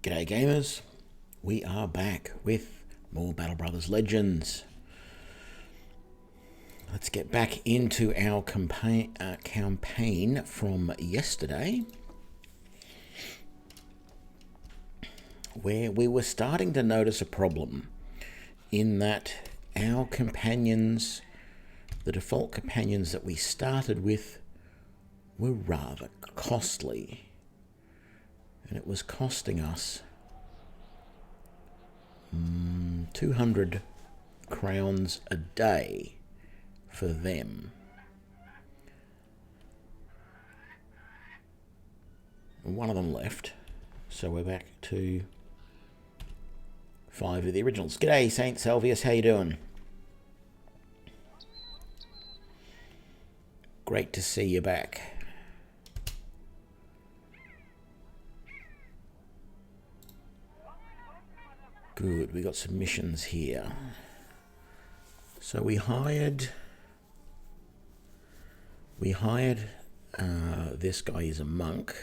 G'day gamers, we are back with more Battle Brothers Legends. Let's get back into our campaign from yesterday, where we were starting to notice a problem in that our companions, the default companions that we started with, were rather costly. And it was costing us 200 crowns a day for them. And one of them left, so we're back to 5 of the originals. G'day, Saint Salvius, how you doing? Great to see you back. Good, we got some missions here. So we hired this guy is a monk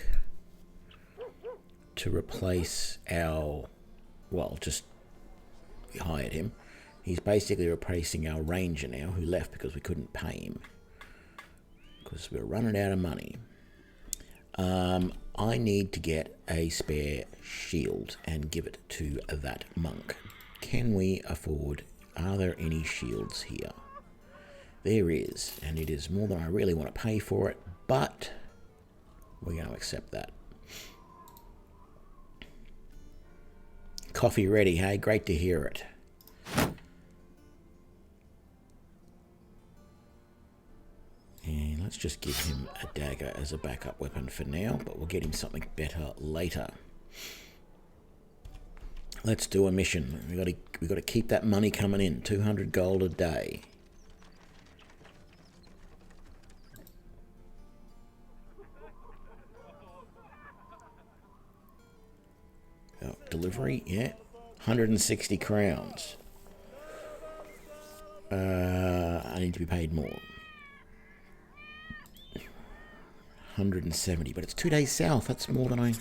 to replace our, we hired him. He's basically replacing our ranger now, who left because we couldn't pay him because we were running out of money. I need to get a spare shield and give it to that monk. Can we afford? Are there any shields here? There is, and it is more than I really want to pay for it, but we're going to accept that. Coffee ready, hey? Great to hear it. And let's just give him a dagger as a backup weapon for now, but we'll get him something better later. Let's do a mission. We got to keep that money coming in. 200 gold a day. Oh, delivery, yeah. 160 crowns. I need to be paid more. 170, but it's 2 days south. That's more than I...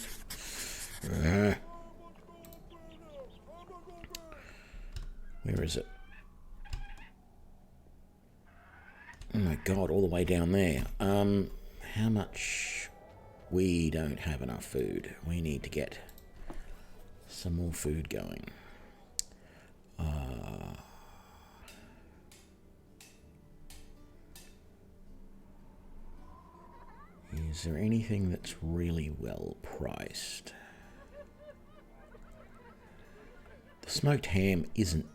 Where is it? Oh my god, all the way down there. How much? We don't have enough food. We need to get some more food going. Is there anything that's really well priced? The smoked ham isn't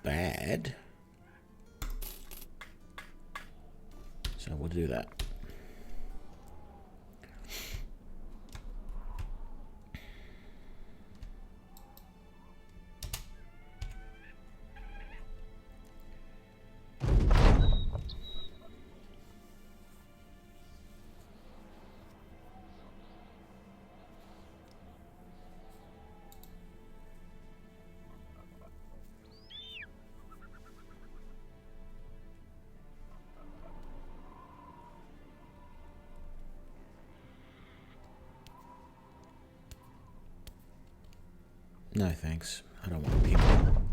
bad, so we'll do that. No thanks, I don't want people.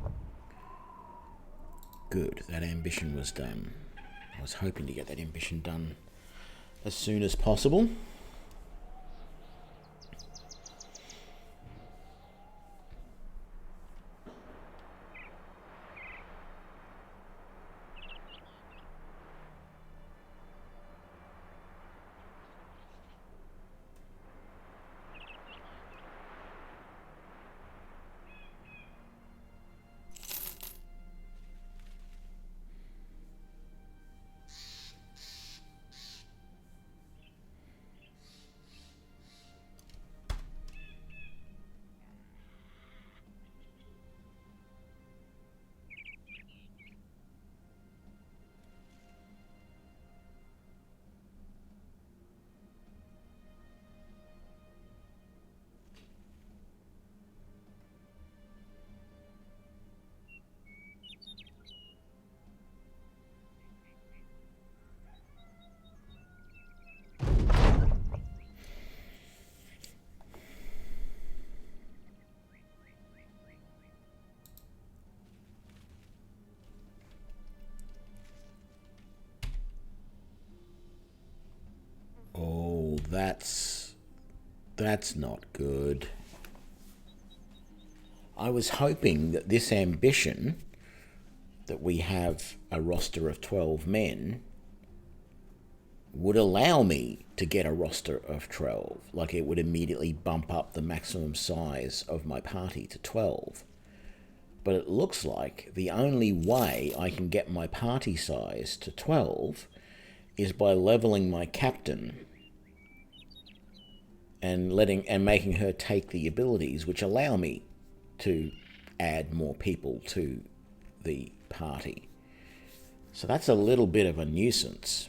Good, that ambition was done. I was hoping to get that ambition done as soon as possible. That's not good. I was hoping that this ambition, that we have a roster of 12 men, would allow me to get a roster of 12. Like it would immediately bump up the maximum size of my party to 12. But it looks like the only way I can get my party size to 12 is by leveling my captain and making her take the abilities which allow me to add more people to the party. So that's a little bit of a nuisance.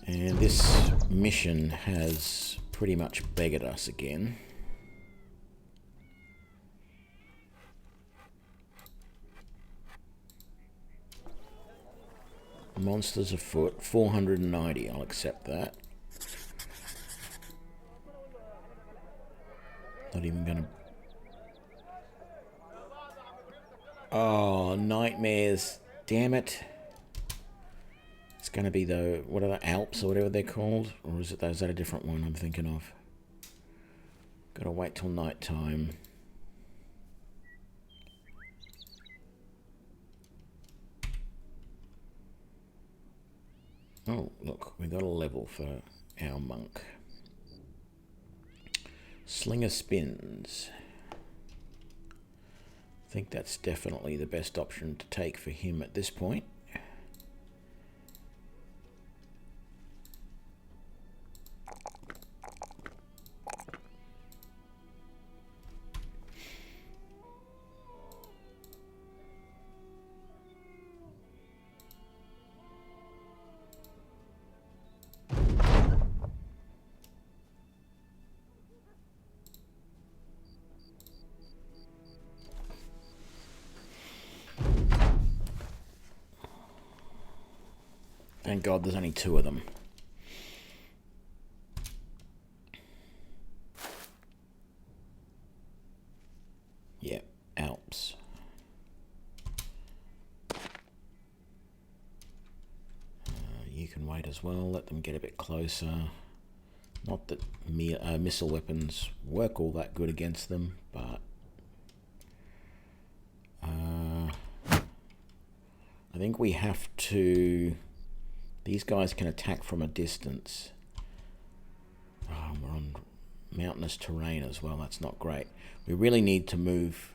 And this mission has pretty much beggared us again. Monsters afoot, 490, I'll accept that. Not even gonna... Oh, nightmares. Damn it. It's gonna be the... What are the Alps or whatever they're called? Or is that a different one I'm thinking of? Gotta wait till night time. Oh, look, we got a level for our monk. Slinger spins. I think that's definitely the best option to take for him at this point. Thank God there's only 2 of them. Yep, Alps. You can wait as well, let them get a bit closer. Not that missile weapons work all that good against them, but I think we have to... These guys can attack from a distance. Oh, we're on mountainous terrain as well. That's not great. We really need to move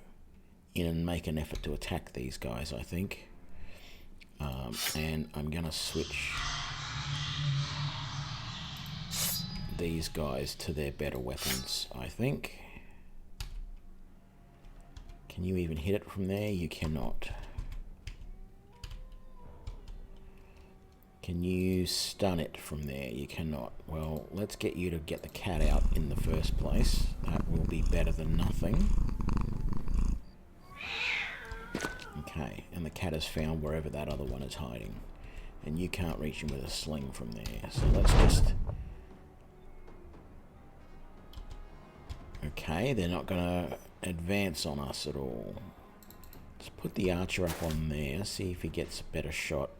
in and make an effort to attack these guys, I think. And I'm going to switch these guys to their better weapons, I think. Can you even hit it from there? You cannot. Can you stun it from there? You cannot. Well, let's get you to get the cat out in the first place. That will be better than nothing. Okay, and the cat has found wherever that other one is hiding. And you can't reach him with a sling from there. So let's just... Okay, they're not going to advance on us at all. Let's put the archer up on there, see if he gets a better shot.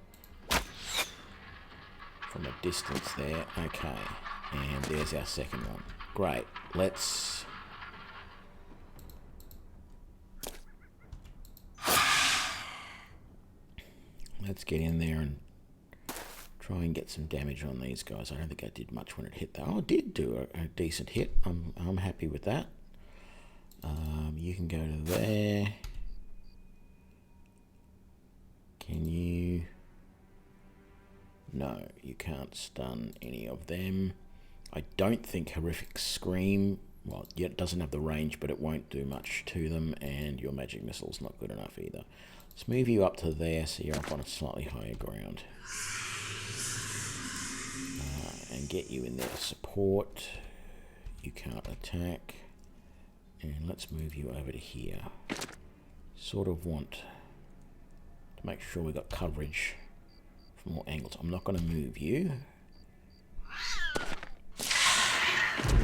From a distance there. Okay. And there's our second one. Great. Let's get in there and try and get some damage on these guys. I don't think I did much when it hit that. Oh, it did do a decent hit. I'm happy with that. You can go to there. Can you... No, you can't stun any of them. I don't think Horrific Scream, well, yeah, it doesn't have the range, but it won't do much to them, and your magic missile's not good enough either. Let's move you up to there so you're up on a slightly higher ground. And get you in there to support. You can't attack. And let's move you over to here. Sort of want to make sure we got coverage from all angles. I'm not going to move you.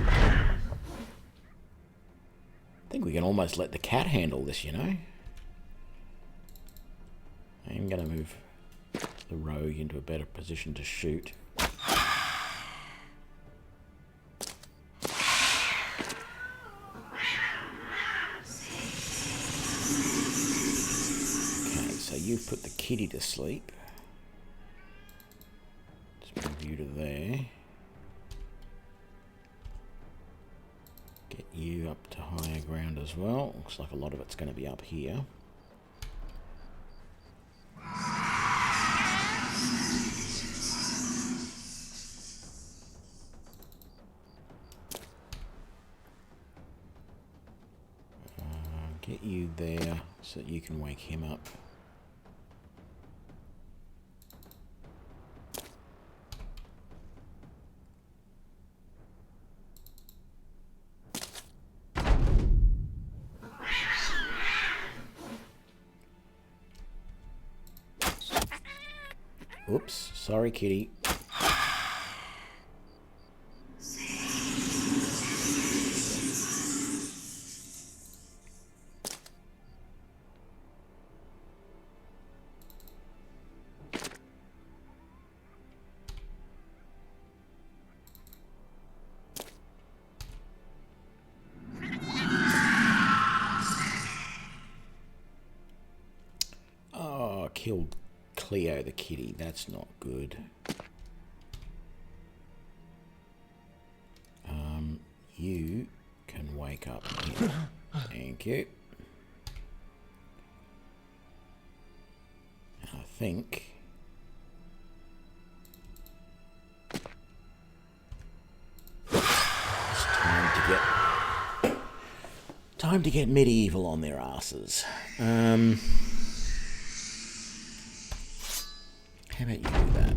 I think we can almost let the cat handle this, you know. I'm going to move the rogue into a better position to shoot. put the kitty to sleep. Let's move you to there. Get you up to higher ground as well. Looks like a lot of it's going to be up here. Get you there so that you can wake him up. Oops, sorry, kitty. Oh, killed Cleo the kitty. That's not good. You can wake up here. Thank you. I think it's time to get medieval on their asses. How about you do that?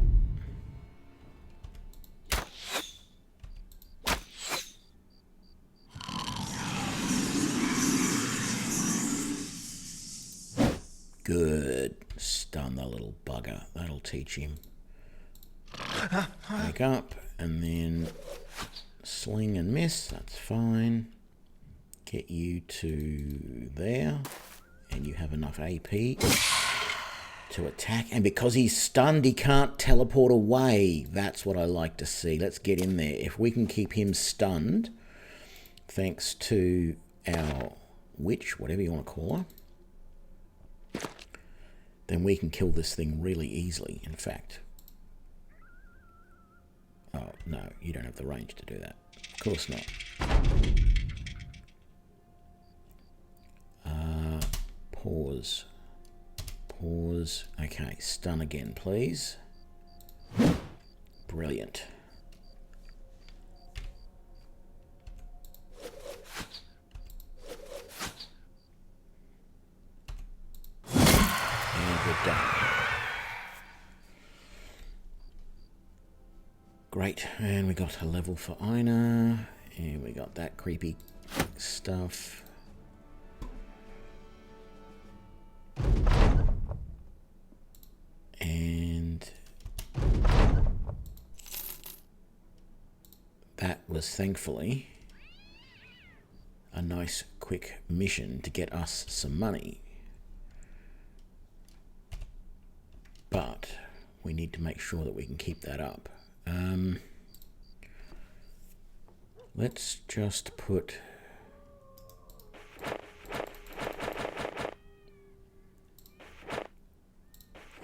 Good. Stun the little bugger. That'll teach him. Wake up and then sling and miss. That's fine. Get you to there. And you have enough AP to attack. And because he's stunned, he can't teleport away. That's what I like to see. Let's get in there. If we can keep him stunned, thanks to our witch, whatever you want to call her, then we can kill this thing really easily, in fact. Oh, no, you don't have the range to do that. Of course not. Pause. Pause. Okay, stun again, please. Brilliant. Done. Great, and we got a level for Ina, and we got that creepy stuff. And that was thankfully a nice quick mission to get us some money. But we need to make sure that we can keep that up. Let's just put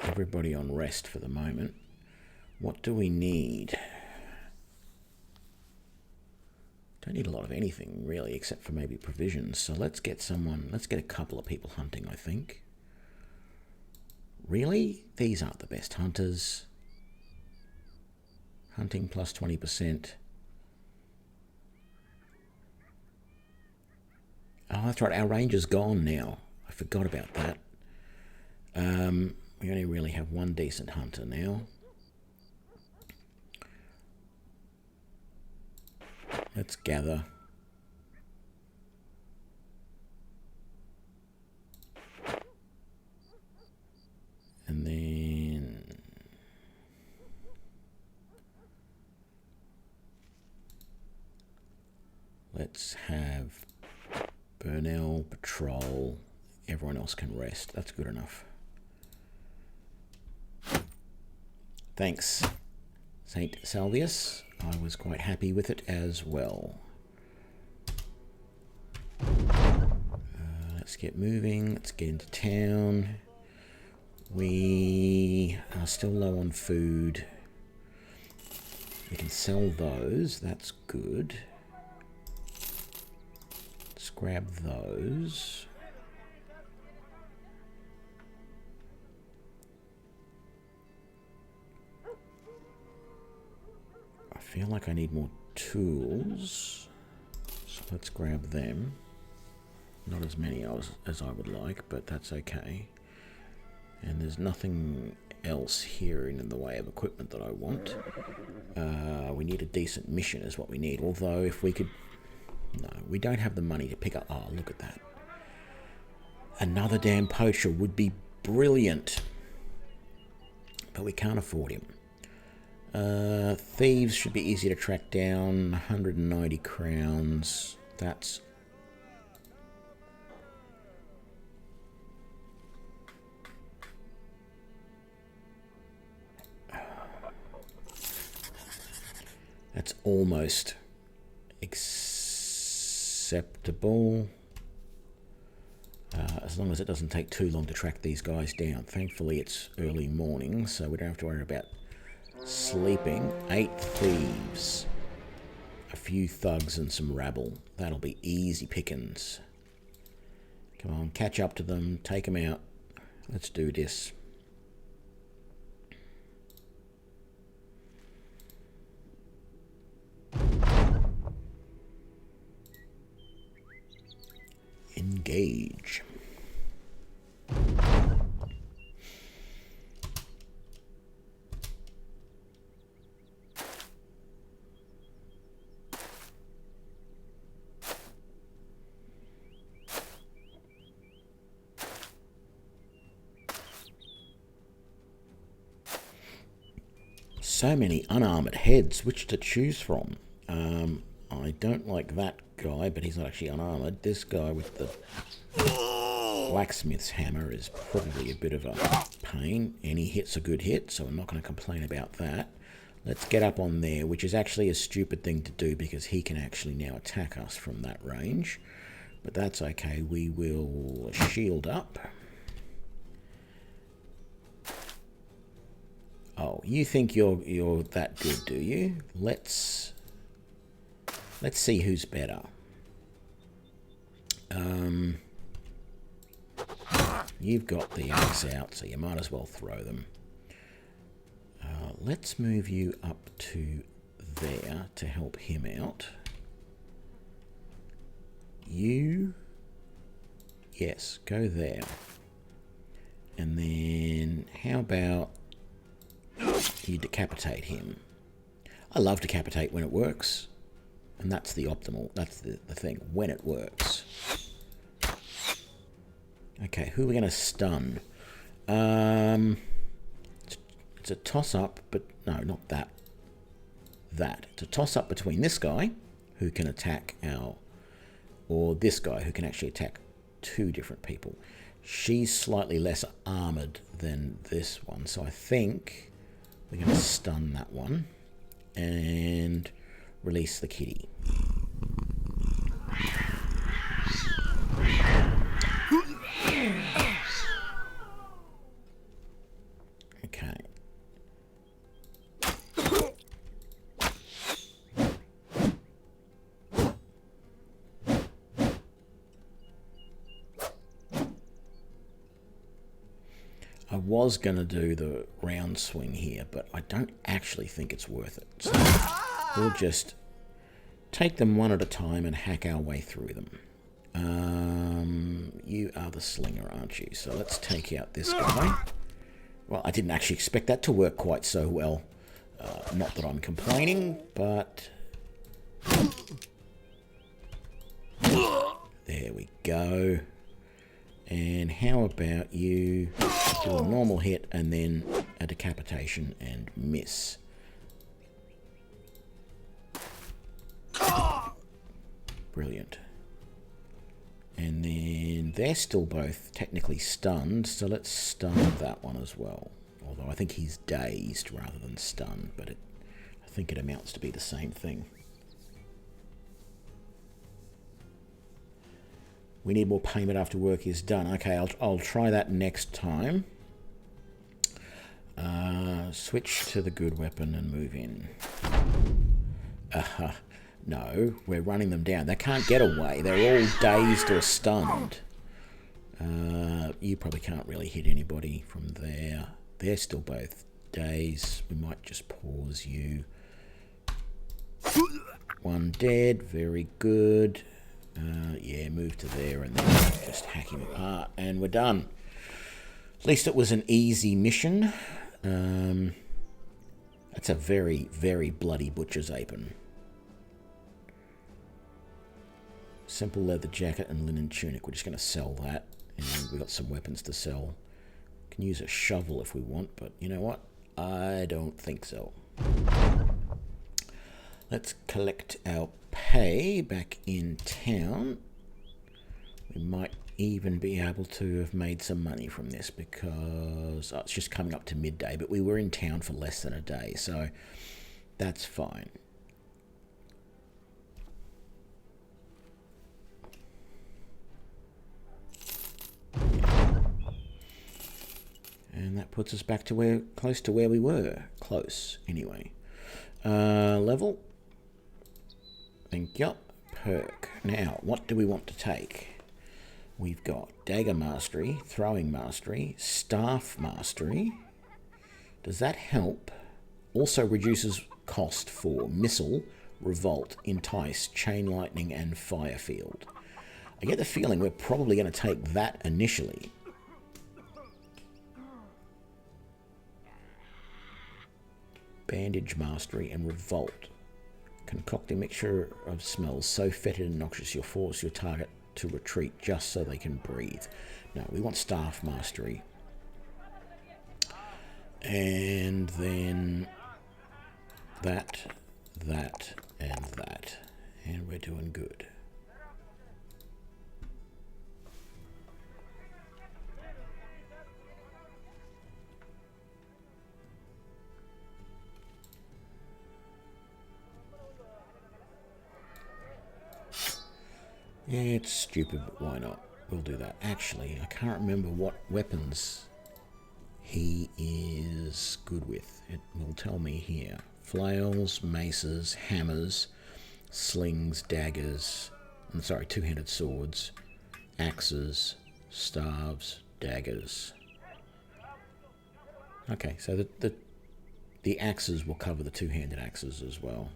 everybody on rest for the moment. What do we need? Don't need a lot of anything really, except for maybe provisions. So let's get a couple of people hunting, I think. Really? These aren't the best hunters. Hunting plus 20%. Oh, that's right. Our range is gone now. I forgot about that. We only really have one decent hunter now. Let's gather. And then let's have Burnell patrol. Everyone else can rest. That's good enough. Thanks, Saint Salvius. I was quite happy with it as well. Let's get moving. Let's get into town. We are still low on food. We can sell those. That's good. Let's grab those. I feel like I need more tools. So let's grab them. Not as many as I would like, but that's okay. And there's nothing else here in the way of equipment that I want. We need a decent mission is what we need. Although if we could... No, we don't have the money to pick up... Oh, look at that. Another damn poacher would be brilliant. But we can't afford him. Thieves should be easy to track down. 190 crowns. That's... That's almost acceptable. As long as it doesn't take too long to track these guys down. Thankfully it's early morning, so we don't have to worry about sleeping. 8 thieves. A few thugs and some rabble. That'll be easy pickings. Come on, catch up to them, take them out. Let's do this. Engage. So many unarmored heads, which to choose from. I don't like that guy, but he's not actually unarmored. This guy with the blacksmith's hammer is probably a bit of a pain. Any hit's a good hit, so I'm not going to complain about that. Let's get up on there, which is actually a stupid thing to do because he can actually now attack us from that range. But that's okay. We will shield up. Oh, you think you're that good, do you? Let's see who's better. You've got the axe out, so you might as well throw them. Let's move you up to there to help him out. You... Yes, go there. And then how about you decapitate him? I love decapitate when it works. And that's the optimal, that's the thing, when it works. Okay, who are we going to stun? It's a toss-up, but no, not that. It's a toss-up between this guy, who can attack or this guy, who can actually attack 2 different people. She's slightly less armoured than this one, so I think we're going to stun that one. And release the kitty. Okay. I was going to do the round swing here, but I don't actually think it's worth it. So we'll just take them one at a time and hack our way through them. You are the slinger, aren't you? So let's take out this guy. Well, I didn't actually expect that to work quite so well. Not that I'm complaining, but... There we go. And how about you do a normal hit and then a decapitation and miss. Brilliant. And then they're still both technically stunned, so let's stun that one as well. Although I think he's dazed rather than stunned, but I think it amounts to be the same thing. We need more payment after work is done. Okay, I'll try that next time. Switch to the good weapon and move in. No, we're running them down. They can't get away. They're all dazed or stunned. You probably can't really hit anybody from there. They're still both dazed. We might just pause you. One dead. Very good. Yeah, move to there and then just hack him apart. And we're done. At least it was an easy mission. That's a very, very bloody butcher's apron. Simple leather jacket and linen tunic. We're just going to sell that. And we've got some weapons to sell. Can use a shovel if we want, but you know what? I don't think so. Let's collect our pay back in town. We might even be able to have made some money from this because it's just coming up to midday, but we were in town for less than a day, so that's fine. And that puts us back to close to where we were. Close, anyway. Level. Thank you. Perk. Now, what do we want to take? We've got Dagger Mastery, Throwing Mastery, Staff Mastery. Does that help? Also reduces cost for Missile, Revolt, Entice, Chain Lightning, and Fire Field. I get the feeling we're probably going to take that initially. Bandage Mastery and Revolt. Concoct a mixture of smells so fetid and noxious you'll force your target to retreat just so they can breathe. No, we want Staff Mastery. And then that, and that. And we're doing good. Yeah, it's stupid, but why not? We'll do that. Actually, I can't remember what weapons he is good with. It will tell me here. Flails, maces, hammers, slings, daggers, two-handed swords, axes, staves, daggers. Okay, so the axes will cover the two-handed axes as well.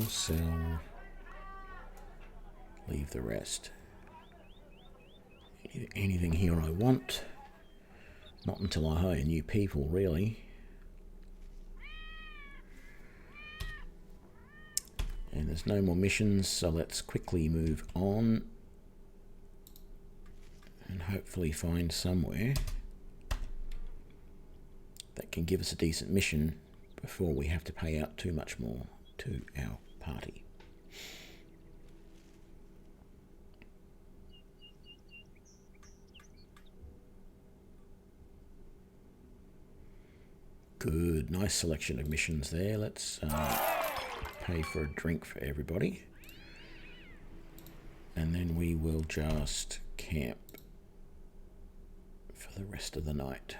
Sell. Leave the rest. Anything here I want? Not until I hire new people, really. And there's no more missions, so let's quickly move on. And hopefully find somewhere that can give us a decent mission before we have to pay out too much more to our party. Good, nice selection of missions there. Let's pay for a drink for everybody. And then we will just camp for the rest of the night.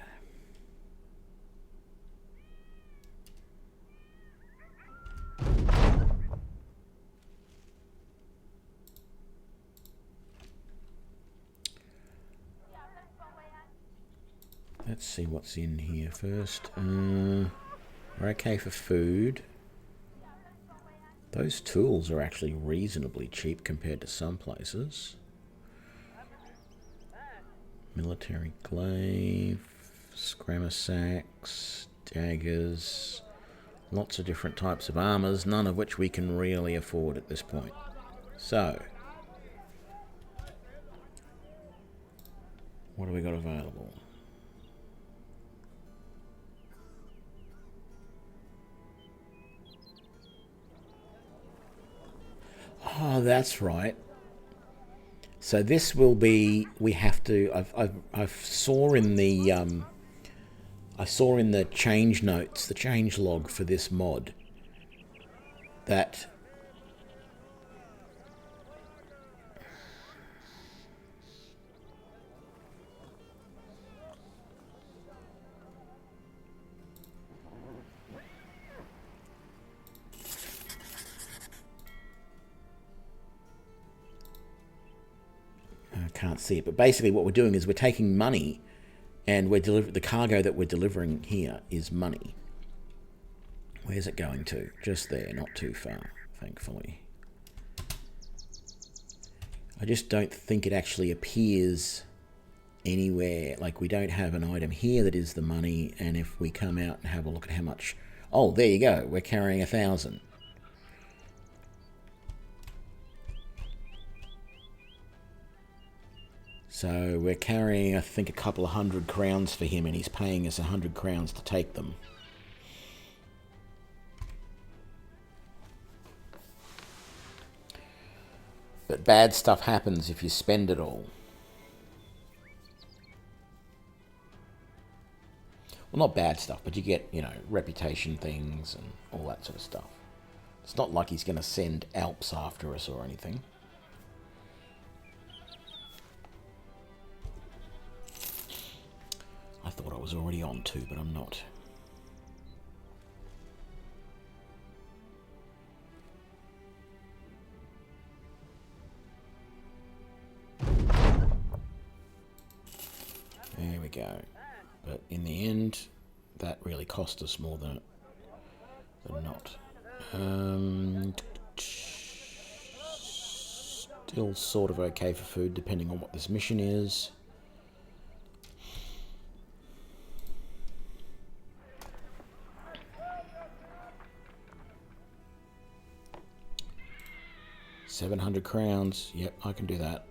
Let's see what's in here first. We're okay for food. Those tools are actually reasonably cheap compared to some places. Military glaive, scrammer sacks, daggers, lots of different types of armors, none of which we can really afford at this point. So, what do we got available? Oh, that's right. So this will be. We have to. I saw in the. I saw in the change notes, the change log for this mod, that can't see it, but basically what we're doing is we're taking money, and the cargo that we're delivering here is money. Where's it going to? Just there, not too far, thankfully. I just don't think it actually appears anywhere. Like, we don't have an item here that is the money, and if we come out and have a look at how much... Oh, there you go. We're carrying 1,000. So we're carrying, I think, a couple of 100 crowns for him, and he's paying us 100 crowns to take them. But bad stuff happens if you spend it all. Well, not bad stuff, but you get, you know, reputation things and all that sort of stuff. It's not like he's going to send Alps after us or anything. I thought I was already on 2, but I'm not. There we go. But in the end, that really cost us more than not. Still sort of okay for food, depending on what this mission is. $700 crowns. Yep, I can do that.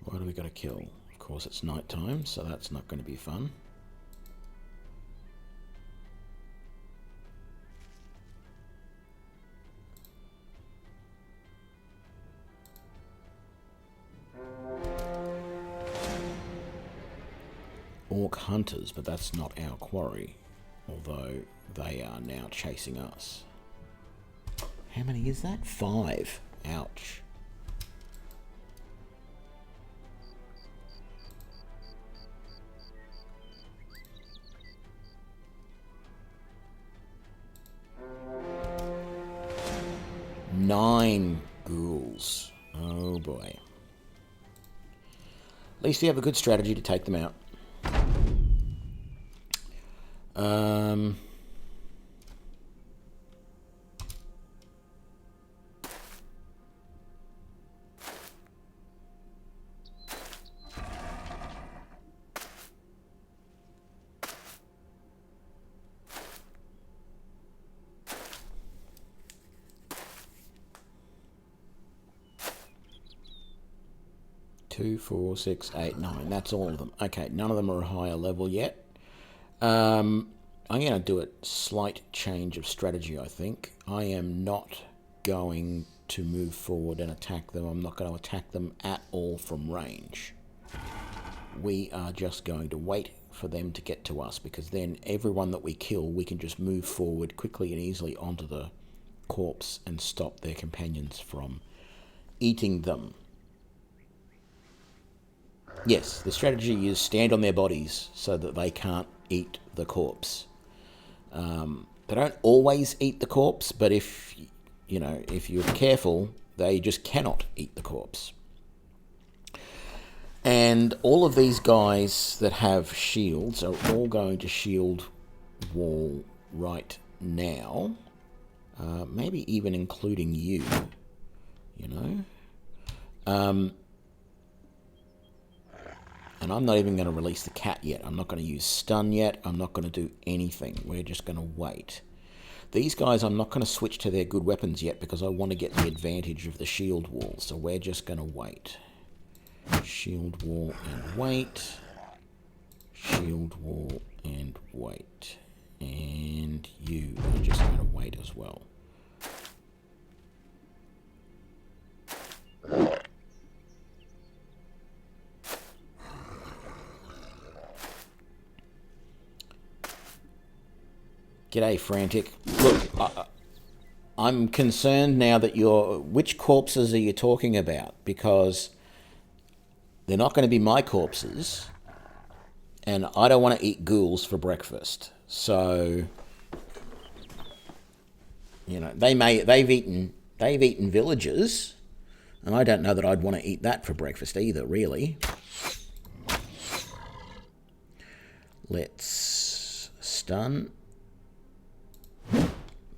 What do we got to kill? Of course, it's night time, so that's not going to be fun. Orc hunters, but that's not our quarry, although they are now chasing us. How many is that? 5. Ouch. Nine ghouls. Oh boy. At least we have a good strategy to take them out. Two, 4, 6, 8, 9. That's all of them. Okay, none of them are a higher level yet. I'm going to do a slight change of strategy, I think. I am not going to move forward and attack them. I'm not going to attack them at all from range. We are just going to wait for them to get to us, because then everyone that we kill, we can just move forward quickly and easily onto the corpse and stop their companions from eating them. Yes, the strategy is stand on their bodies so that they can't eat the corpse. They don't always eat the corpse, but if you're careful, they just cannot eat the corpse. And all of these guys that have shields are all going to shield wall right now. Maybe even including you, And I'm not even going to release the cat yet. I'm not going to use stun yet. I'm not going to do anything. We're just going to wait. These guys, I'm not going to switch to their good weapons yet because I want to get the advantage of the shield wall. So we're just going to wait. Shield wall and wait. Shield wall and wait. And you are just going to wait as well. G'day, Frantic. Look, I'm concerned now that which corpses are you talking about? Because they're not going to be my corpses, and I don't want to eat ghouls for breakfast. So You know, they've eaten villagers, and I don't know that I'd want to eat that for breakfast either, really. Let's stun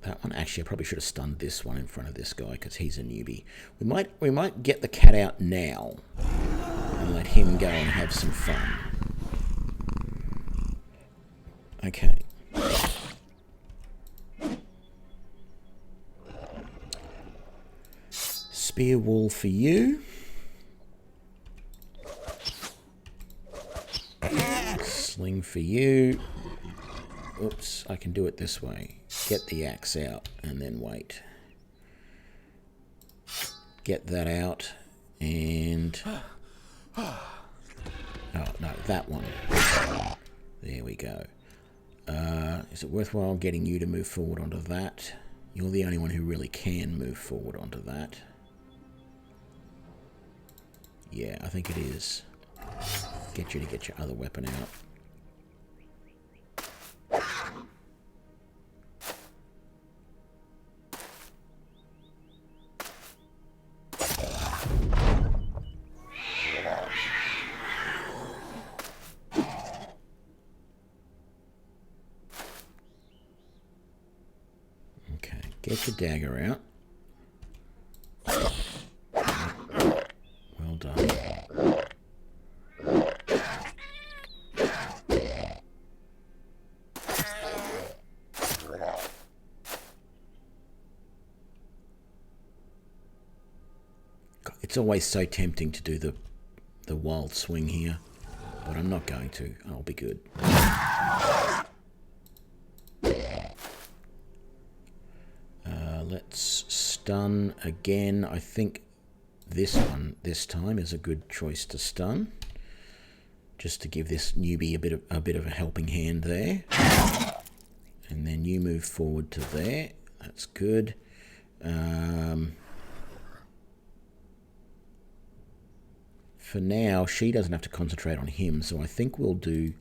that one. Actually, I probably should have stunned this one in front of this guy because he's a newbie. We might get the cat out now and let him go and have some fun. Okay. Spear wall for you. Sling for you. Oops, I can do it this way. Get the axe out and then wait. Get that out and... Oh, no, that one. There we go. Is it worthwhile getting you to move forward onto that? You're the only one who really can move forward onto that. Yeah, I think it is. Get you to get your other weapon out. Okay, get your dagger out. Well done. It's always so tempting to do the wild swing here, but I'm not going to. I'll be good. Let's stun again. I think this one this time is a good choice to stun, just to give this newbie a bit of a helping hand there. And then you move forward to there. That's good. For now, she doesn't have to concentrate on him, so I think we'll do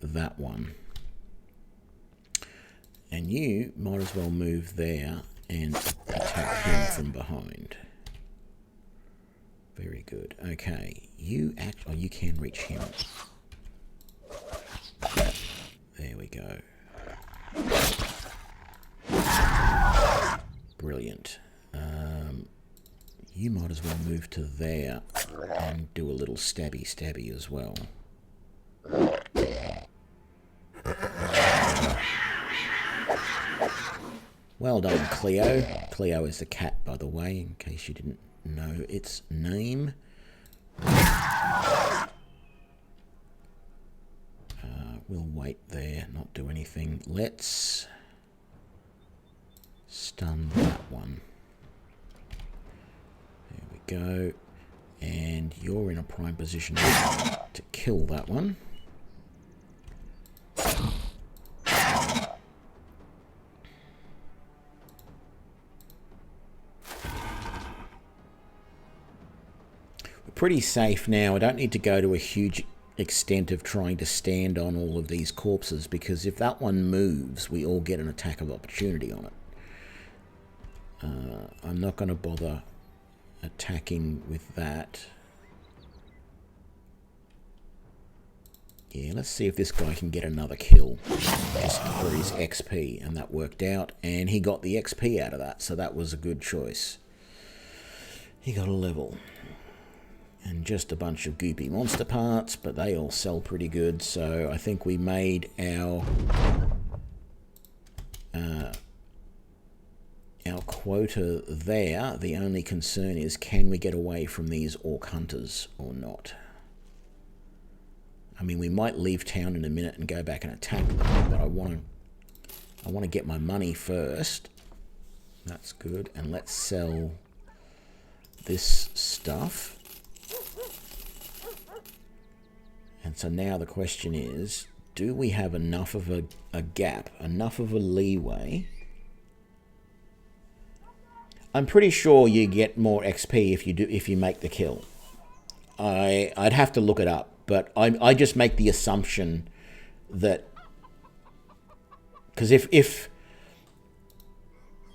that one. And you might as well move there and attack him from behind. Very good. Okay, you can reach him. There we go. Brilliant. You might as well move to there and do a little stabby as well. Well done, Cleo. Cleo is the cat, by the way, in case you didn't know its name. We'll wait there, not do anything. Let's stun that one. There we go. And you're in a prime position to kill that one. We're pretty safe now. I don't need to go to a huge extent of trying to stand on all of these corpses, because if that one moves, we all get an attack of opportunity on it. I'm not going to bother attacking with that. Yeah, let's see if this guy can get another kill just for his XP, and that worked out, and he got the XP out of that, so that was a good choice. He got a level. And just a bunch of goopy monster parts, but they all sell pretty good, so I think we made our quota there. The only concern is, can we get away from these orc hunters or not? I mean, we might leave town in a minute and go back and attack them, but I want to get my money first. That's good. And let's sell this stuff. And so now the question is, do we have enough of a gap, enough of a leeway? I'm pretty sure you get more XP if you make the kill. I'd have to look it up, but I just make the assumption that, because if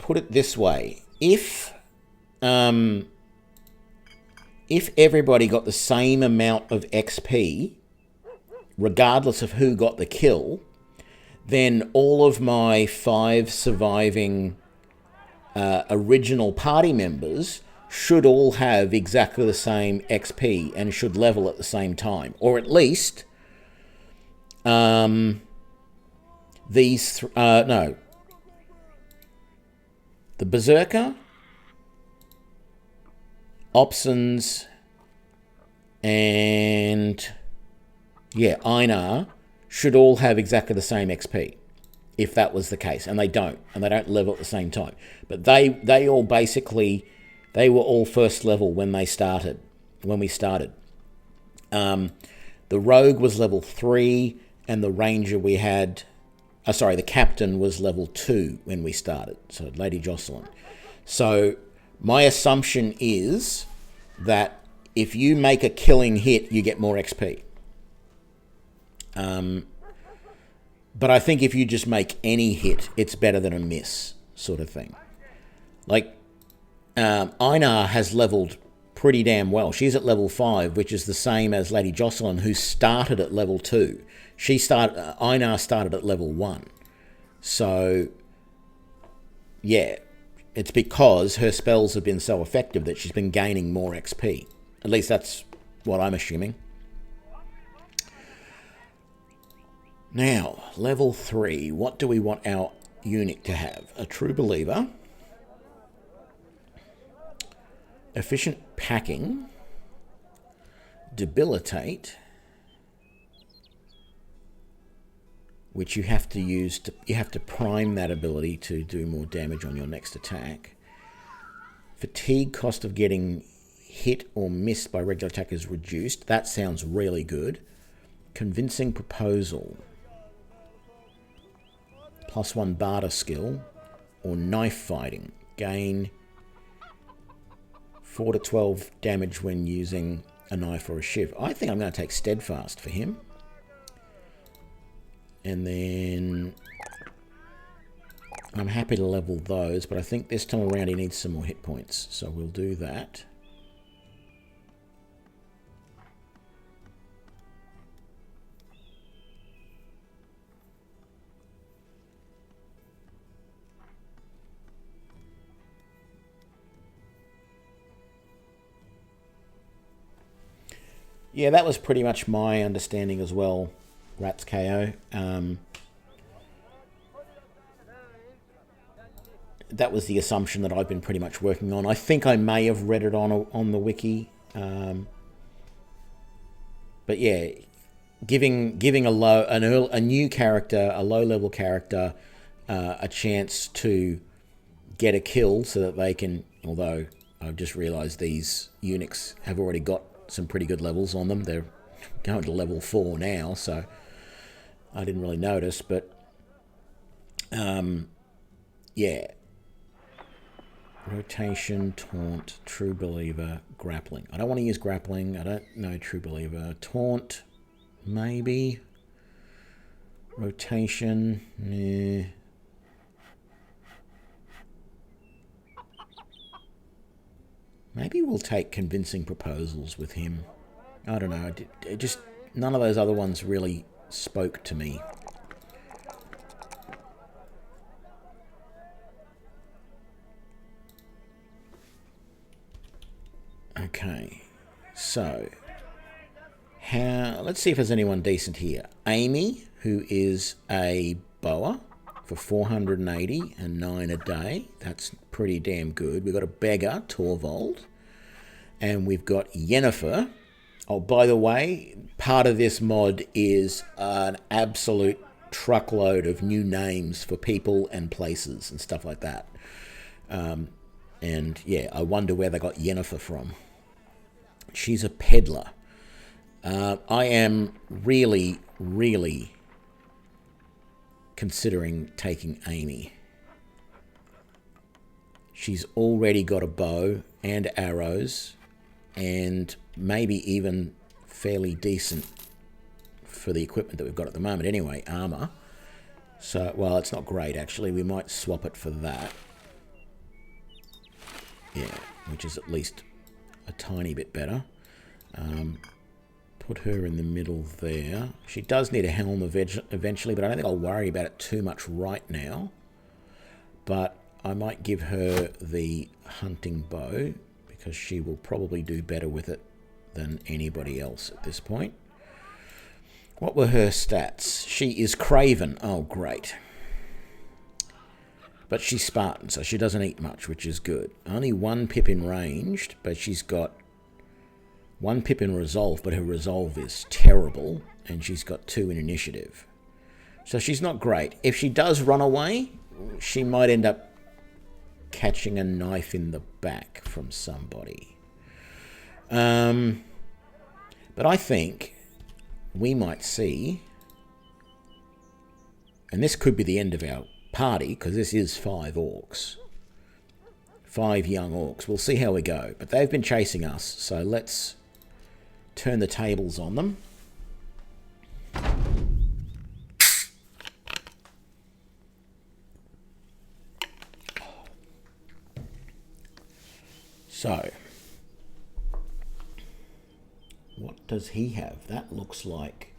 put it this way. If everybody got the same amount of XP, regardless of who got the kill, then all of my 5 surviving original party members should all have exactly the same XP and should level at the same time. Or at least the Berserker, Opsons, and Einar should all have exactly the same XP, if that was the case. And they don't level at the same time. But they all basically, they were all first level when we started. The Rogue was level 3, and the Ranger we had, the Captain was level 2 when we started, so Lady Jocelyn. So my assumption is that if you make a killing hit, you get more XP. But I think if you just make any hit, it's better than a miss, sort of thing. Like, Einar has leveled pretty damn well. She's at level 5, which is the same as Lady Jocelyn, who started at level 2. Einar started at level 1. So, yeah, it's because her spells have been so effective that she's been gaining more XP. At least that's what I'm assuming. Now, level 3. What do we want our eunuch to have? A true believer. Efficient packing. Debilitate. Which you have to use you have to prime that ability to do more damage on your next attack. Fatigue cost of getting hit or missed by regular attack is reduced. That sounds really good. Convincing proposal. +1 barter skill. Or knife fighting. Gain 4 to 12 damage when using a knife or a shiv. I think I'm going to take steadfast for him. And then I'm happy to level those, but I think this time around he needs some more hit points. So we'll do that. Yeah, that was pretty much my understanding as well. Rats KO. That was the assumption that I've been pretty much working on. I think I may have read it on the wiki. But yeah, giving a new character, a low level character, a chance to get a kill so that they can. Although I've just realised these eunuchs have already got some pretty good levels on them. They're going to level 4 now, so I didn't really notice, but yeah. Rotation, taunt, true believer, grappling. I don't want to use grappling. I don't know true believer. Taunt, maybe. Rotation, meh. Maybe we'll take convincing proposals with him. I don't know. It just none of those other ones really spoke to me. Okay, so let's see if there's anyone decent here. Amy, who is a boa for 480 and 9 a day. That's pretty damn good. We've got a beggar, Torvald, and we've got Yennefer. Oh, by the way, part of this mod is an absolute truckload of new names for people and places and stuff like that. And yeah, I wonder where they got Yennefer from. She's a peddler. I am really, really considering taking Amy. She's already got a bow and arrows and maybe even fairly decent for the equipment that we've got at the moment. Anyway, armor. So, well, it's not great, actually. We might swap it for that. Yeah, which is at least a tiny bit better. Put her in the middle there. She does need a helm eventually, but I don't think I'll worry about it too much right now. But I might give her the hunting bow, because she will probably do better with it than anybody else at this point. What were her stats? She is Craven. Oh, great. But she's Spartan, so she doesn't eat much, which is good. Only 1 pip in ranged, but she's got 1 pip in resolve, but her resolve is terrible, and she's got 2 in initiative. So she's not great. If she does run away, she might end up catching a knife in the back from somebody. But I think we might see, and this could be the end of our party, because this is 5 orcs. 5 young orcs. We'll see how we go. But they've been chasing us, so let's turn the tables on them. So, what does he have? That looks like,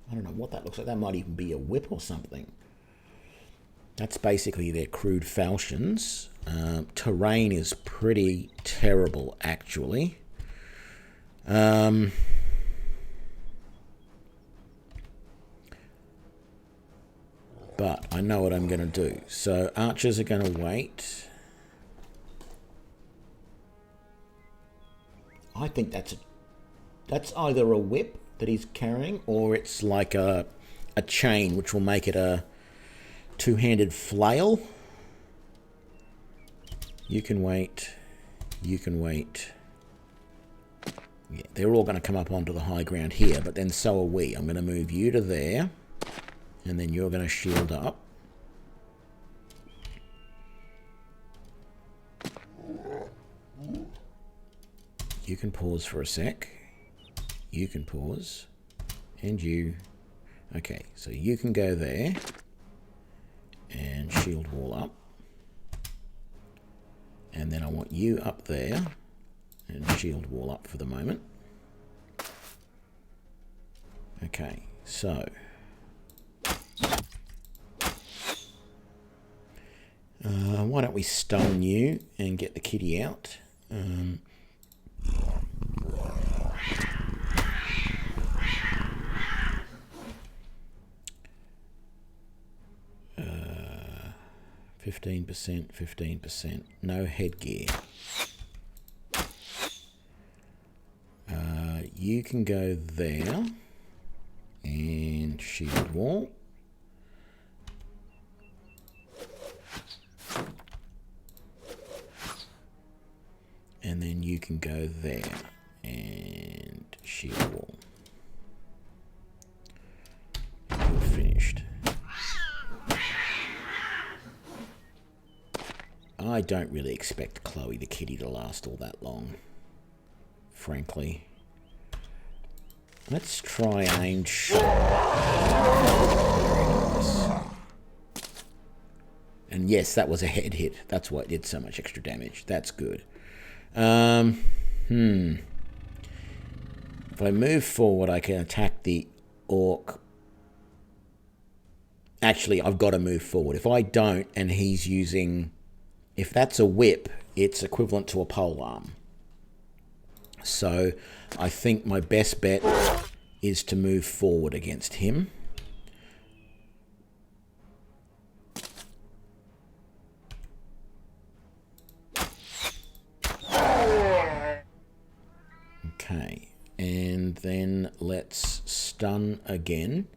I don't know what that looks like. That might even be a whip or something. That's basically their crude falchions. Terrain is pretty terrible, actually. But I know what I'm going to do. So archers are going to wait. I think that's either a whip that he's carrying, or it's like a chain, which will make it a 2-handed flail. You can wait. You can wait. Yeah, they're all going to come up onto the high ground here, but then so are we. I'm going to move you to there, and then you're going to shield up. You can pause for a sec. You can pause. And you. Okay, so you can go there and shield wall up. And then I want you up there and shield wall up for the moment. Okay, so why don't we stun you and get the kitty out? 15%, 15%. No headgear. You can go there and shield wall. And then you can go there and shield wall. You're finished. I don't really expect Chloe the kitty to last all that long, frankly. Let's try an aimed shot. And yes, that was a head hit. That's why it did so much extra damage. That's good. If I move forward, I can attack the orc. Actually, I've got to move forward. If I don't, and he's using... If that's a whip, it's equivalent to a polearm. So I think my best bet is to move forward against him. Okay, and then let's stun again.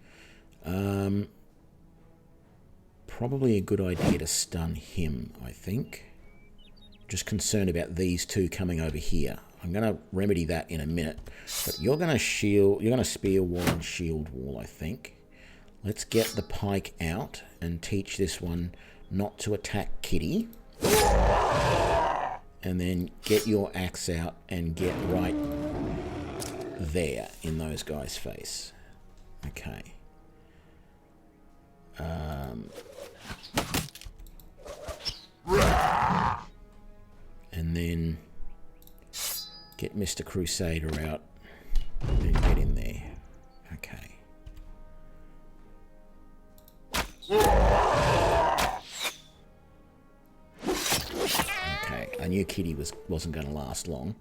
Probably a good idea to stun him, I think. Just concerned about these two coming over here. I'm going to remedy that in a minute. But you're going to shield, you're going to spear wall and shield wall, I think. Let's get the pike out and teach this one not to attack Kitty. And then get your axe out and get right there in those guys' face. Okay. And then get Mr. Crusader out and get in there. Okay. Okay, I knew Kitty wasn't going to last long.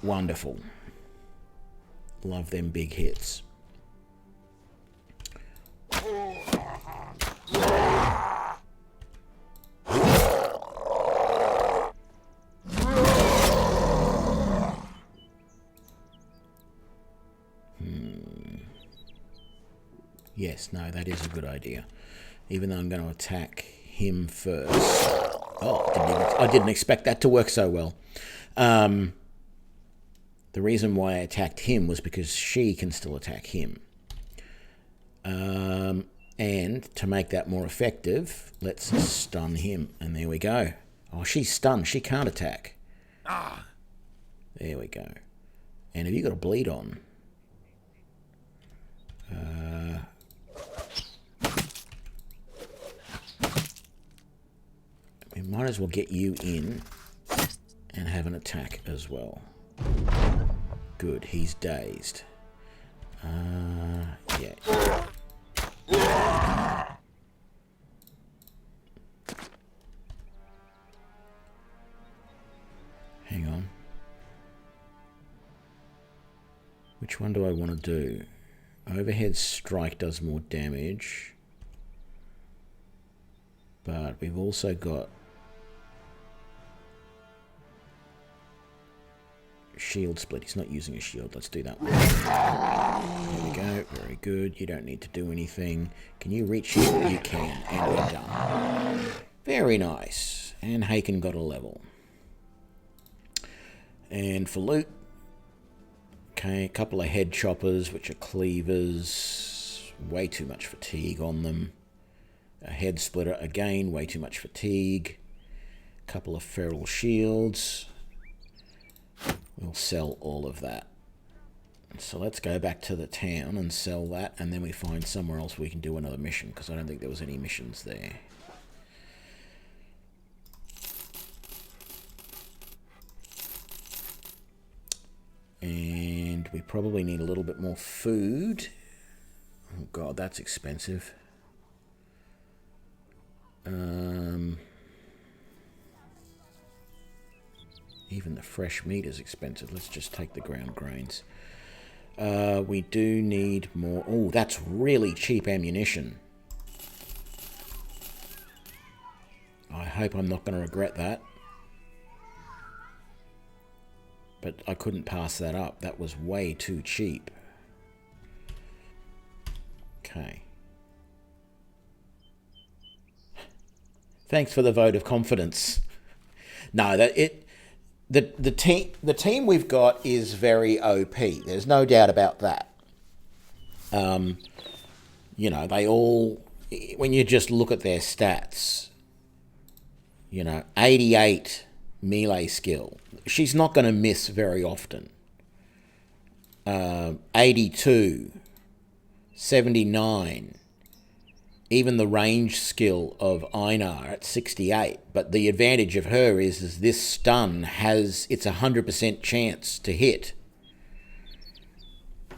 Wonderful. Love them big hits. Yes, no, that is a good idea. Even though I'm going to attack him first. Oh, I didn't expect that to work so well. The reason why I attacked him was because she can still attack him. And to make that more effective, let's stun him. And there we go. Oh, she's stunned. She can't attack. There we go. And have you got a bleed on? We might as well get you in and have an attack as well. Good, he's dazed. Yeah. Hang on. Which one do I want to do? Overhead strike does more damage. But we've also got shield split. He's not using a shield. Let's do that one. There we go. Very good. You don't need to do anything. Can you reach here? You can. And we're done. Very nice. And Haken got a level. And for loot, okay, a couple of head choppers, which are cleavers. Way too much fatigue on them. A head splitter, again, way too much fatigue. A couple of feral shields. We'll sell all of that. So let's go back to the town and sell that, and then we find somewhere else we can do another mission, because I don't think there was any missions there. And we probably need a little bit more food. Oh god, that's expensive. Even the fresh meat is expensive. Let's just take the ground grains. We do need more. Oh, that's really cheap ammunition. I hope I'm not going to regret that. But I couldn't pass that up. That was way too cheap. Okay. Thanks for the vote of confidence. No, the team we've got is very OP. There's no doubt about that. You know, they all, when you just look at their stats, you know, 88 melee skill. She's not going to miss very often. 82, 79. Even the range skill of Einar at 68. But the advantage of her is this stun has, it's 100% chance to hit.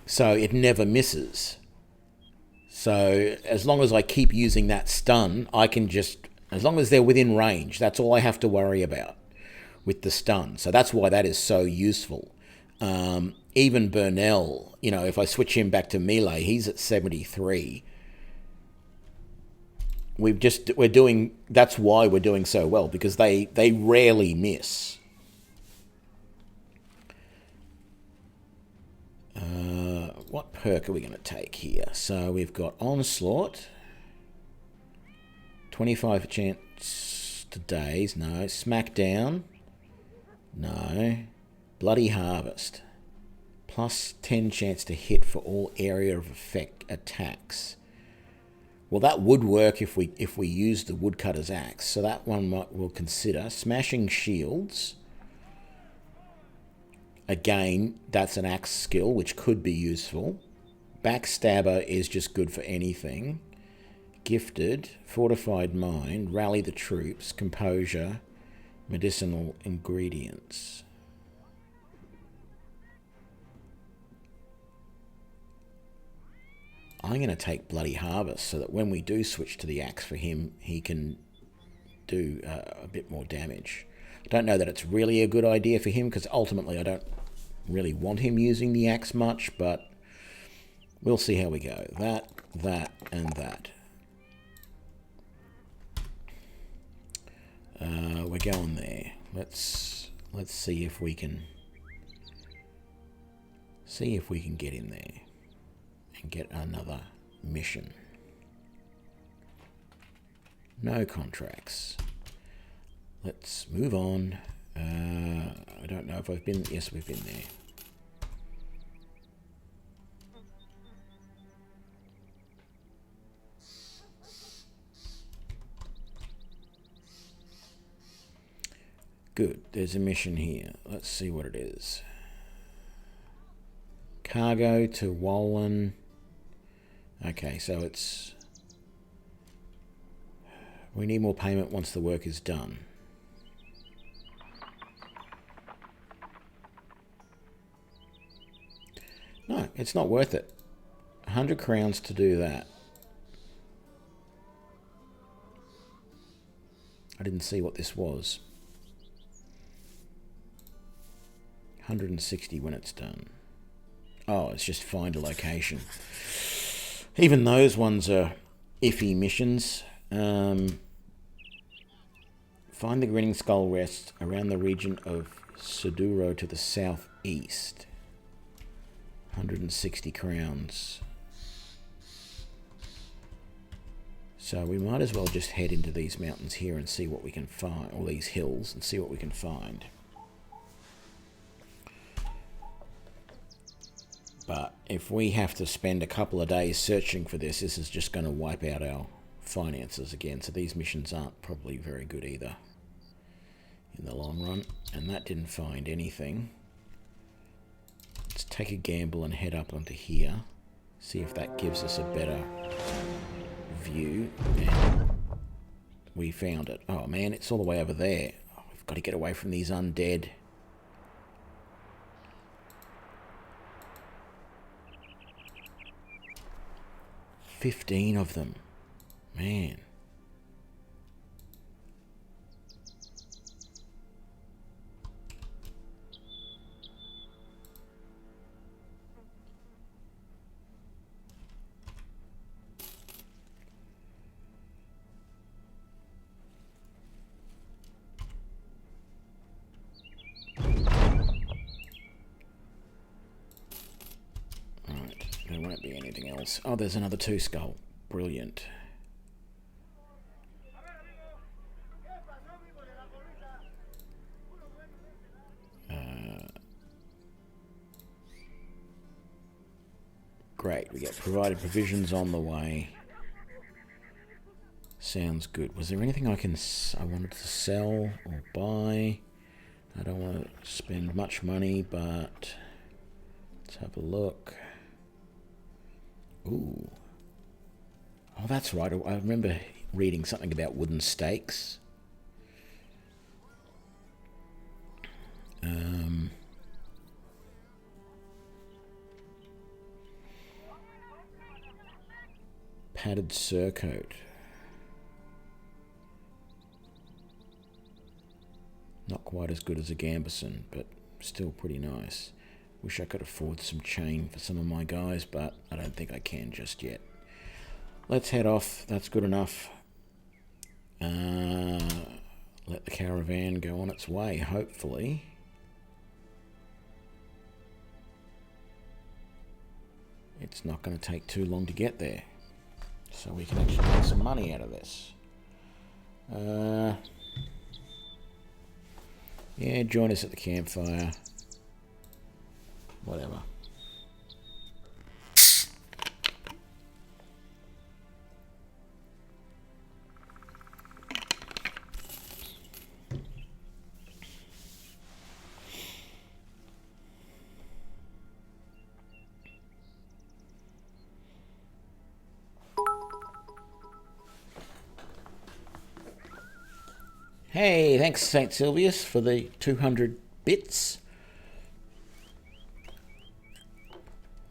So it never misses. So as long as I keep using that stun, I can just, as long as they're within range, that's all I have to worry about with the stun. So that's why that is so useful. Even Burnell, you know, if I switch him back to melee, he's at 73. We're doing, that's why we're doing so well, because they rarely miss. What perk are we going to take here? So we've got Onslaught, 25 chance to daze, no. Smackdown, no. Bloody Harvest, plus 10 chance to hit for all area of effect attacks. Well, that would work if we use the woodcutter's axe. So that one we'll consider. Smashing shields. Again, that's an axe skill, which could be useful. Backstabber is just good for anything. Gifted, fortified mind, rally the troops, composure, medicinal ingredients. I'm going to take Bloody Harvest so that when we do switch to the axe for him, he can do a bit more damage. I don't know that it's really a good idea for him because ultimately I don't really want him using the axe much, but we'll see how we go. That, and that. We're going there. Let's see if we can get in there and get another mission. No contracts. Let's move on. I don't know if I've been... Yes, we've been there. Good. There's a mission here. Let's see what it is. Cargo to Wallen. Okay, so it's... We need more payment once the work is done. No, it's not worth it. 100 crowns to do that. I didn't see what this was. 160 when it's done. Oh, it's just find a location. Even those ones are iffy missions. Find the Grinning Skull Rest around the region of Suduro to the southeast. 160 crowns. So we might as well just head into these mountains here and see what we can find, or these hills, and see what we can find. But if we have to spend a couple of days searching for this, this is just going to wipe out our finances again. So these missions aren't probably very good either in the long run. And that didn't find anything. Let's take a gamble and head up onto here. See if that gives us a better view. And we found it. Oh man, it's all the way over there. Oh, we've got to get away from these undead. $15 of them. Man. There won't be anything else. Oh, there's another 2 skull. Brilliant. Great. We get provided provisions on the way. Sounds good. Was there anything I wanted to sell or buy? I don't want to spend much money, but let's have a look. Ooh. Oh, that's right. I remember reading something about wooden stakes. Padded surcoat. Not quite as good as a gambeson, but still pretty nice. Wish I could afford some chain for some of my guys, but I don't think I can just yet. Let's head off. That's good enough. Let the caravan go on its way, hopefully. It's not going to take too long to get there. So we can actually make some money out of this. Yeah, join us at the campfire. Whatever. Hey, thanks St. Sylvius for the 200 bits.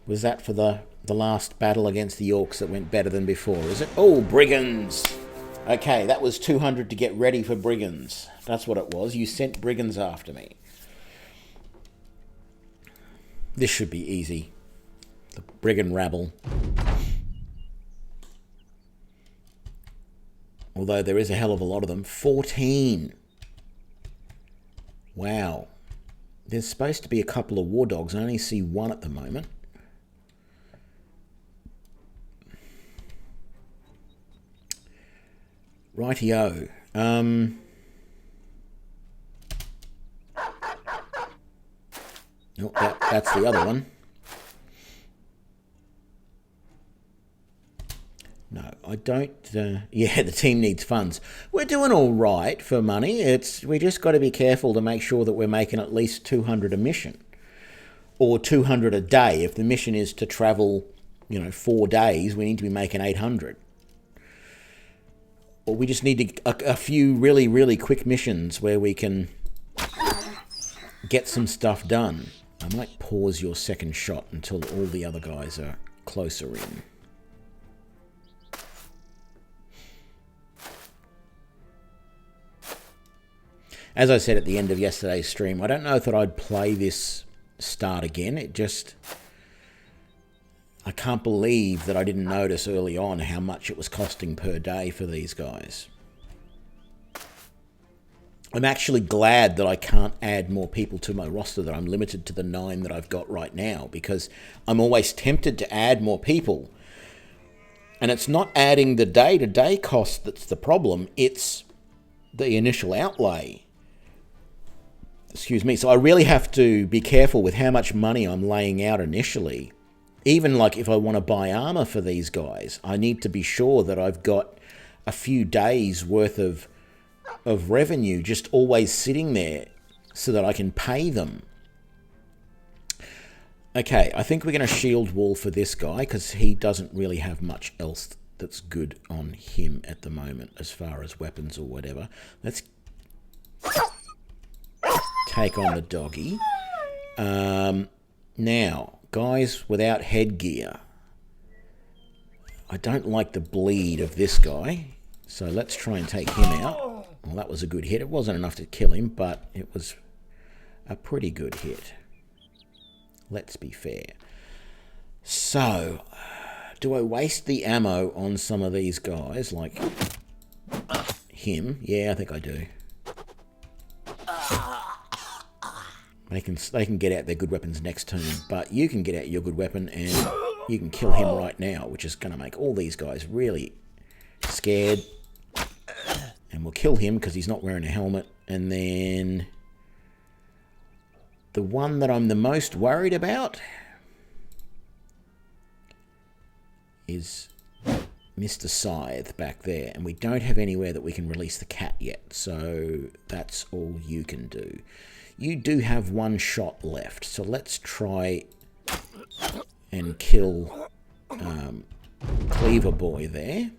Was that for the last battle against the Orcs that went better than before, is it? Oh, Brigands! Okay, that was 200 to get ready for Brigands. That's what it was. You sent Brigands after me. This should be easy. The Brigand rabble. Although there is a hell of a lot of them. 14. Wow. There's supposed to be a couple of war dogs. I only see one at the moment. Rightio. Oh, that's the other one. No, I don't. Yeah, the team needs funds. We're doing all right for money. We just got to be careful to make sure that we're making at least 200 a mission, or 200 a day. If the mission is to travel, 4 days, we need to be making 800. Or we just need a few really, really quick missions where we can get some stuff done. I might pause your second shot until all the other guys are closer in. As I said at the end of yesterday's stream, I don't know that I'd play this start again. I can't believe that I didn't notice early on how much it was costing per day for these guys. I'm actually glad that I can't add more people to my roster, that I'm limited to the 9 that I've got right now, because I'm always tempted to add more people. And it's not adding the day-to-day cost that's the problem, it's the initial outlay. Excuse me. So I really have to be careful with how much money I'm laying out initially. Even like if I want to buy armor for these guys, I need to be sure that I've got a few days worth of revenue just always sitting there so that I can pay them. Okay, I think we're going to shield wall for this guy because he doesn't really have much else that's good on him at the moment as far as weapons or whatever. Let's take on the doggy. Now, guys without headgear. I don't like the bleed of this guy, so let's try and take him out. Well, that was a good hit. It wasn't enough to kill him, but it was a pretty good hit. Let's be fair. So, do I waste the ammo on some of these guys, like him? Yeah, I think I do. They can get out their good weapons next turn, but you can get out your good weapon and you can kill him right now, which is going to make all these guys really scared. And we'll kill him because he's not wearing a helmet. And then the one that I'm the most worried about is Mr. Scythe back there. And we don't have anywhere that we can release the cat yet, so that's all you can do. You do have one shot left, so let's try and kill Cleaver Boy there.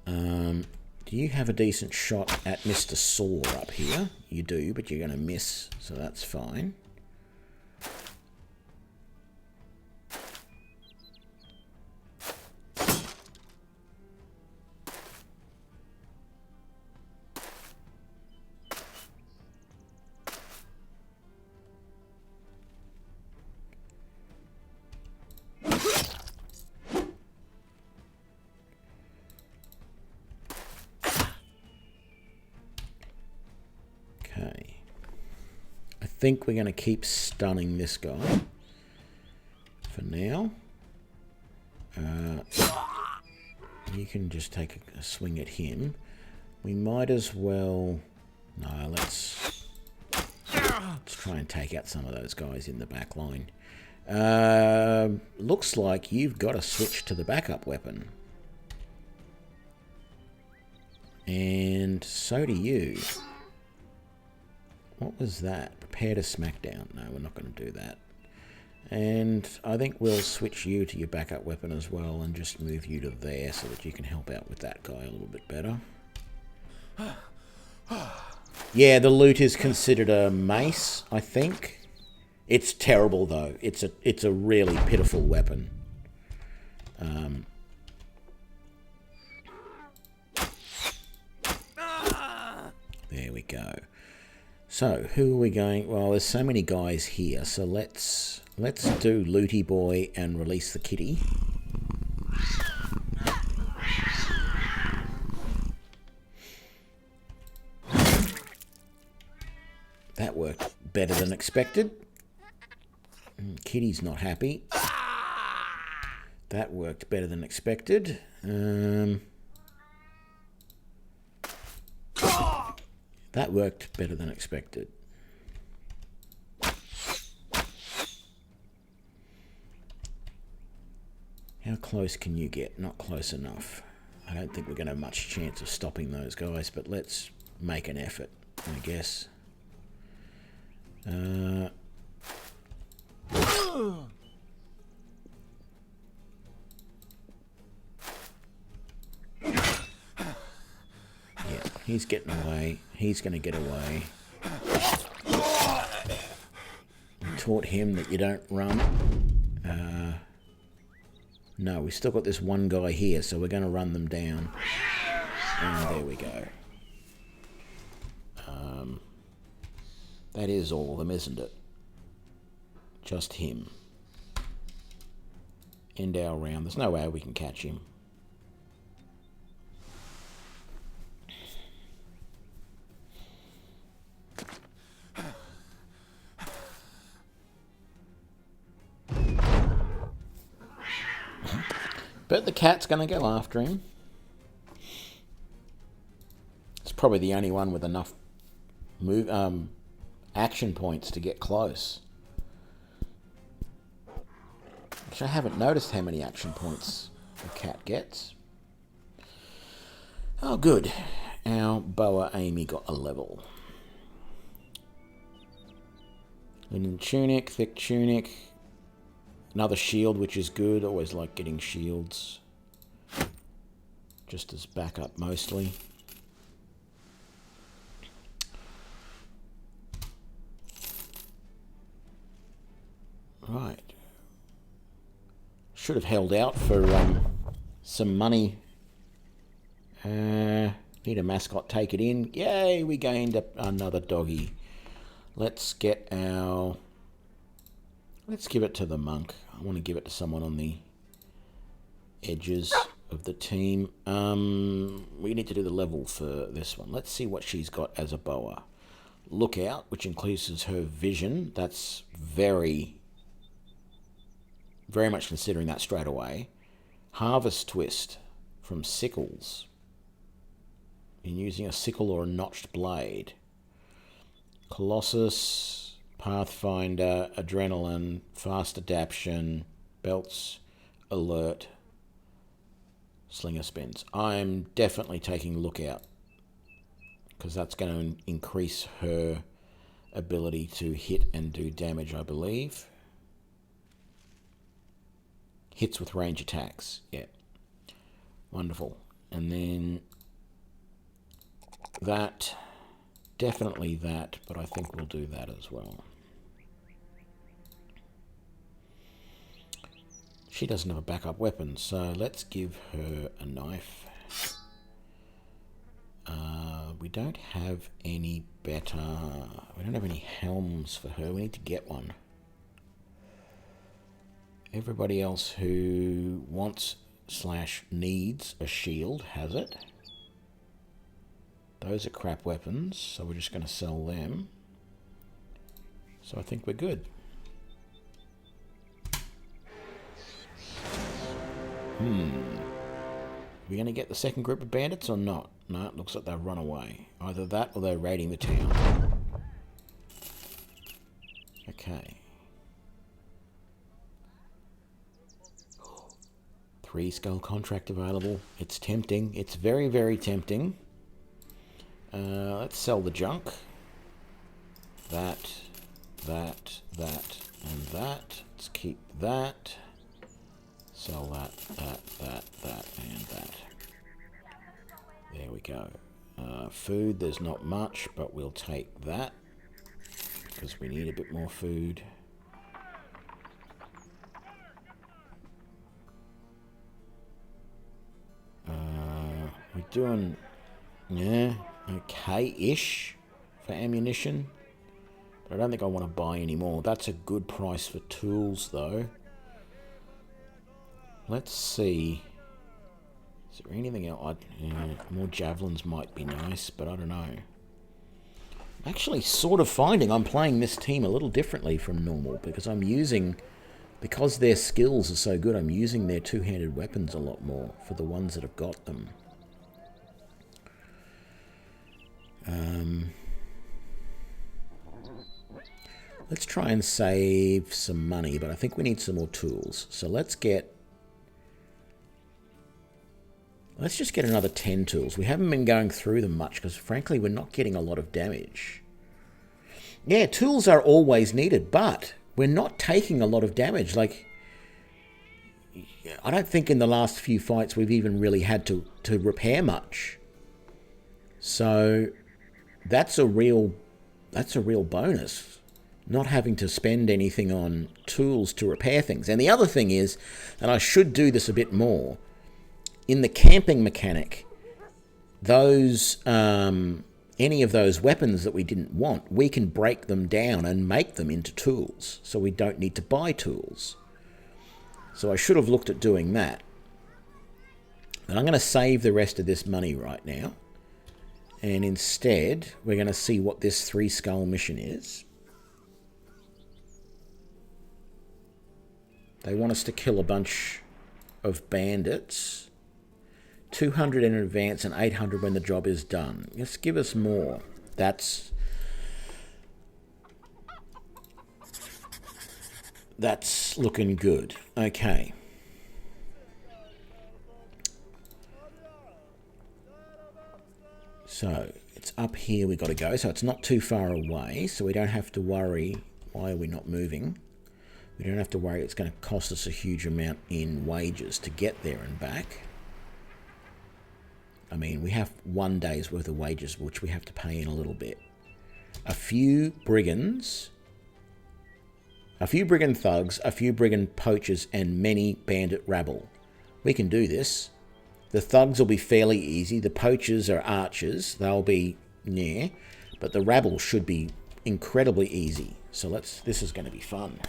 Do you have a decent shot at Mr. Saw up here? You do, but you're going to miss, so that's fine. I think we're going to keep stunning this guy for now. You can just take a swing at him. We might as well... No, let's try and take out some of those guys in the back line. Looks like you've got to switch to the backup weapon. And so do you. What was that? Prepare to smackdown. No, we're not going to do that. And I think we'll switch you to your backup weapon as well and just move you to there so that you can help out with that guy a little bit better. Yeah, the loot is considered a mace, I think. It's terrible though. It's a really pitiful weapon. There we go. So who are we going? Well, there's so many guys here, so let's do Looty Boy and release the kitty. That worked better than expected. Kitty's not happy. That worked better than expected. That worked better than expected. How close can you get? Not close enough. I don't think we're going to have much chance of stopping those guys, but let's make an effort, I guess. Yeah, he's getting away. He's going to get away. We taught him that you don't run. No, we still got this one guy here, so we're going to run them down. And there we go. That is all of them, isn't it? Just him. End our round. There's no way we can catch him. But the cat's going to go after him. It's probably the only one with enough action points to get close. Actually, I haven't noticed how many action points the cat gets. Oh, good. Our boa Amy got a level. Linen tunic, thick tunic. Another shield, which is good. Always like getting shields. Just as backup, mostly. Right. Should have held out for some money. Need a mascot, take it in. Yay, we gained another doggy. Let's get our... Let's give it to the monk. I want to give it to someone on the edges of the team. We need to do the level for this one. Let's see what she's got as a boa. Lookout, which increases her vision. That's very much considering that straight away. Harvest twist from sickles. In using a sickle or a notched blade. Colossus, Pathfinder, Adrenaline, Fast Adaption, Belts, Alert, Slinger Spins. I'm definitely taking Lookout because that's going to increase her ability to hit and do damage, I believe. Hits with range attacks. Yeah. Wonderful. And then that, definitely that, but I think we'll do that as well. She doesn't have a backup weapon, so let's give her a knife. We don't have any better... We don't have any helms for her. We need to get one. Everybody else who wants / needs a shield has it. Those are crap weapons, so we're just going to sell them. So I think we're good. Are we going to get the second group of bandits or not? No, it looks like they've run away. Either that or they're raiding the town. Okay. 3 skull contract available. It's tempting. It's very, very tempting. Let's sell the junk. That, and that. Let's keep that. Sell that, and that. There we go. Food, there's not much, but we'll take that because we need a bit more food. We're doing, yeah, okay-ish for ammunition. But I don't think I want to buy any more. That's a good price for tools, though. Let's see. Is there anything else? More javelins might be nice, but I don't know. I'm actually sort of finding I'm playing this team a little differently from normal because because their skills are so good, I'm using their two-handed weapons a lot more for the ones that have got them. Let's try and save some money, but I think we need some more tools. So let's just get another 10 tools. We haven't been going through them much because, frankly, we're not getting a lot of damage. Yeah, tools are always needed, but we're not taking a lot of damage. Like, I don't think in the last few fights we've even really had to repair much. So that's a real bonus, not having to spend anything on tools to repair things. And the other thing is, and I should do this a bit more, in the camping mechanic, those any of those weapons that we didn't want, we can break them down and make them into tools, so we don't need to buy tools. So I should have looked at doing that. And I'm going to save the rest of this money right now. And instead, we're going to see what this 3-skull mission is. They want us to kill a bunch of bandits. 200 in advance and 800 when the job is done. Just give us more. That's looking good. Okay. So it's up here we got to go. So it's not too far away. So we don't have to worry. Why are we not moving? We don't have to worry it's going to cost us a huge amount in wages to get there and back. I mean, we have 1 day's worth of wages, which we have to pay in a little bit. A few brigand thugs, a few brigand poachers, and many bandit rabble. We can do this. The thugs will be fairly easy. The poachers are archers. They'll be, yeah. But the rabble should be incredibly easy. So this is going to be fun.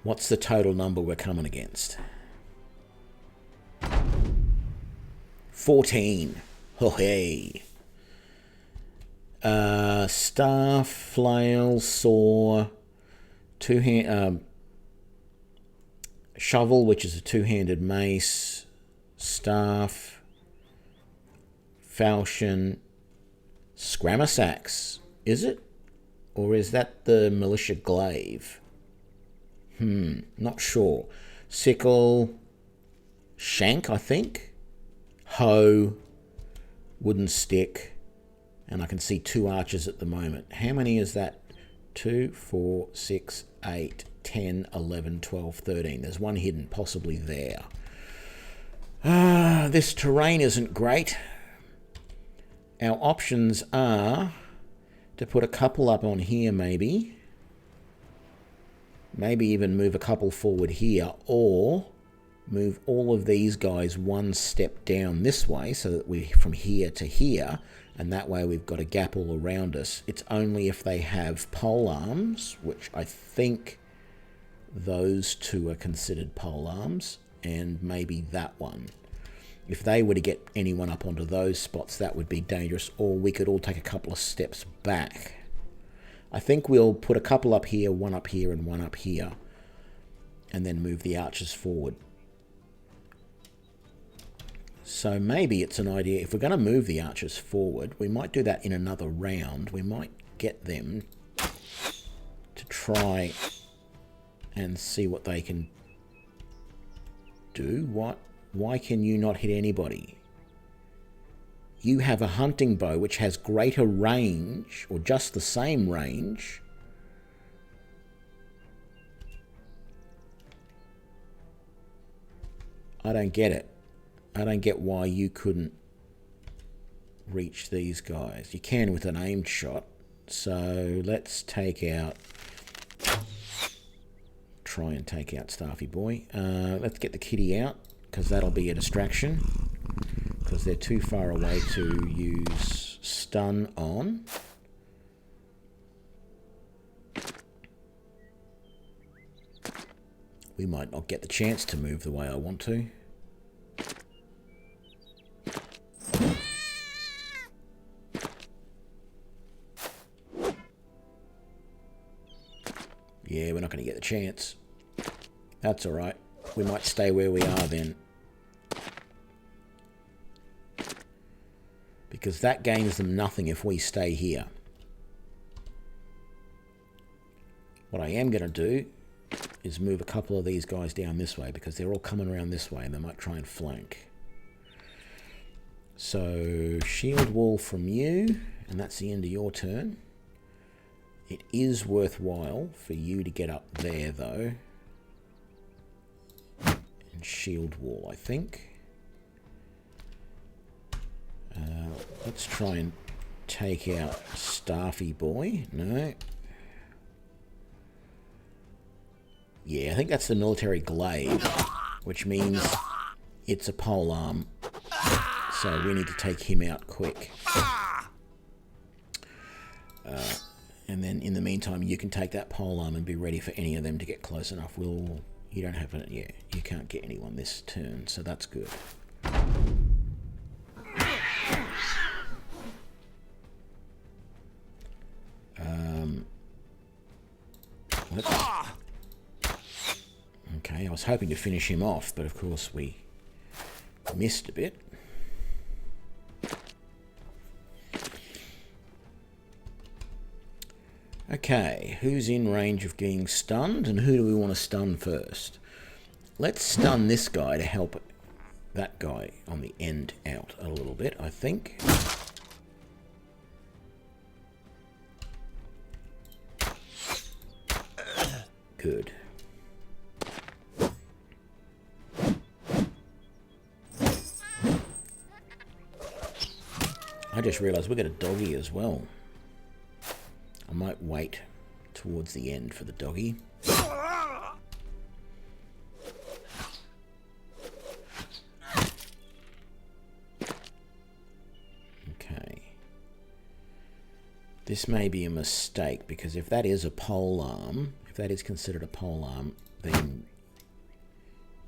What's the total number we're coming against? 14. Oh, hey. Staff, flail, saw, shovel, which is a two-handed mace, staff, falchion, scrammer axe. Is it? Or is that the militia glaive? Not sure. Sickle, shank, I think. Hoe, wooden stick, and I can see 2 archers at the moment. How many is that? 2, 4, 6, 8, 10, 11, 12, 13. There's one hidden, possibly there. This terrain isn't great. Our options are to put a couple up on here, maybe. Maybe even move a couple forward here, or move all of these guys 1 step down this way so that we're from here to here, and that way we've got a gap all around us. It's only if they have pole arms, which I think those 2 are considered pole arms, and maybe that one. If they were to get anyone up onto those spots, that would be dangerous, or we could all take a couple of steps back. I think we'll put a couple up here, 1 up here, and 1 up here, and then move the archers forward. So maybe it's an idea, if we're going to move the archers forward, we might do that in another round. We might get them to try and see what they can do. Why can you not hit anybody? You have a hunting bow which has greater range, or just the same range. I don't get it. I don't get why you couldn't reach these guys. You can with an aimed shot. So let's take out... Try and take out Staffy Boy. Let's get the kitty out, because that'll be a distraction. Because they're too far away to use stun on. We might not get the chance to move the way I want to. Yeah, we're not going to get the chance. That's alright. We might stay where we are then. Because that gains them nothing if we stay here. What I am going to do is move a couple of these guys down this way, because they're all coming around this way and they might try and flank. So, shield wall from you, and that's the end of your turn. It is worthwhile for you to get up there, though. And shield wall, I think. Let's try and take out Staffy Boy. No. Yeah, I think that's the military glaive, which means it's a pole arm. So we need to take him out quick. And then in the meantime, you can take that pole arm and be ready for any of them to get close enough. You don't have it, yeah, you can't get anyone this turn, so that's good. Okay, I was hoping to finish him off, but of course we missed a bit. Okay, who's in range of being stunned, and who do we want to stun first? Let's stun this guy to help that guy on the end out a little bit, I think. Good. I just realised we've got a doggy as well. I might wait towards the end for the doggy. Okay. This may be a mistake, because if that is a pole arm, if that is considered a pole arm, then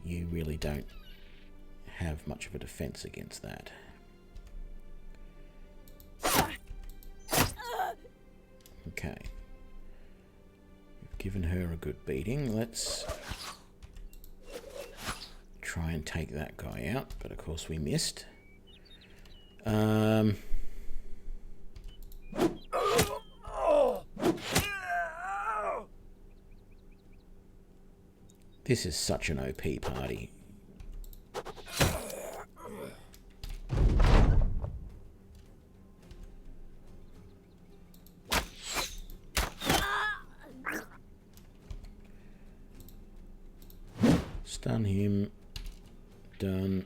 you really don't have much of a defense against that. Okay. We've given her a good beating. Let's try and take that guy out, but of course we missed. This is such an OP party. Stun him. Done.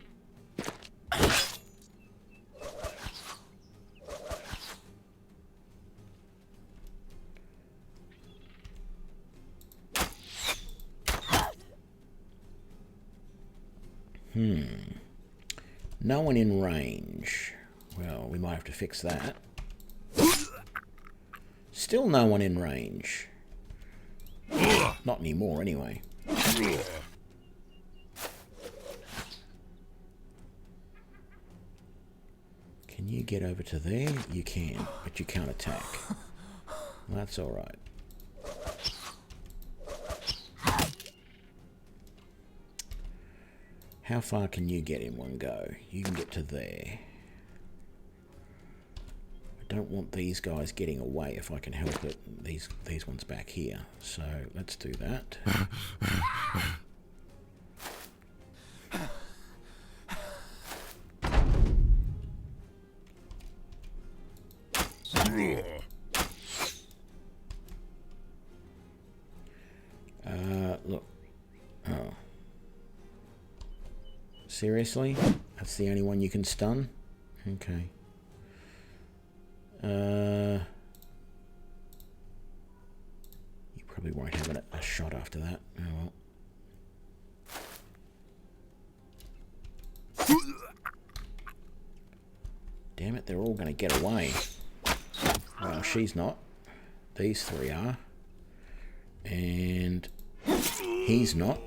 No one in range. Well, we might have to fix that. Still no one in range. Not anymore, anyway. Can you get over to there? You can, but you can't attack. That's alright. How far can you get in one go? You can get to there. I don't want these guys getting away if I can help it. These ones back here. So let's do that. Look. Oh. Seriously? That's the only one you can stun? Okay. You probably won't have a shot after that. Oh well. Damn it, they're all going to get away. Well, she's not. These three are. And he's not.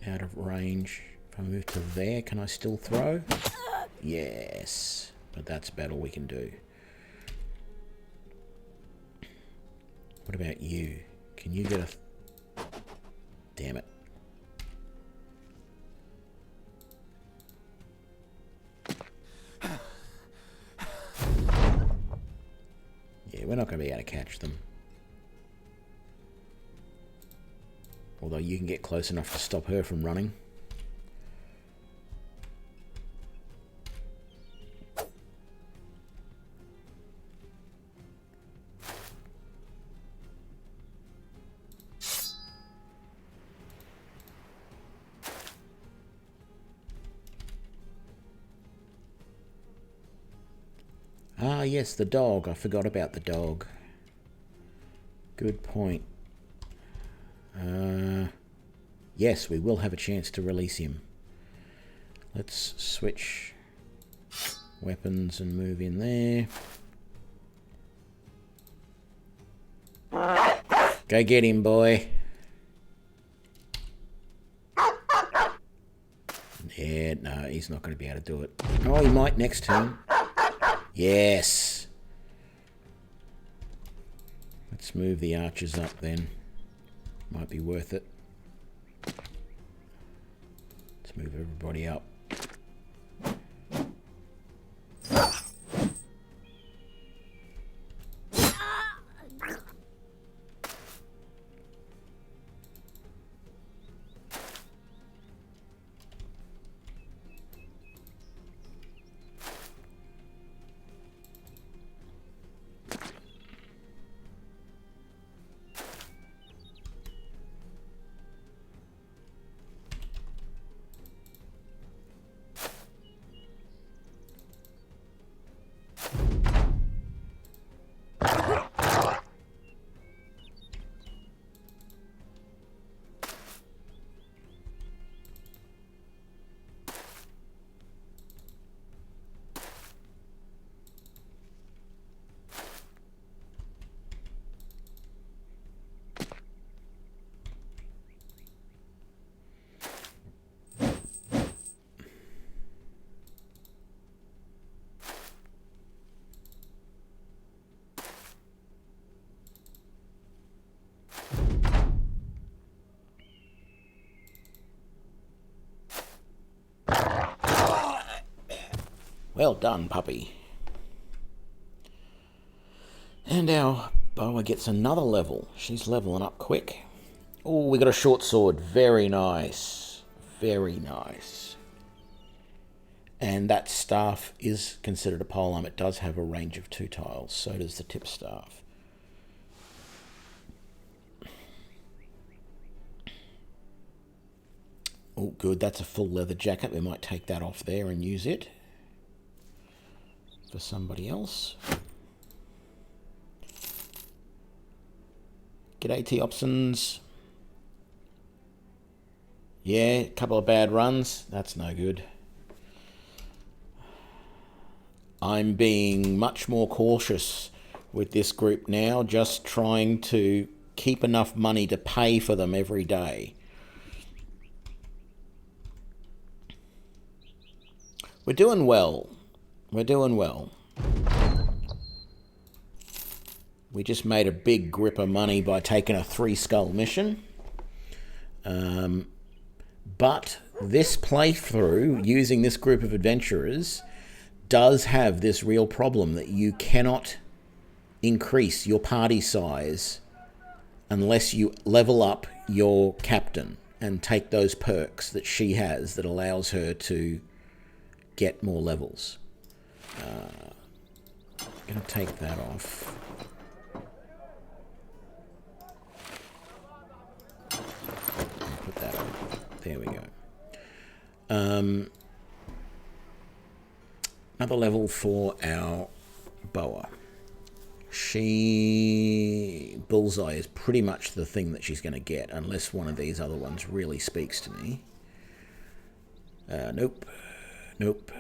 Out of range. If I move to there, can I still throw? Yes. But that's about all we can do. What about you? Can you get a... Damn it. Yeah, we're not going to be able to catch them. Although you can get close enough to stop her from running. Ah, yes, the dog. I forgot about the dog. Good point. Yes, we will have a chance to release him. Let's switch weapons and move in there. Go get him, boy. Yeah, no, he's not going to be able to do it. Oh, he might next turn. Yes. Let's move the archers up then. Might be worth it. Let's move everybody up. Well done, puppy. And our boa gets another level. She's leveling up quick. Oh, we got a short sword. Very nice. Very nice. And that staff is considered a polearm. It does have a range of 2 tiles. So does the tip staff. Oh, good. That's a full leather jacket. We might take that off there and use it for somebody else. G'day, Teopsons. Yeah, a couple of bad runs. That's no good. I'm being much more cautious with this group now, just trying to keep enough money to pay for them every day. We're doing well. We're doing well. We just made a big grip of money by taking a 3-skull mission. But this playthrough, using this group of adventurers, does have this real problem that you cannot increase your party size unless you level up your captain and take those perks that she has that allows her to get more levels. I'm going to take that off. There we go. Another level for our boa. Bullseye is pretty much the thing that she's going to get, unless one of these other ones really speaks to me. Nope. Nope.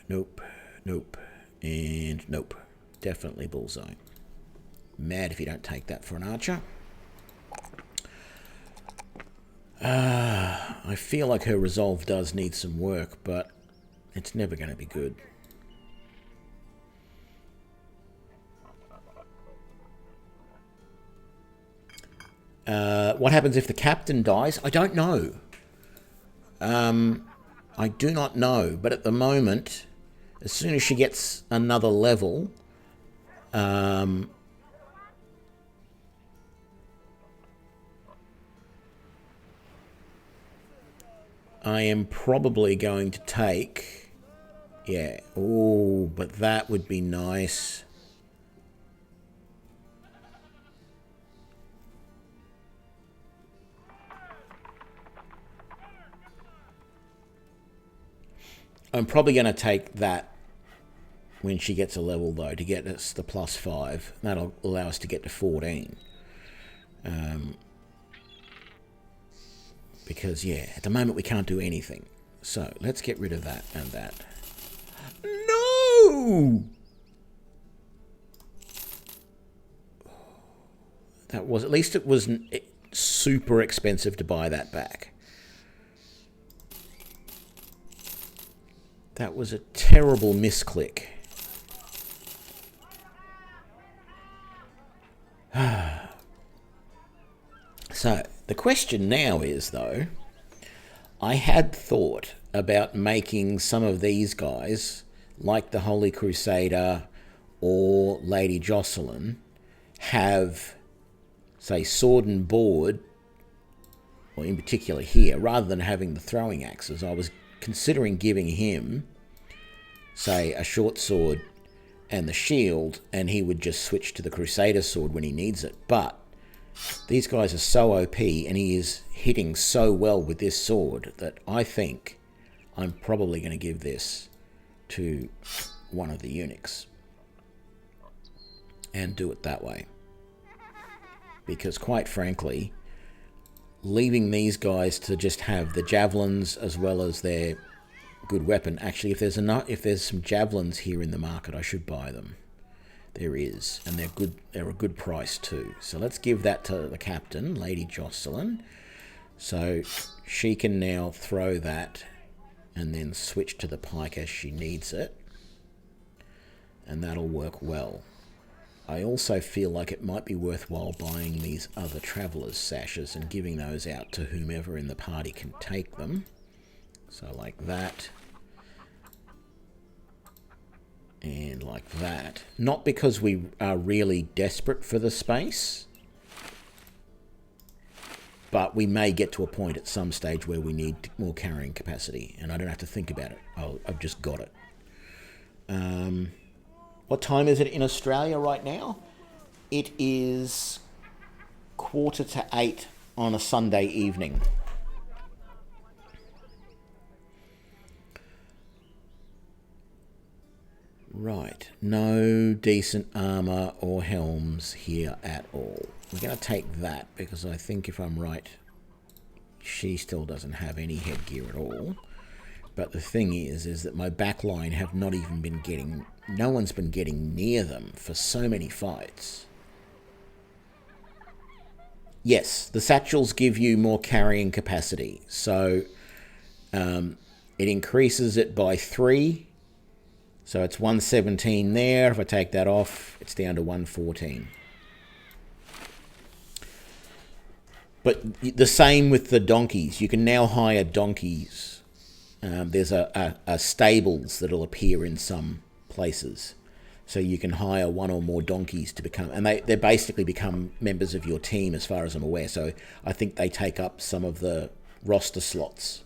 Nope. Nope. And nope. Definitely bullseye. Mad if you don't take that for an archer. I feel like her resolve does need some work, but it's never going to be good. What happens if the captain dies? I don't know. I do not know, but at the moment, as soon as she gets another level, I am probably going to take... Yeah. Oh, but that would be nice. I'm probably going to take that when she gets a level, though, to get us the +5. That'll allow us to get to 14. Because, yeah, at the moment we can't do anything. So, let's get rid of that and that. No! That was, at least it wasn't super expensive to buy that back. That was a terrible misclick. So, the question now is, though, I had thought about making some of these guys, like the Holy Crusader or Lady Jocelyn, have, say, sword and board, or in particular here, rather than having the throwing axes. I was considering giving him, say, a short sword and the shield, and he would just switch to the Crusader sword when he needs it. But these guys are so OP, and he is hitting so well with this sword, that I think I'm probably going to give this to one of the eunuchs and do it that way. Because quite frankly, leaving these guys to just have the javelins as well as their good weapon. Actually, if there's some javelins here in the market, I should buy them. There is, and they're good. They're a good price too. So let's give that to the captain, Lady Jocelyn. So she can now throw that and then switch to the pike as she needs it, and that'll work well. I also feel like it might be worthwhile buying these other travelers' sashes and giving those out to whomever in the party can take them. So like that. And like that. Not because we are really desperate for the space, but we may get to a point at some stage where we need more carrying capacity, and I don't have to think about it. I've just got it. What time is it in Australia right now? It is 7:45 on a Sunday evening. Right, no decent armour or helms here at all. We're going to take that because I think, if I'm right, she still doesn't have any headgear at all. But the thing is that my backline have not even been getting... No one's been getting near them for so many fights. Yes, the satchels give you more carrying capacity. So it increases it by 3. So it's 117 there. If I take that off, it's down to 114. But the same with the donkeys. You can now hire donkeys. There's a stables that'll appear in some places. So you can hire one or more donkeys to become... And they basically become members of your team as far as I'm aware. So I think they take up some of the roster slots.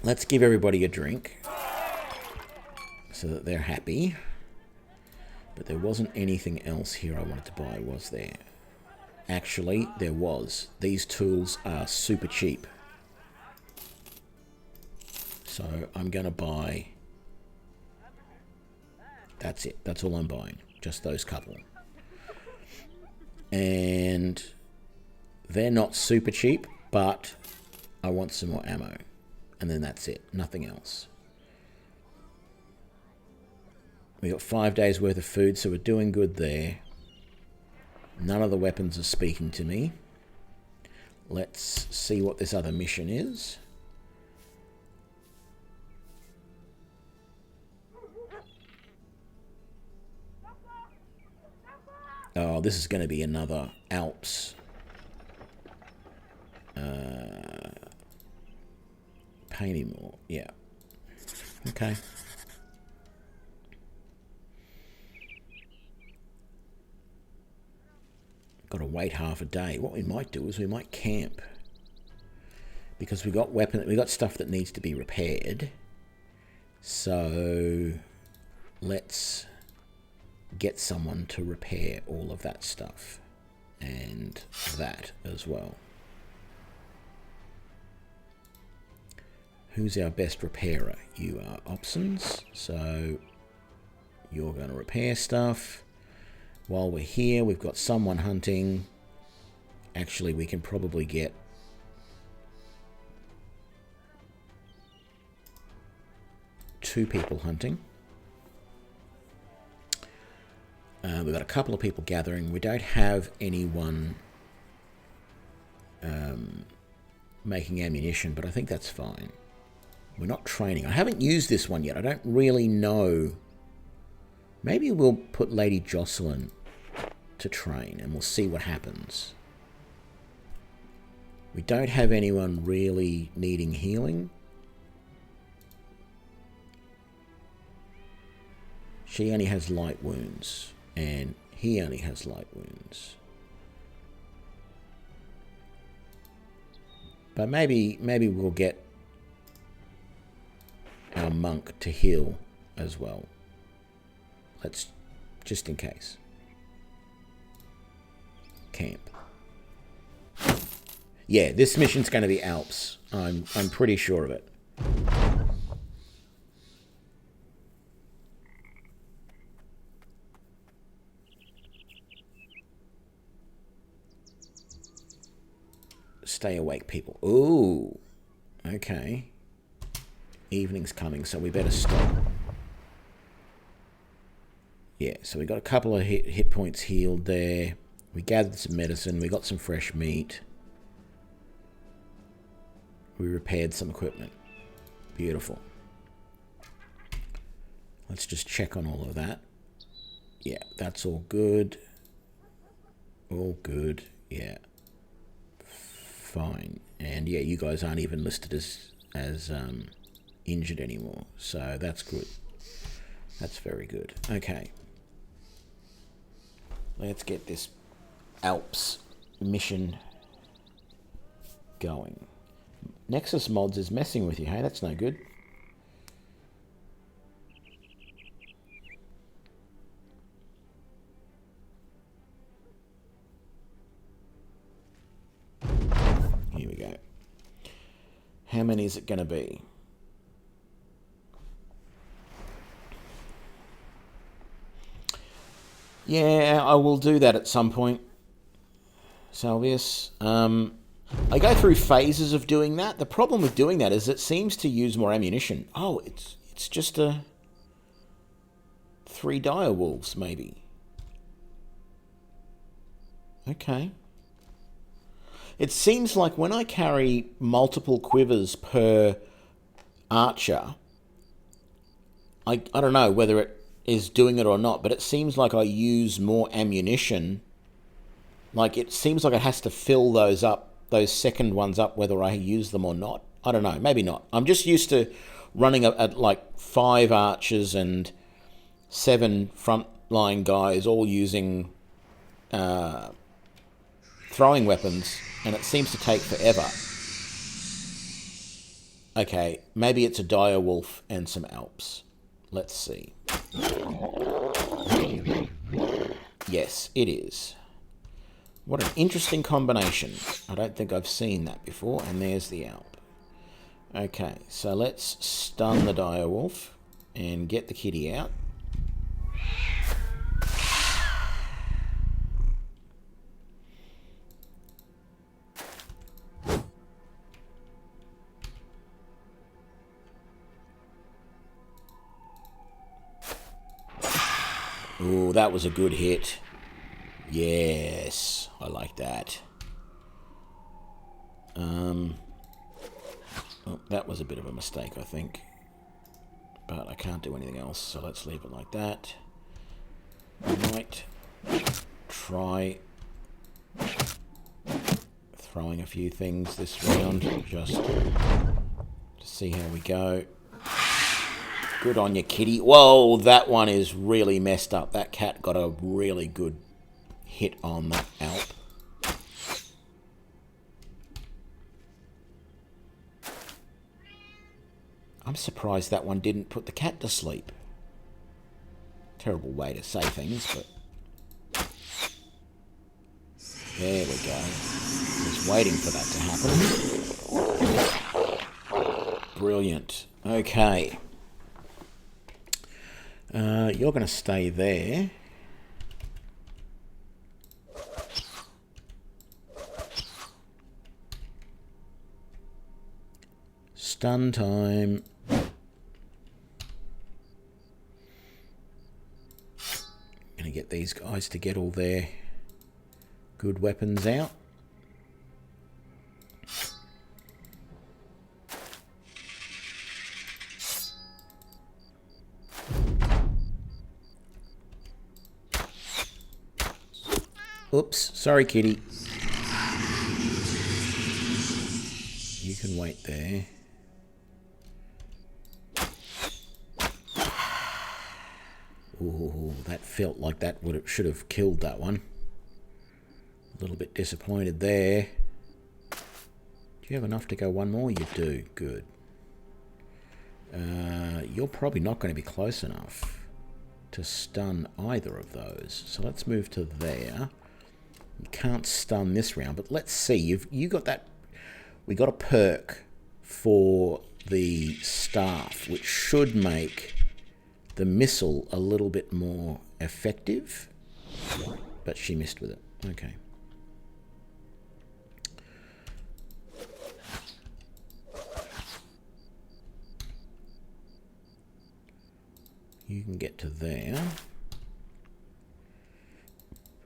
Let's give everybody a drink so that they're happy. But there wasn't anything else here I wanted to buy, was there? Actually, there was. These tools are super cheap. So I'm going to buy... That's it. That's all I'm buying. Just those couple. And they're not super cheap, but I want some more ammo. And then that's it. Nothing else. We got 5 days worth of food, so we're doing good there. None of the weapons are speaking to me. Let's see what this other mission is. Oh, this is going to be another Alps. Pay any more. Yeah. Okay. Got to wait half a day. What we might do is we might camp. Because we got stuff that needs to be repaired. So let's get someone to repair all of that stuff. And that as well. Who's our best repairer? You are Opsons. So you're going to repair stuff. While we're here, we've got someone hunting. Actually, we can probably get... two people hunting. We've got a couple of people gathering. We don't have anyone making ammunition, but I think that's fine. We're not training. I haven't used this one yet. I don't really know. Maybe we'll put Lady Jocelyn to train and we'll see what happens. We don't have anyone really needing healing. She only has light wounds and he only has light wounds. But maybe we'll get our monk to heal as well. Let's, just in case. Camp. Yeah, this mission's going to be Alps. I'm pretty sure of it. Stay awake, people. Ooh. Okay. Evening's coming, so we better stop. Yeah, so we got a couple of hit points healed there. We gathered some medicine. We got some fresh meat. We repaired some equipment. Beautiful. Let's just check on all of that. Yeah, that's all good. All good. Yeah. Fine. And yeah, you guys aren't even listed as injured anymore. So that's good. That's very good. Okay. Let's get this Alps mission going. Nexus Mods is messing with you, hey? That's no good. Here we go. How many is it going to be? Yeah, I will do that at some point. Salvius. I go through phases of doing that. The problem with doing that is it seems to use more ammunition. Oh, it's just 3 dire wolves, maybe. Okay. It seems like when I carry multiple quivers per archer, I don't know whether it is doing it or not, but it seems like I use more ammunition. Like, it seems like it has to fill those up, those second ones up, whether I use them or not. I don't know, maybe not. I'm just used to running at like 5 archers and 7 frontline guys all using throwing weapons, and it seems to take forever. Okay, maybe it's a dire wolf and some Alps. Let's see. Yes, it is. What an interesting combination. I don't think I've seen that before. And there's the Alp. Okay, so let's stun the direwolf and get the kitty out. Ooh, that was a good hit. Yes, I like that. Oh, that was a bit of a mistake, I think. But I can't do anything else, so let's leave it like that. I might try throwing a few things this round, just to see how we go. Good on you, kitty. Whoa, that one is really messed up. That cat got a really good hit on that Alp. I'm surprised that one didn't put the cat to sleep. Terrible way to say things, but... There we go. Just waiting for that to happen. Brilliant. Okay. You're going to stay there. Stun time. Gonna get these guys to get all their good weapons out. Oops, sorry kitty. You can wait there. Ooh, that felt like that should have killed that one. A little bit disappointed there. Do you have enough to go one more? You do. Good. You're probably not going to be close enough to stun either of those. So let's move to there. You can't stun this round, but let's see. You got that. We got a perk for the staff, which should make the missile a little bit more effective, but she missed with it. Okay. You can get to there.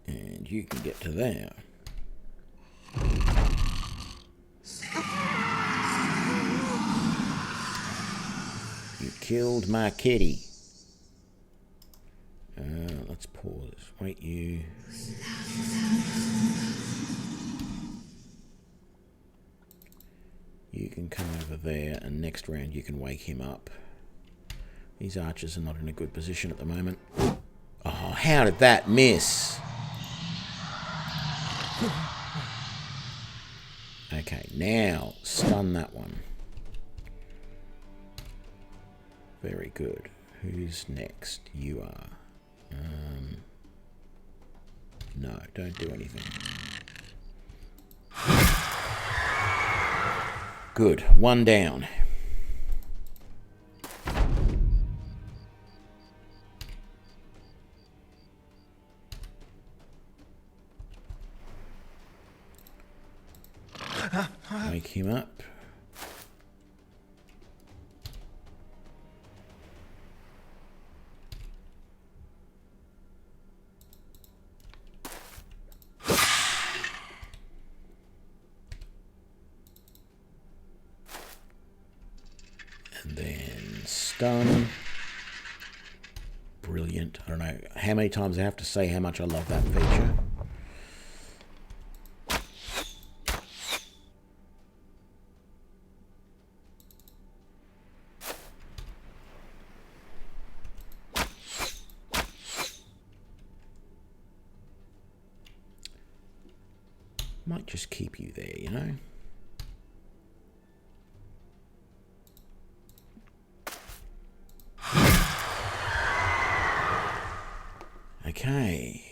And you can get to there. You killed my kitty. Let's pause. Wait, you. You can come over there, and next round you can wake him up. These archers are not in a good position at the moment. Oh, how did that miss? Okay, now stun that one. Very good. Who's next? You are. No, don't do anything. Good. One down. Wake him up. And then stun. Brilliant. I don't know how many times I have to say how much I love that feature. Might just keep you there, you know. Okay,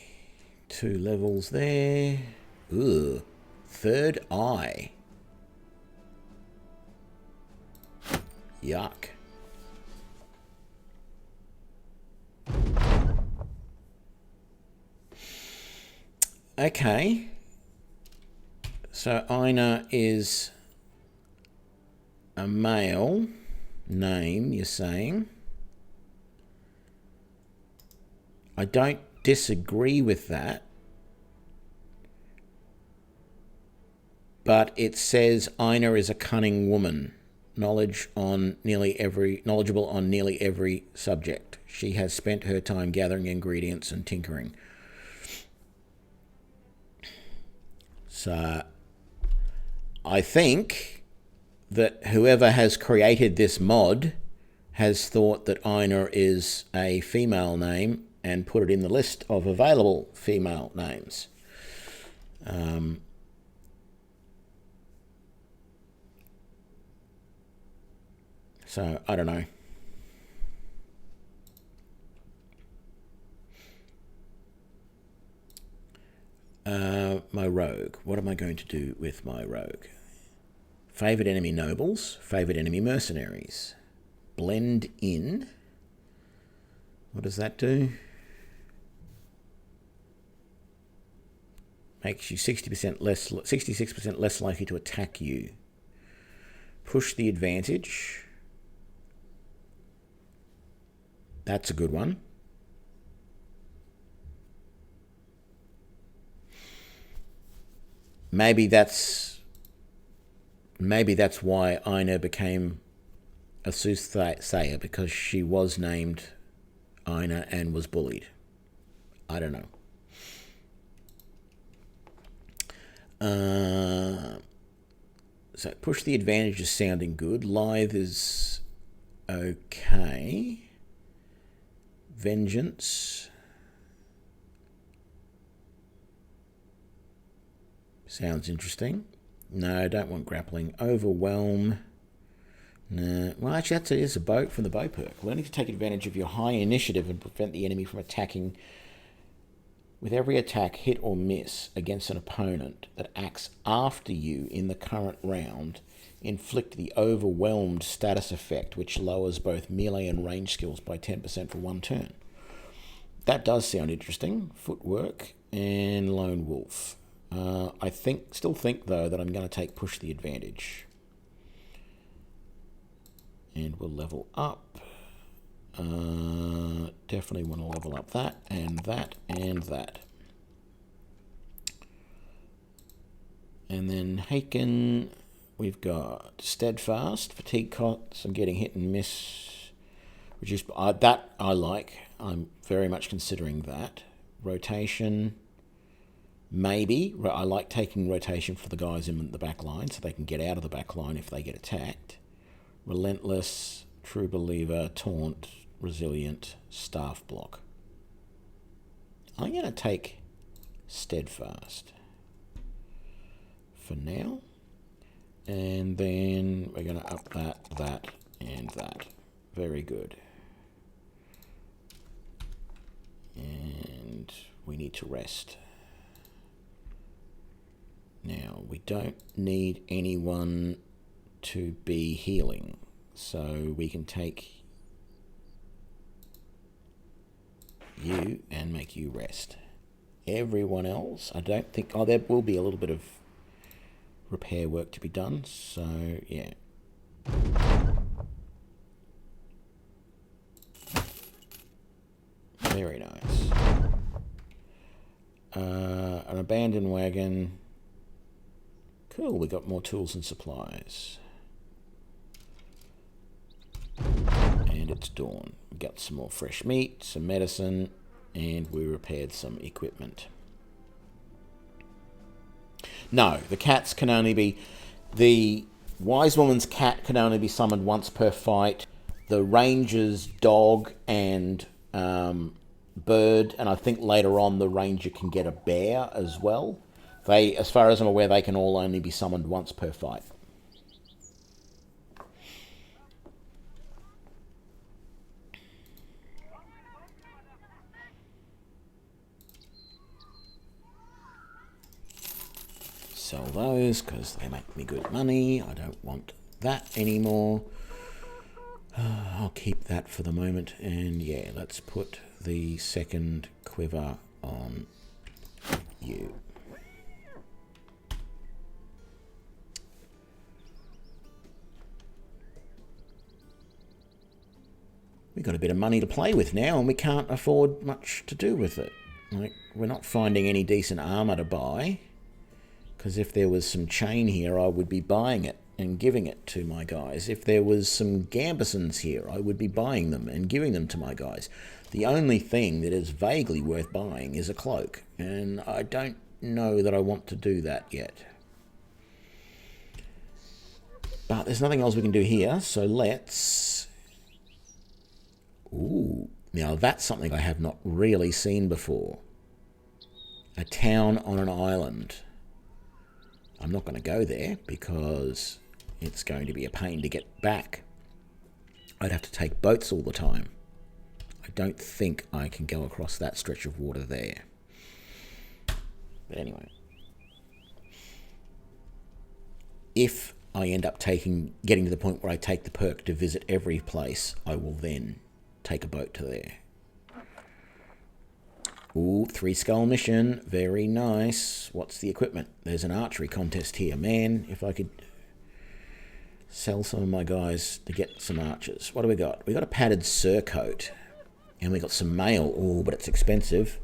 2 levels there. Ugh. Third eye. Yuck. Okay. So Ina is a male name, you're saying. I don't disagree with that. But it says Ina is a cunning woman, knowledgeable on nearly every subject. She has spent her time gathering ingredients and tinkering. So I think that whoever has created this mod has thought that Ina is a female name and put it in the list of available female names. So, I don't know. My rogue. What am I going to do with my rogue? Favoured enemy nobles. Favoured enemy mercenaries. Blend in. What does that do? Makes you 66% less likely to attack you. Push the advantage. That's a good one. Maybe that's why Ina became a soothsayer, because she was named Ina and was bullied. I don't know. So push the advantage is sounding good. Lithe is okay. Vengeance sounds interesting. No, I don't want grappling. Overwhelm. No. Well, actually, that is a bow from the bow perk. Learning to take advantage of your high initiative and prevent the enemy from attacking. With every attack, hit or miss against an opponent that acts after you in the current round, inflict the Overwhelmed status effect, which lowers both melee and range skills by 10% for one turn. That does sound interesting. Footwork and Lone Wolf. I still think though that I'm going to take Push the Advantage. And we'll level up. Definitely want to level up that and that and that. And then Haken, we've got Steadfast, Fatigue Costs, I'm getting hit and miss. That I like. I'm very much considering that. Rotation, maybe. I like taking rotation for the guys in the back line so they can get out of the back line if they get attacked. Relentless, True Believer, Taunt, Resilient, Staff Block. I'm going to take Steadfast for now. And then we're going to up that, and that. Very good. And we need to rest. Now, we don't need anyone to be healing, so we can take you and make you rest. Everyone else, I don't think... Oh, there will be a little bit of repair work to be done, so yeah. Very nice. An abandoned wagon. Cool, we got more tools and supplies. And it's dawn. We got some more fresh meat, some medicine, and we repaired some equipment. No, the cats can only be... The Wise Woman's cat can only be summoned once per fight. The Ranger's dog and bird, and I think later on the Ranger can get a bear as well. They, as far as I'm aware, they can all only be summoned once per fight. sell those because they make me good money. I don't want that anymore. I'll keep that for the moment. And yeah, let's put the second quiver on you. We've got a bit of money to play with now, and we can't afford much to do with it. Like, we're not finding any decent armour to buy, because if there was some chain here, I would be buying it and giving it to my guys. If there was some gambesons here, I would be buying them and giving them to my guys. The only thing that is vaguely worth buying is a cloak, and I don't know that I want to do that yet. But there's nothing else we can do here, so let's... Ooh, now that's something I have not really seen before. A town on an island. I'm not going to go there because it's going to be a pain to get back. I'd have to take boats all the time. I don't think I can go across that stretch of water there. But anyway. If I end up getting to the point where I take the perk to visit every place, I will then take a boat to there. Ooh, 3 skull mission. Very nice. What's the equipment? There's an archery contest here. Man, if I could sell some of my guys to get some archers. What do we got? We got a padded surcoat. And we got some mail. Ooh, but it's expensive.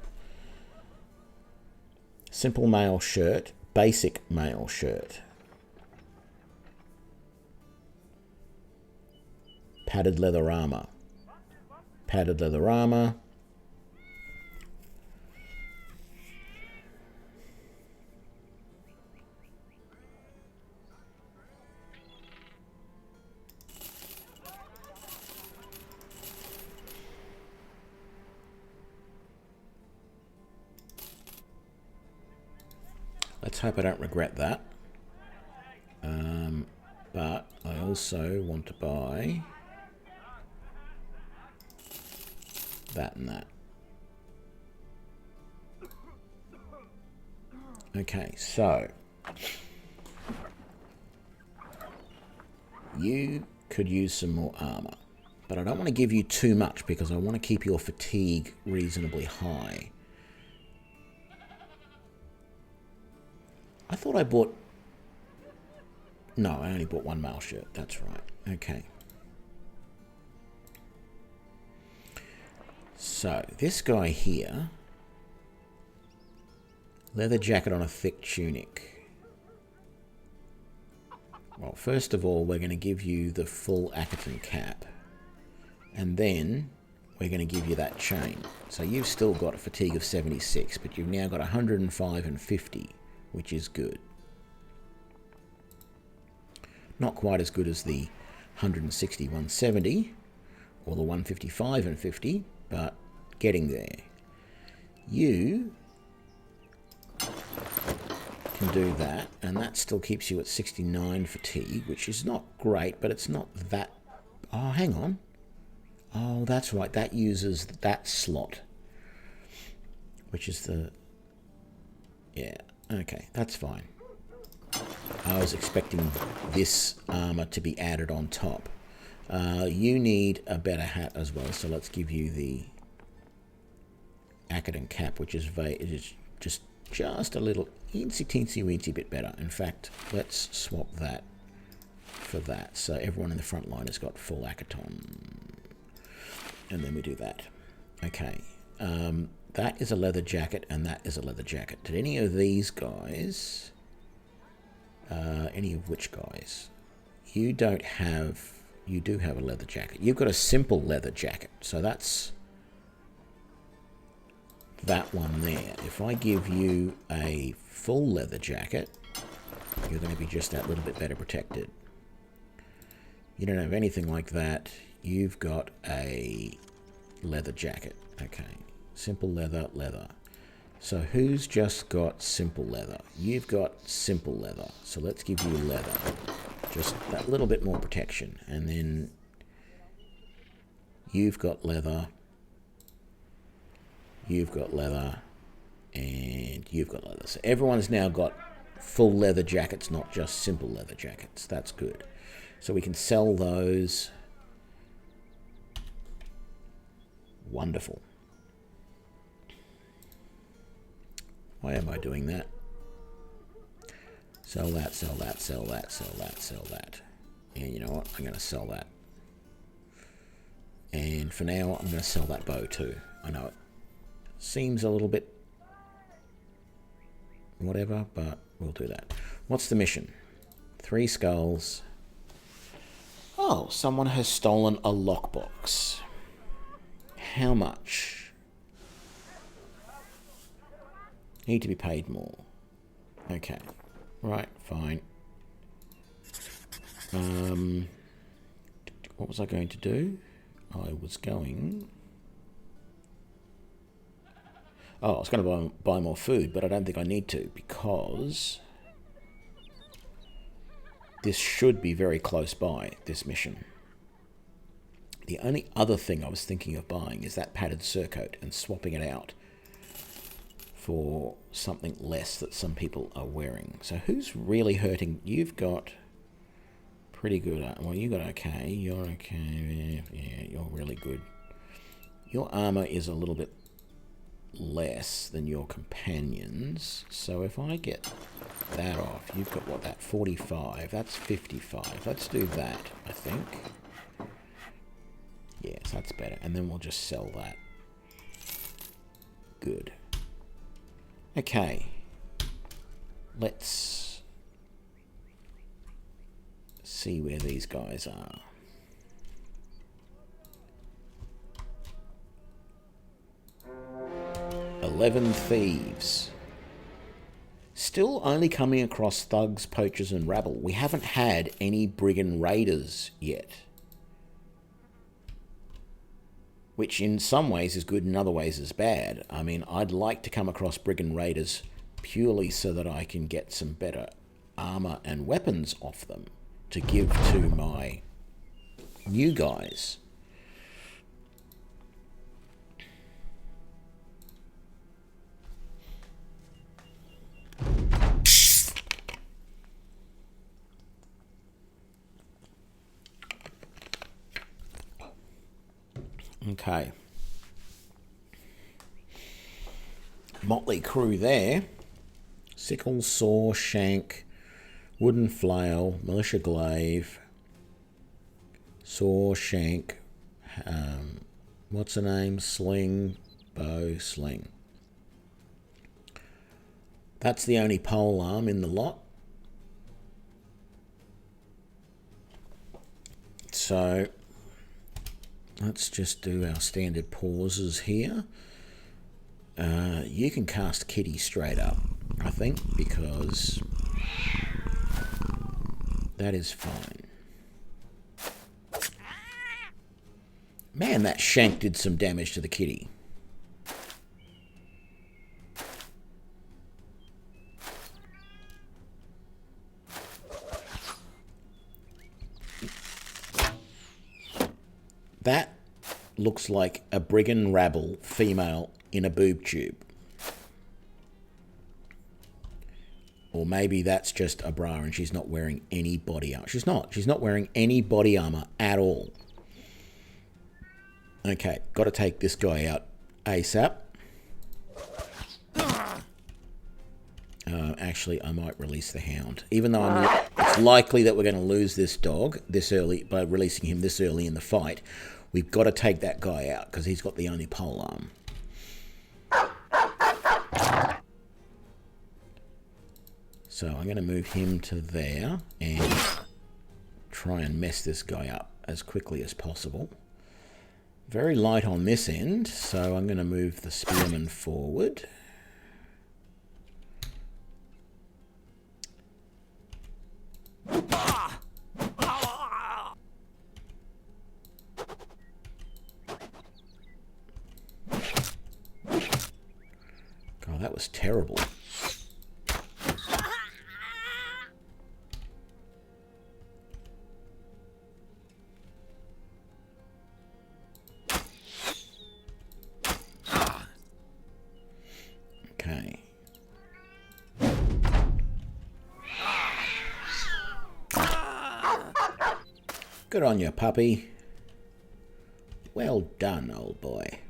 Simple mail shirt. Basic mail shirt. Padded leather armor. Padded leather armor. Let's hope I don't regret that. But I also want to buy that and that. Okay, so you could use some more armor, but I don't want to give you too much because I want to keep your fatigue reasonably high. I thought I bought... No, I only bought 1 mail shirt. That's right. Okay. So, this guy here... Leather jacket on a thick tunic. Well, first of all, we're going to give you the full Ackerton cap. And then we're going to give you that chain. So you've still got a fatigue of 76, but you've now got 105 and 50, which is good. Not quite as good as the 160, 170, or the 155 and 50, but getting there. You can do that, and that still keeps you at 69 fatigue, which is not great, but it's not that... Oh, hang on. Oh, that's right, that uses that slot, which is the... Yeah, okay, that's fine. I was expecting this armor to be added on top. You need a better hat as well, so let's give you the Ackerton cap, which is just a little teensy bit better. In fact, let's swap that for that. So everyone in the front line has got full Ackerton. And then we do that. Okay. That is a leather jacket, and that is a leather jacket. Did any of these guys... any of which guys? You don't have... You do have a leather jacket. You've got a simple leather jacket. So that's... that one there. If I give you a full leather jacket, you're going to be just that little bit better protected. You don't have anything like that. You've got a leather jacket. Okay. Simple leather, leather. So who's just got simple leather? You've got simple leather. So let's give you leather. Just that little bit more protection. And then you've got leather. You've got leather. And you've got leather. So everyone's now got full leather jackets, not just simple leather jackets. That's good. So we can sell those. Wonderful. Why am I doing that? Sell that, sell that, sell that, sell that, sell that. And you know what? I'm going to sell that. And for now, I'm going to sell that bow too. I know it seems a little bit whatever, but we'll do that. What's the mission? 3 skulls. Oh, someone has stolen a lockbox. How much? Need to be paid more. Okay. Right, fine. What was I going to do? I was going to buy more food, but I don't think I need to because this should be very close by, this mission. The only other thing I was thinking of buying is that padded surcoat and swapping it out for something less that some people are wearing. So who's really hurting? You've got pretty good. Well, you got okay. You're okay. Yeah, you're really good. Your armor is a little bit less than your companions. So if I get that off, you've got what, that 45. That's 55. Let's do that, I think. Yes, that's better. And then we'll just sell that. Good. Okay. Let's see where these guys are. "11 thieves. Still only coming across thugs, poachers, and rabble. We haven't had any brigand raiders yet. Which in some ways is good, in other ways is bad. I mean, I'd like to come across brigand raiders purely so that I can get some better armor and weapons off them to give to my new guys. Okay. Motley crew there. Sickle, saw, shank, wooden flail, militia glaive, saw, shank, what's her name? Sling, bow, sling. That's the only pole arm in the lot. So let's just do our standard pauses here. You can cast Kitty straight up, I think, because that is fine. Man, that shank did some damage to the kitty. That looks like a brigand rabble female in a boob tube. Or maybe that's just a bra and she's not wearing any body armor. She's not wearing any body armor at all. Okay, got to take this guy out ASAP. Actually, I might release the hound. Even though it's likely that we're going to lose this dog this early by releasing him this early in the fight. We've got to take that guy out because he's got the only pole arm. So I'm going to move him to there and try and mess this guy up as quickly as possible. Very light on this end, so I'm going to move the spearman forward. God, that was terrible. Okay. Good on you, puppy. Well done, old boy.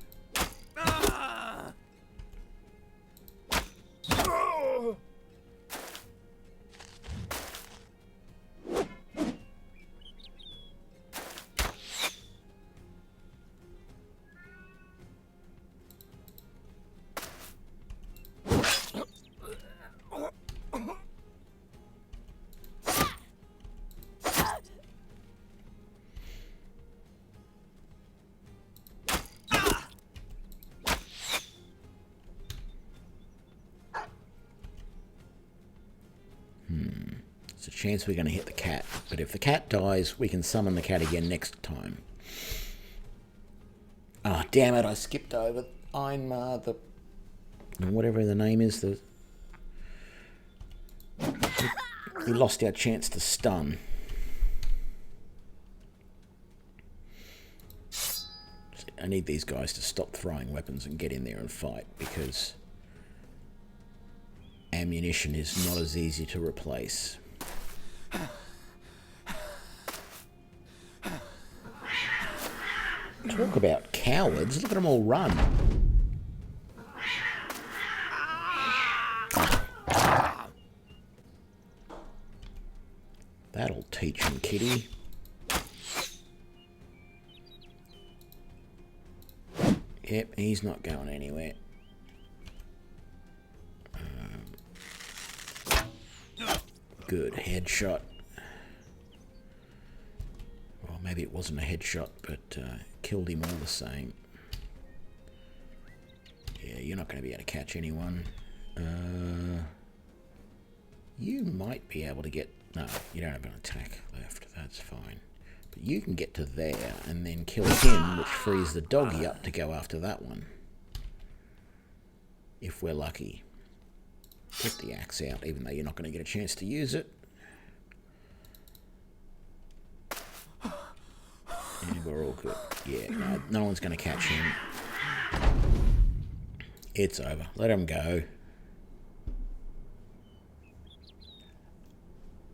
There's a chance we're going to hit the cat, but if the cat dies, we can summon the cat again next time. Oh, damn it, I skipped over Einmar, the... whatever the name is, we lost our chance to stun. I need these guys to stop throwing weapons and get in there and fight, because ammunition is not as easy to replace. Talk about cowards, look at them all run. That'll teach him, kitty. Yep, he's not going anywhere. Good, headshot. Well, maybe it wasn't a headshot, but killed him all the same. Yeah, you're not going to be able to catch anyone. You might be able to get... No, you don't have an attack left. That's fine. But you can get to there and then kill him, which frees the doggy up to go after that one. If we're lucky. Get the axe out, even though you're not going to get a chance to use it. And we're all good. Yeah, no one's going to catch him. It's over. Let him go.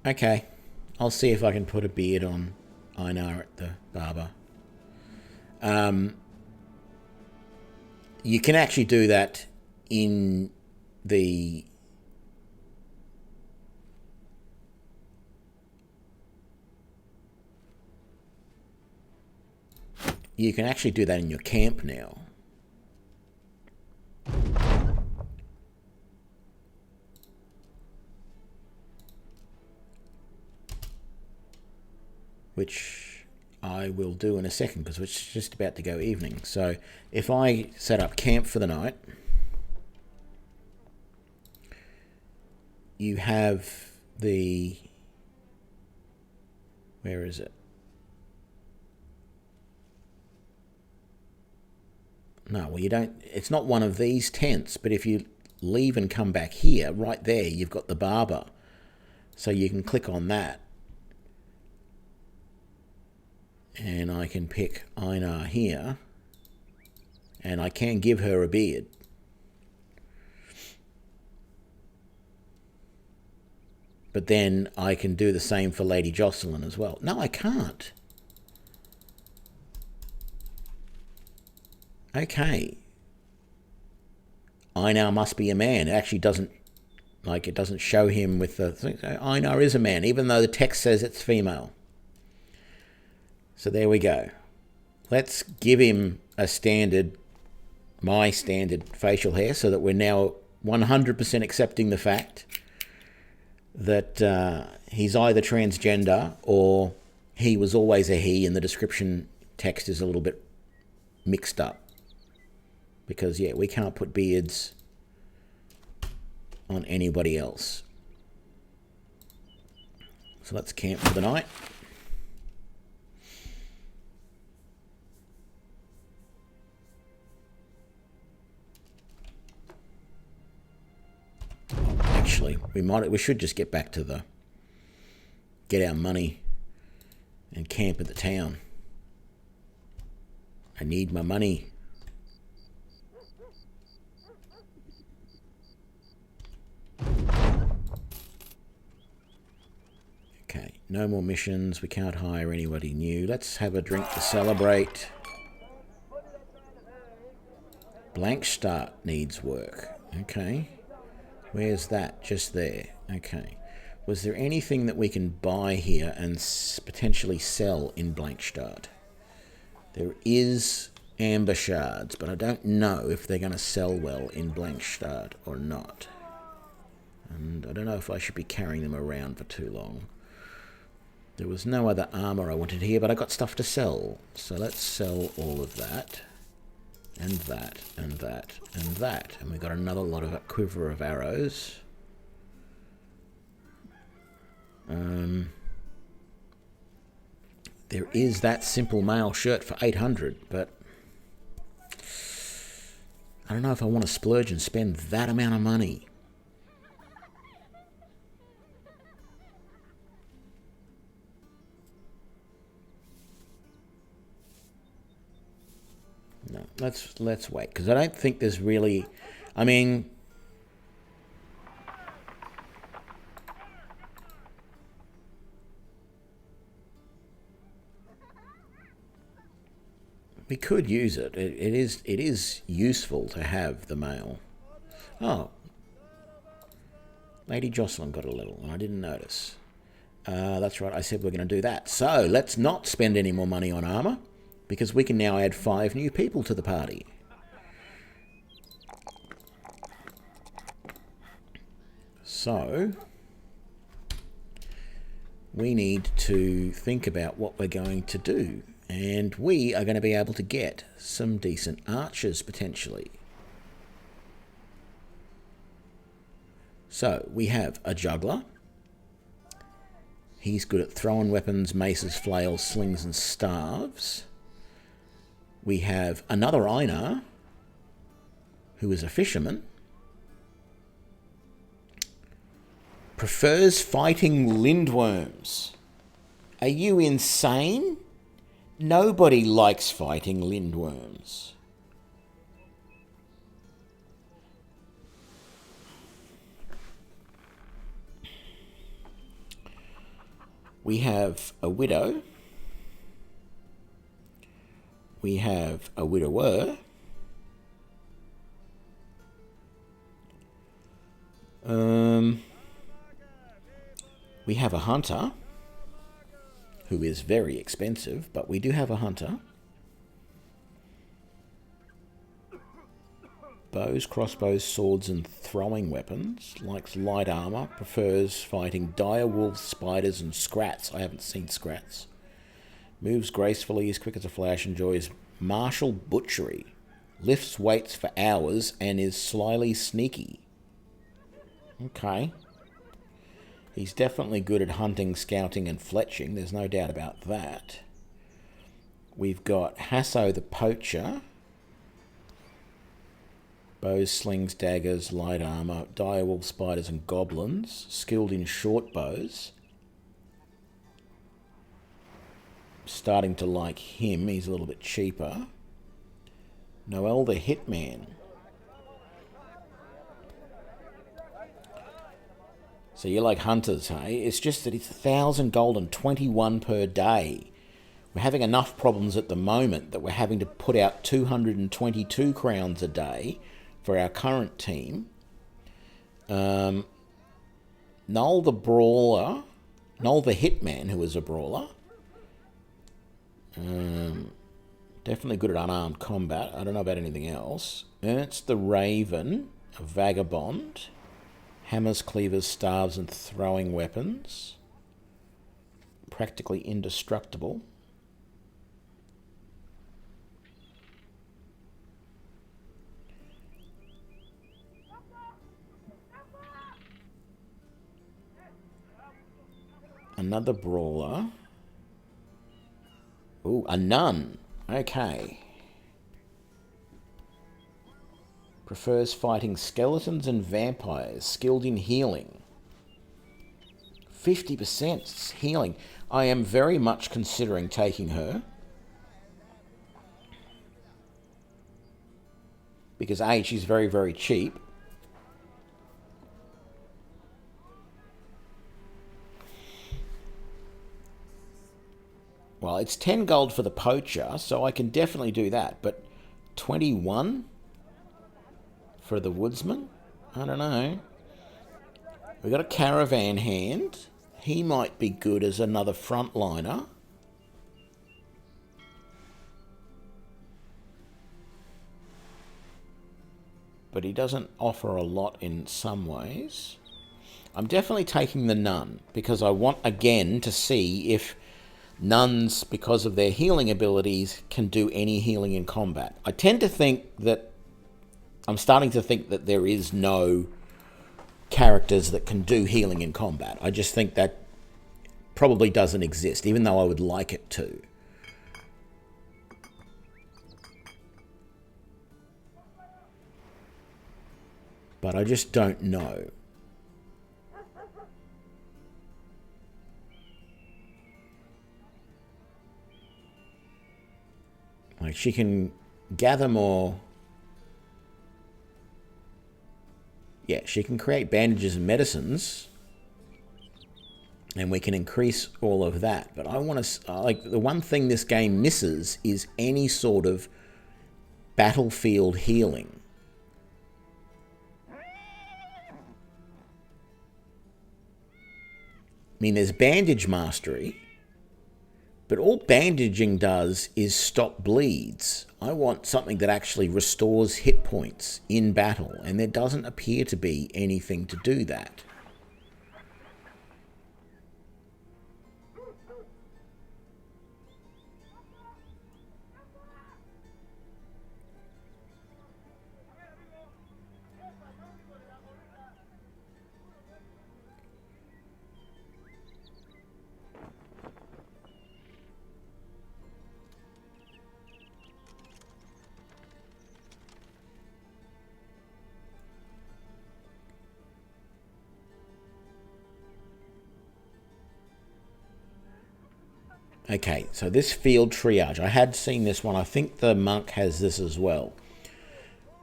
Okay. I'll see if I can put a beard on Einar at the barber. You can actually do that in the... You can actually do that in your camp now. Which I will do in a second because it's just about to go evening. So if I set up camp for the night, you have the... Where is it? No, well, you don't... It's not one of these tents, but if you leave and come back here, right there, you've got the barber. So you can click on that. And I can pick Einar here. And I can give her a beard. But then I can do the same for Lady Jocelyn as well. No, I can't. Okay. Einar must be a man. It actually doesn't, like, it doesn't show him with the thing. So Einar is a man, even though the text says it's female. So there we go. Let's give him a standard, my standard facial hair, so that we're now 100% accepting the fact that he's either transgender or he was always a he, and the description text is a little bit mixed up. Because, yeah, we can't put beards on anybody else. So let's camp for the night. Actually, we should just get back to get our money and camp at the town. I need my money. Okay, No more missions. We can't hire anybody new. Let's have a drink to celebrate. Blank start needs work. Okay. Where's that? Just there. Okay. Was there anything that we can buy here and potentially sell in blank start? There is amber shards, but I don't know if they're going to sell well in blank start or not. And I don't know if I should be carrying them around for too long. There was no other armor I wanted here, but I got stuff to sell. So let's sell all of that. And that, and that, and that. And we got another lot of quiver of arrows. There is that simple mail shirt for 800, but I don't know if I want to splurge and spend that amount of money. No, let's wait, because I don't think there's really, I mean, we could use it. It is useful to have the mail. Oh, Lady Jocelyn got a little, and I didn't notice. That's right, I said we're going to do that. So let's not spend any more money on armor, because we can now add 5 new people to the party. So we need to think about what we're going to do. And we are going to be able to get some decent archers, potentially. So, we have a juggler. He's good at throwing weapons, maces, flails, slings, and staves. We have another Einar, who is a fisherman. Prefers fighting lindworms. Are you insane? Nobody likes fighting lindworms. We have a widow. We have a widower. We have a hunter, who is very expensive, but we do have a hunter. Bows, crossbows, swords, and throwing weapons. Likes light armor. Prefers fighting dire wolves, spiders, and scrats. I haven't seen scrats. Moves gracefully, is quick as a flash, enjoys martial butchery. Lifts weights for hours, and is slyly sneaky. Okay. He's definitely good at hunting, scouting, and fletching. There's no doubt about that. We've got Hasso the Poacher. Bows, slings, daggers, light armor, direwolf, spiders, and goblins. Skilled in short bows. Starting to like him. He's a little bit cheaper. Noel the Hitman. So you like hunters, hey? It's just that it's 1,000 gold and 21 per day. We're having enough problems at the moment that we're having to put out 222 crowns a day for our current team. Noel the Brawler, Noel the Hitman, who is a brawler. Definitely good at unarmed combat. I don't know about anything else. Ernst the Raven, a vagabond. Hammers, cleavers, staves, and throwing weapons. Practically indestructible. Another brawler. Ooh, a nun. Okay. Prefers fighting skeletons and vampires. Skilled in healing. 50% healing. I am very much considering taking her. Because A, she's very, very cheap. Well, it's 10 gold for the poacher, so I can definitely do that. But 21 for the woodsman? I don't know. We've got a caravan hand. He might be good as another frontliner. But he doesn't offer a lot in some ways. I'm definitely taking the nun because I want, again, to see if nuns, because of their healing abilities, can do any healing in combat. I tend to think that, I'm starting to think that there is no characters that can do healing in combat. I just think that probably doesn't exist, even though I would like it to. But I just don't know. Like, she can gather more. Yeah, she can create bandages and medicines. And we can increase all of that. But I want to, like, the one thing this game misses is any sort of battlefield healing. I mean, there's bandage mastery, but all bandaging does is stop bleeds. I want something that actually restores hit points in battle, and there doesn't appear to be anything to do that. Okay, so this field triage, I had seen this one. I think the monk has this as well.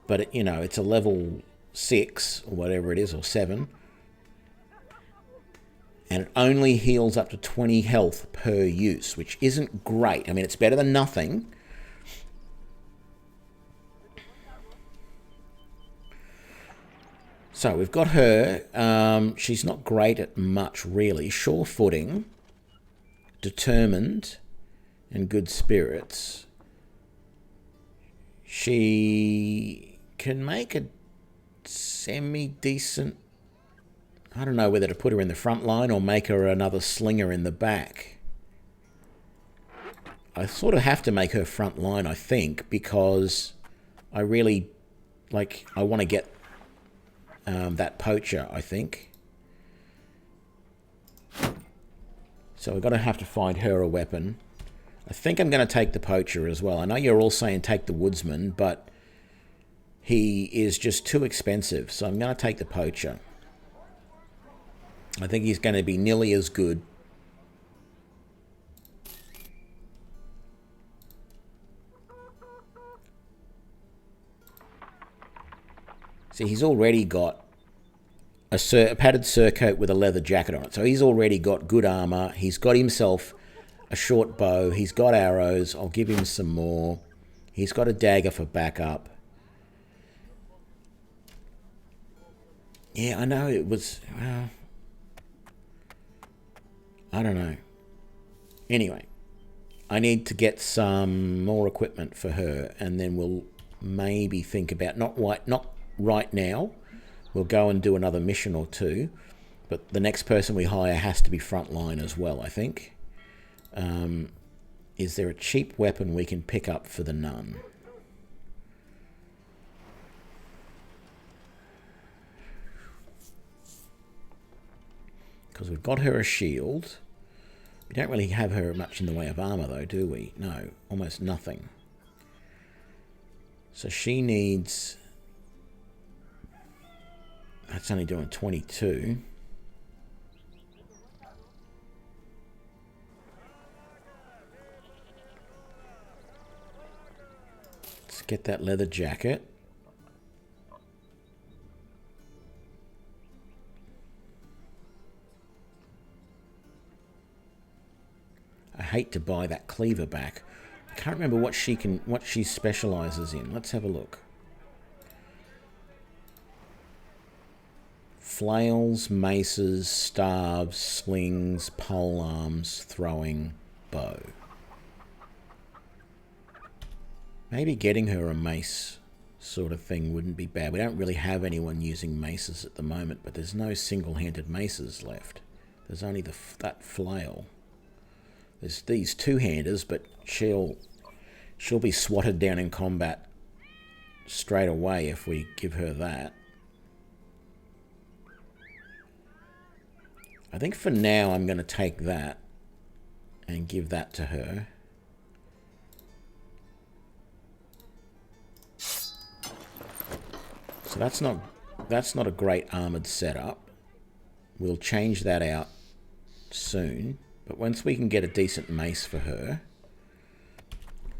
But, it's a level 6 or whatever it is, or 7. And it only heals up to 20 health per use, which isn't great. I mean, it's better than nothing. So we've got her. She's not great at much, really. Sure footing. Determined and good spirits. She can make a semi-decent... I don't know whether to put her in the front line or make her another slinger in the back. I sort of have to make her front line, I think, because I really... I want to get that poacher, I think. So we're going to have to find her a weapon. I think I'm going to take the poacher as well. I know you're all saying take the woodsman, but he is just too expensive. So I'm going to take the poacher. I think he's going to be nearly as good. See, he's already got a padded surcoat with a leather jacket on it. So he's already got good armor. He's got himself a short bow. He's got arrows. I'll give him some more. He's got a dagger for backup. Yeah, I know it was... Well, I don't know. Anyway, I need to get some more equipment for her, and then we'll maybe think about... Not right now. We'll go and do another mission or two. But the next person we hire has to be frontline as well, I think. Is there a cheap weapon we can pick up for the nun? Because we've got her a shield. We don't really have her much in the way of armor, though, do we? No, almost nothing. So she needs... That's only doing 22. Let's get that leather jacket. A hate to buy that cleaver back. I can't remember what she specialises in. Let's have a look. Flails, maces, staves, slings, pole arms, throwing, bow. Maybe getting her a mace sort of thing wouldn't be bad. We don't really have anyone using maces at the moment, but there's no single-handed maces left. There's only that flail. There's these two-handers, but she'll be swatted down in combat straight away if we give her that. I think for now I'm going to take that and give that to her. So that's not a great armoured setup. We'll change that out soon. But once we can get a decent mace for her,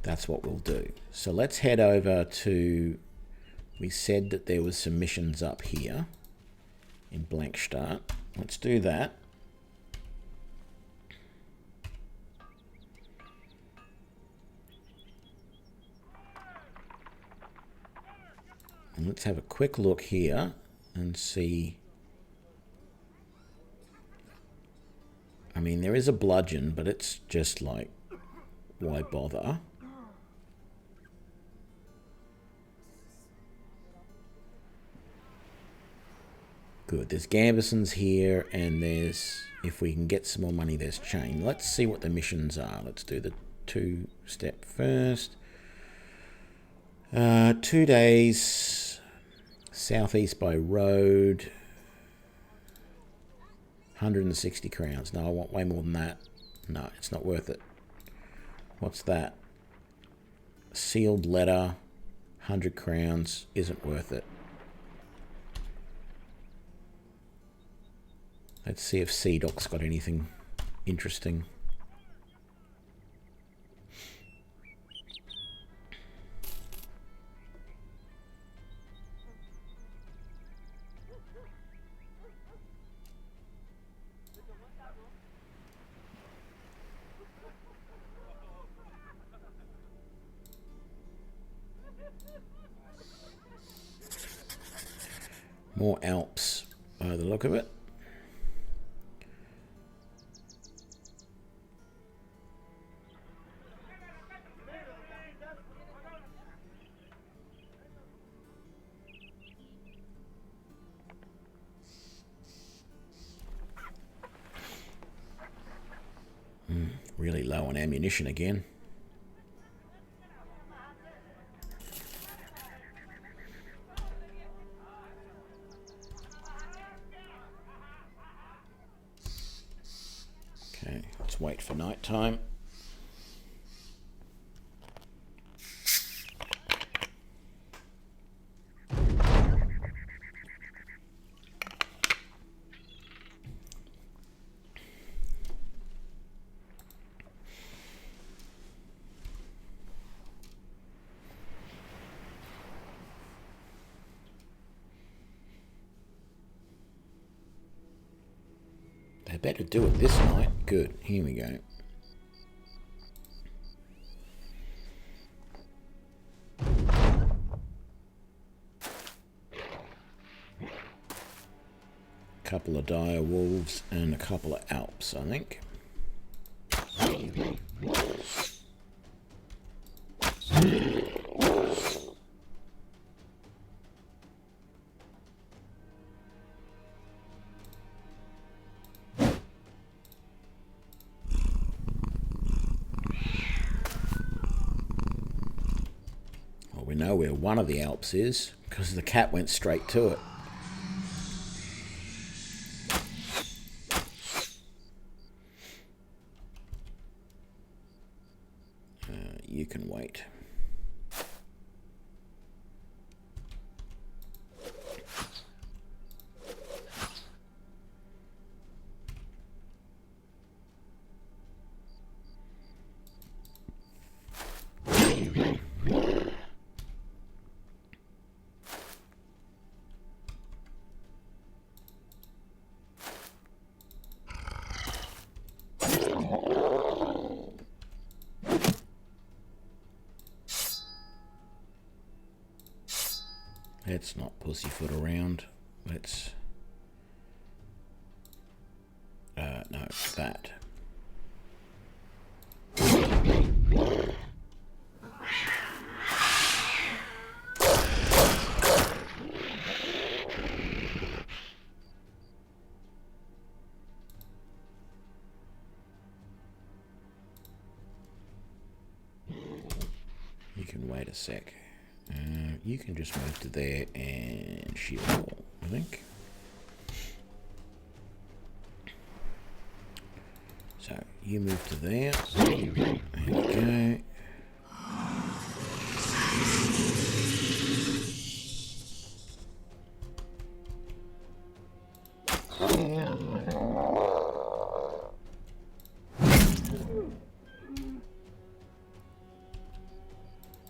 that's what we'll do. So let's head over to... We said that there was some missions up here in Blank Start. Let's do that. And let's have a quick look here and see. I mean, there is a bludgeon, but it's just like, why bother? Good. There's gambesons here, and there's, if we can get some more money, there's chain. Let's see what the missions are. Let's do the 2-step first. 2 days, southeast by road, 160 crowns. No, I want way more than that. No, it's not worth it. What's that? Sealed letter, 100 crowns, isn't worth it. Let's see if Sea-Doc's got anything interesting. More Alps by the look of it. Really low on ammunition again. Okay, let's wait for night time. They better do it this night. Good. Here we go. A couple of dire wolves and a couple of Alps, I think. We know where one of the Alps is because the cat went straight to it. You can wait. Let's not pussyfoot around. Let's... no, that. You can wait a sec. You can just move to there and shield wall, I think. So, you move to there. There we go.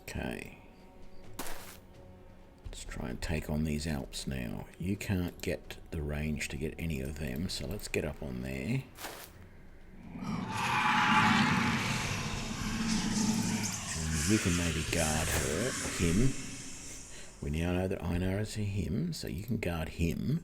Okay. Let's try and take on these Alps now. You can't get the range to get any of them, so let's get up on there. And you can maybe guard him. We now know that Einar is a him, so you can guard him.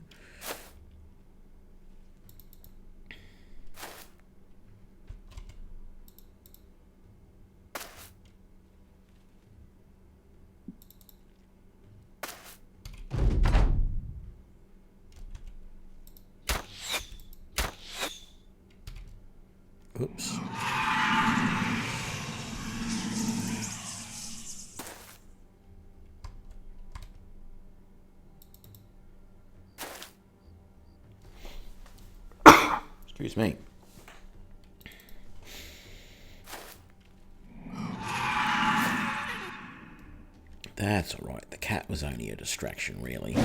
Oops. Excuse me. That's all right. The cat was only a distraction, really.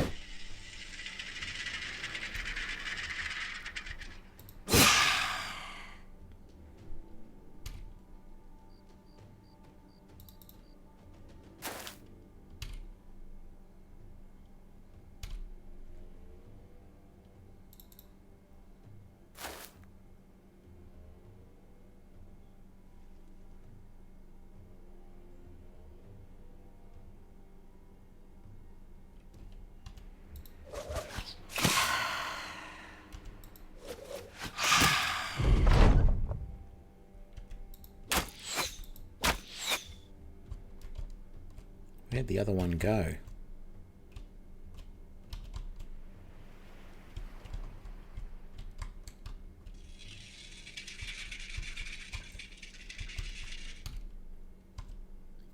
Where'd the other one go?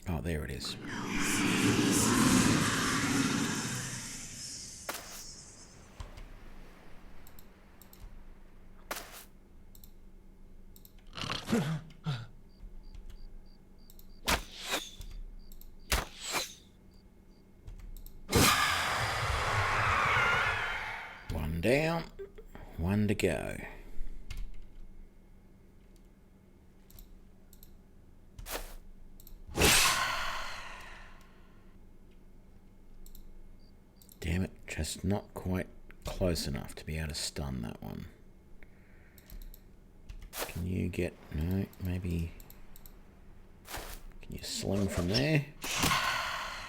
Oh, there it is. One down, one to go. Damn it, just not quite close enough to be able to stun that one. Can you get... no, maybe... can you sling from there?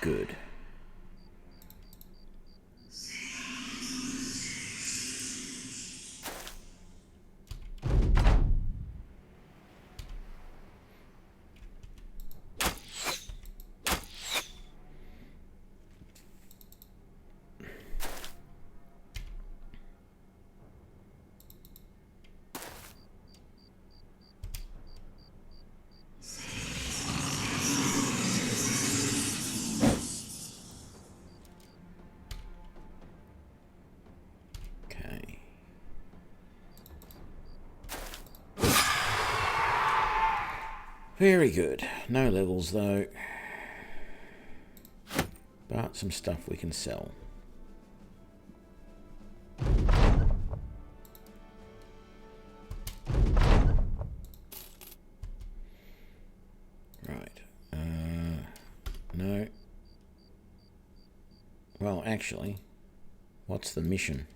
Good. Very good. No levels though. But some stuff we can sell. Right. No. Well, actually, what's the mission?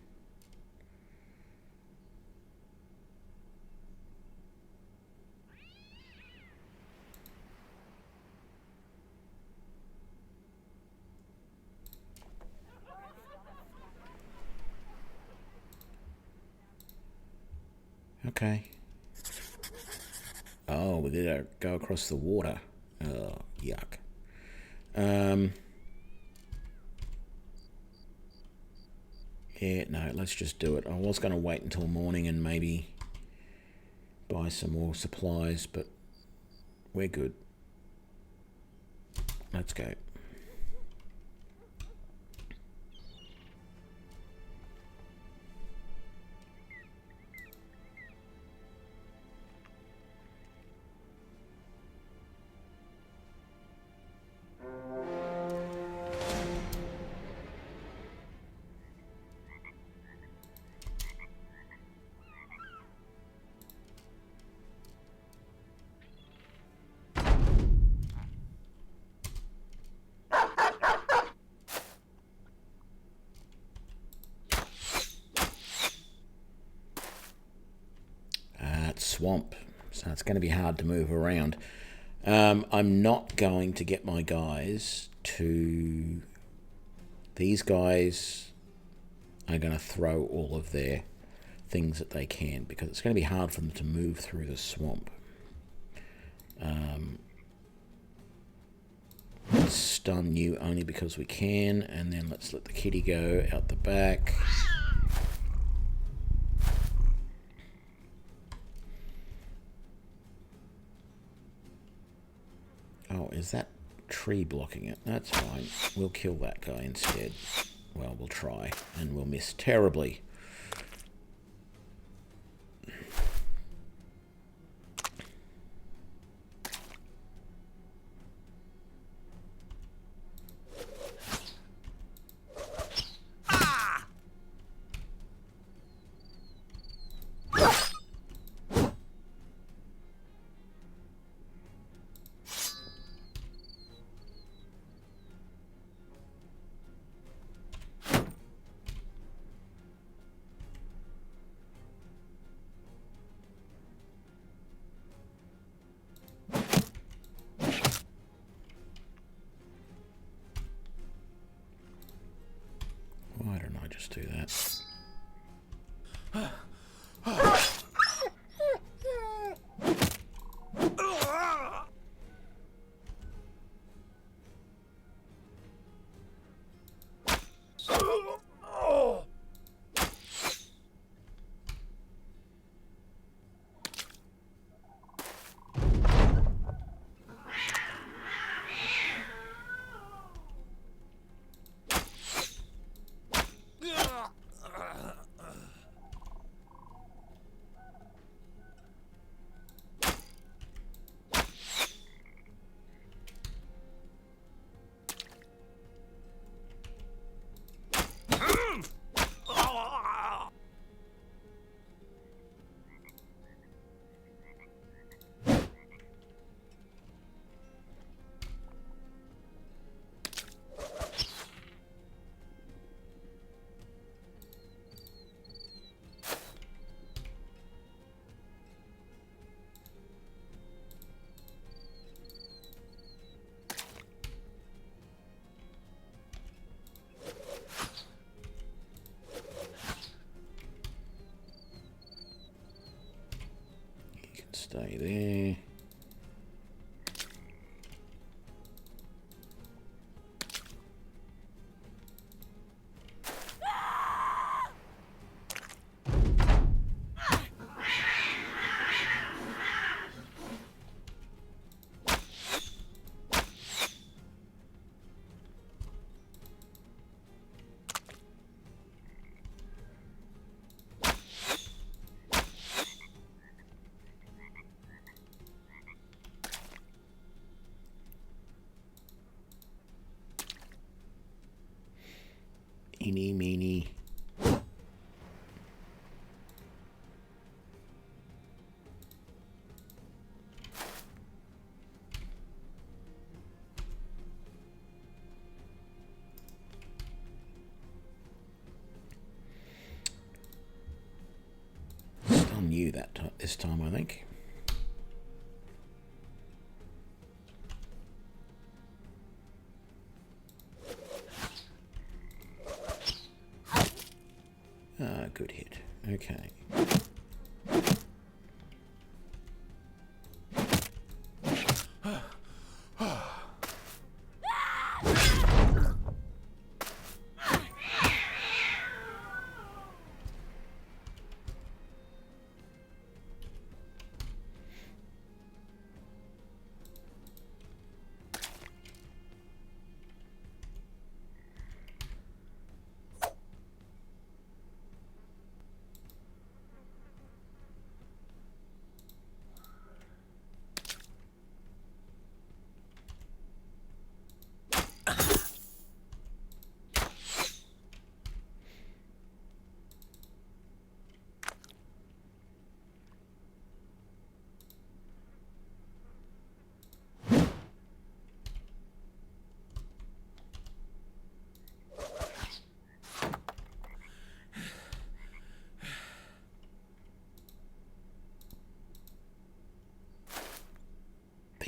Okay. Oh, we gotta go across the water. Oh, yuck. Yeah, no, let's just do it. I was going to wait until morning and maybe buy some more supplies, but we're good. Let's go. Swamp, so it's going to be hard to move around. I'm not going to get my guys to... These guys are going to throw all of their things that they can, because it's going to be hard for them to move through the swamp. Let's stun you only because we can, and then let's let the kitty go out the back. Oh, is that tree blocking it? That's fine. We'll kill that guy instead. Well, we'll try, and we'll miss terribly. Why don't I just do that? Stay there. Eeny, meeny. Stun you this time, I think. Ah, good hit. Okay.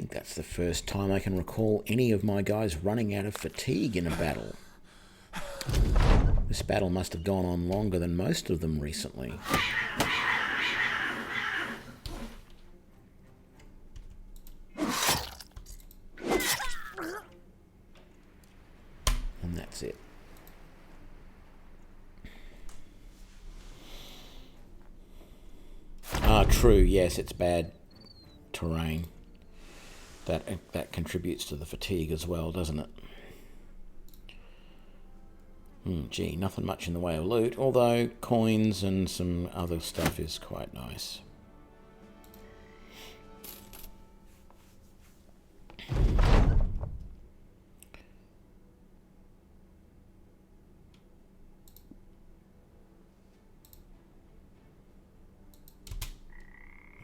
think that's the first time I can recall any of my guys running out of fatigue in a battle. This battle must have gone on longer than most of them recently. And that's it. Ah, true, yes, it's bad terrain. That contributes to the fatigue as well, doesn't it? Gee, nothing much in the way of loot, although coins and some other stuff is quite nice.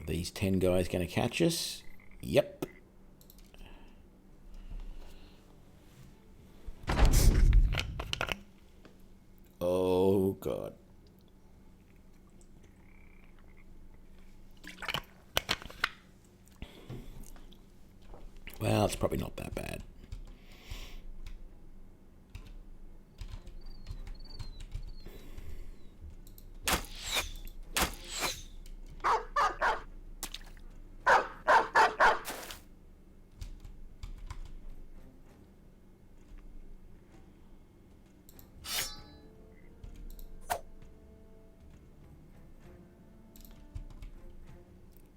Are these 10 guys going to catch us? Yep. Oh, God. Well, it's probably not that bad.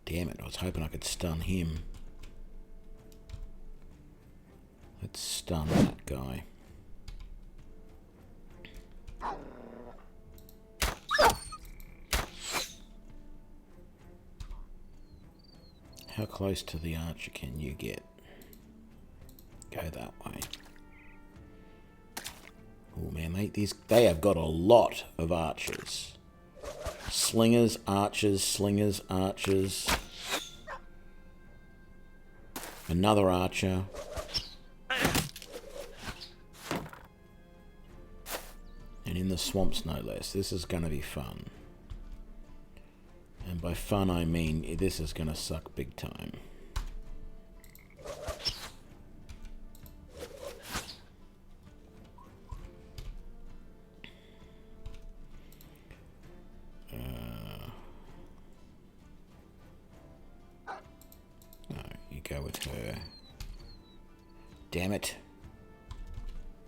Damn it, I was hoping I could stun him. Let's stun that guy. How close to the archer can you get? Go that way. Oh man, they have got a lot of archers. Slingers, archers, slingers, archers. Another archer. And in the swamps, no less. This is going to be fun. And by fun, I mean this is going to suck big time. No, you go with her. Damn it.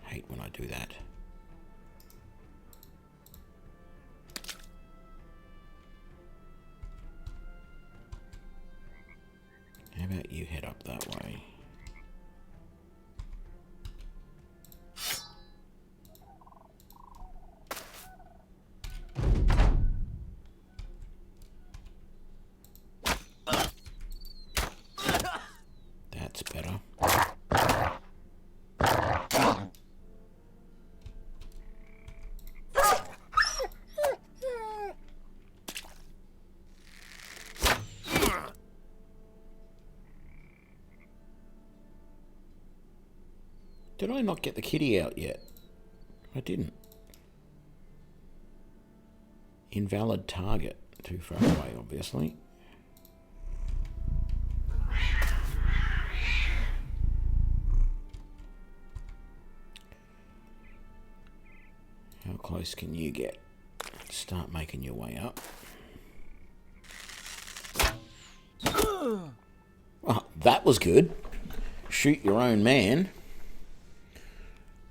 Hate when I do that. How about you head up that way? That's better. Did I not get the kitty out yet? I didn't. Invalid target. Too far away, obviously. How close can you get? Start making your way up. Oh, that was good. Shoot your own man.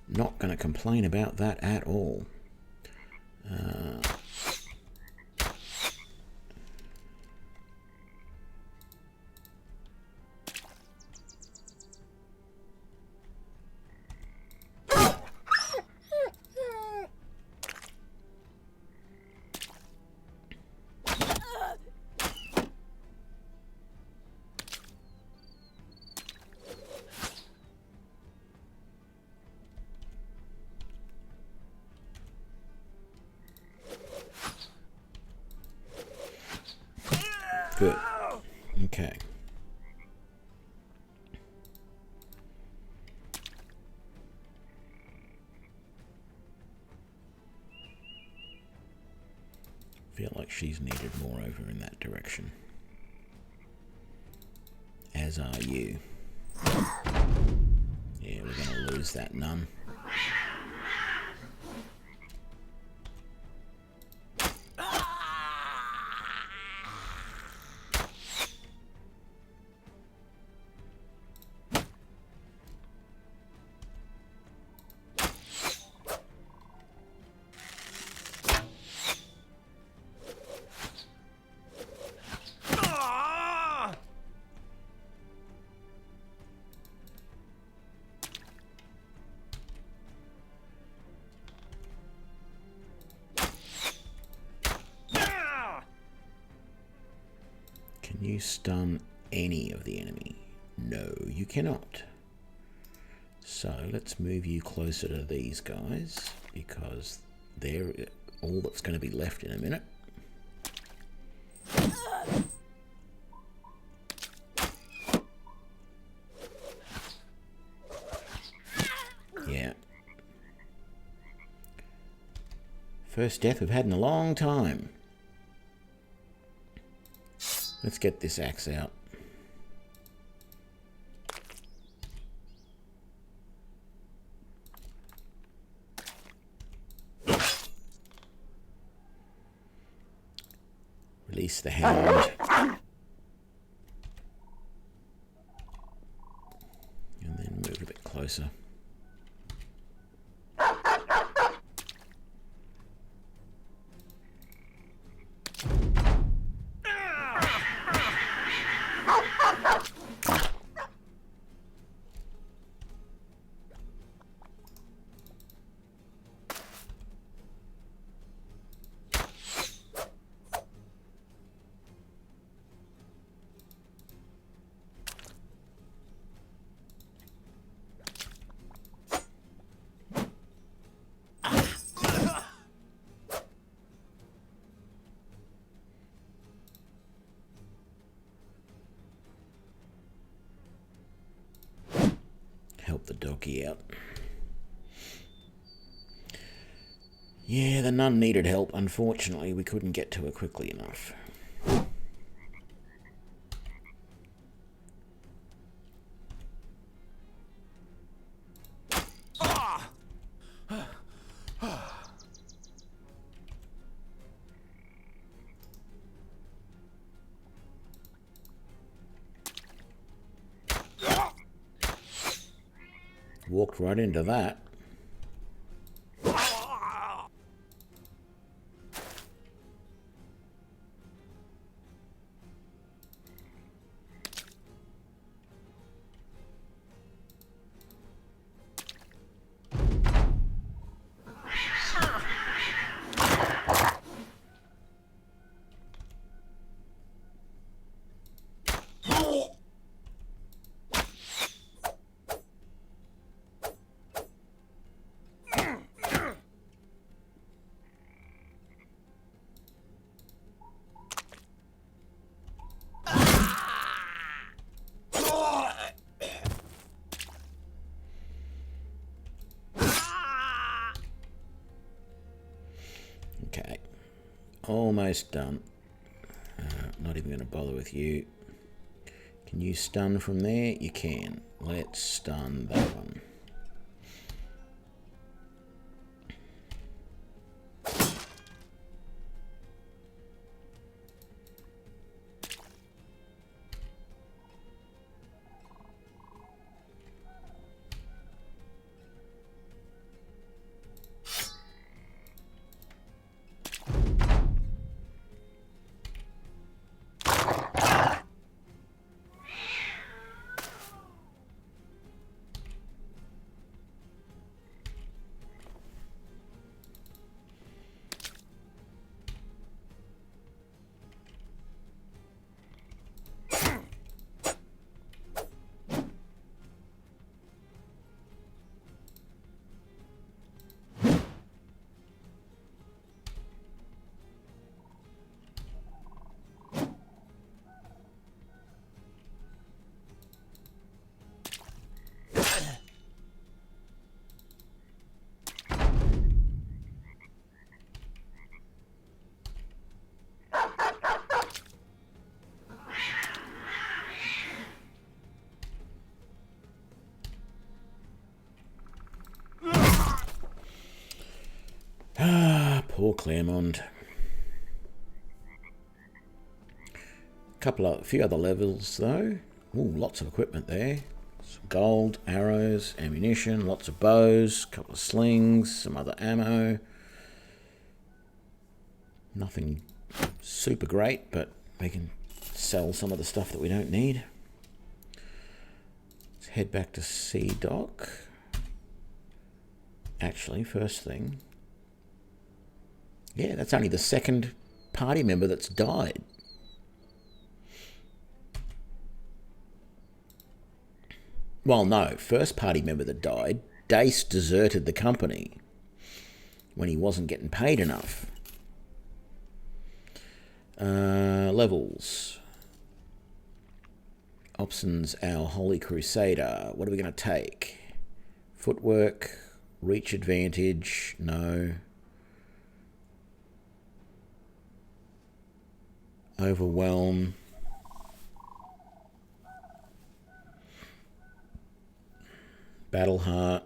Not going to complain about that at all. Good. Okay. Feel like she's needed more over in that direction. As are you. Yeah, we're going to lose that nun. Can you stun any of the enemy? No, you cannot. So let's move you closer to these guys because they're all that's going to be left in a minute. Yeah. First death we've had in a long time. Let's get this axe out. Release the hound. And then move a bit closer. Help the doggy out. Yeah, the nun needed help. Unfortunately, we couldn't get to her quickly enough. Walked right into that. Okay, almost done. Not even going to bother with you. Can you stun from there? You can. Let's stun that one. Poor Claremont. A few other levels though. Ooh, lots of equipment there. Some gold, arrows, ammunition, lots of bows, a couple of slings, some other ammo. Nothing super great, but we can sell some of the stuff that we don't need. Let's head back to Sea Dock. Actually, first thing. Yeah, that's only the second party member that's died. Well, no, first party member that died, Dace deserted the company when he wasn't getting paid enough. Levels. Options, our Holy Crusader. What are we going to take? Footwork, reach advantage, no. Overwhelm. Battle Heart.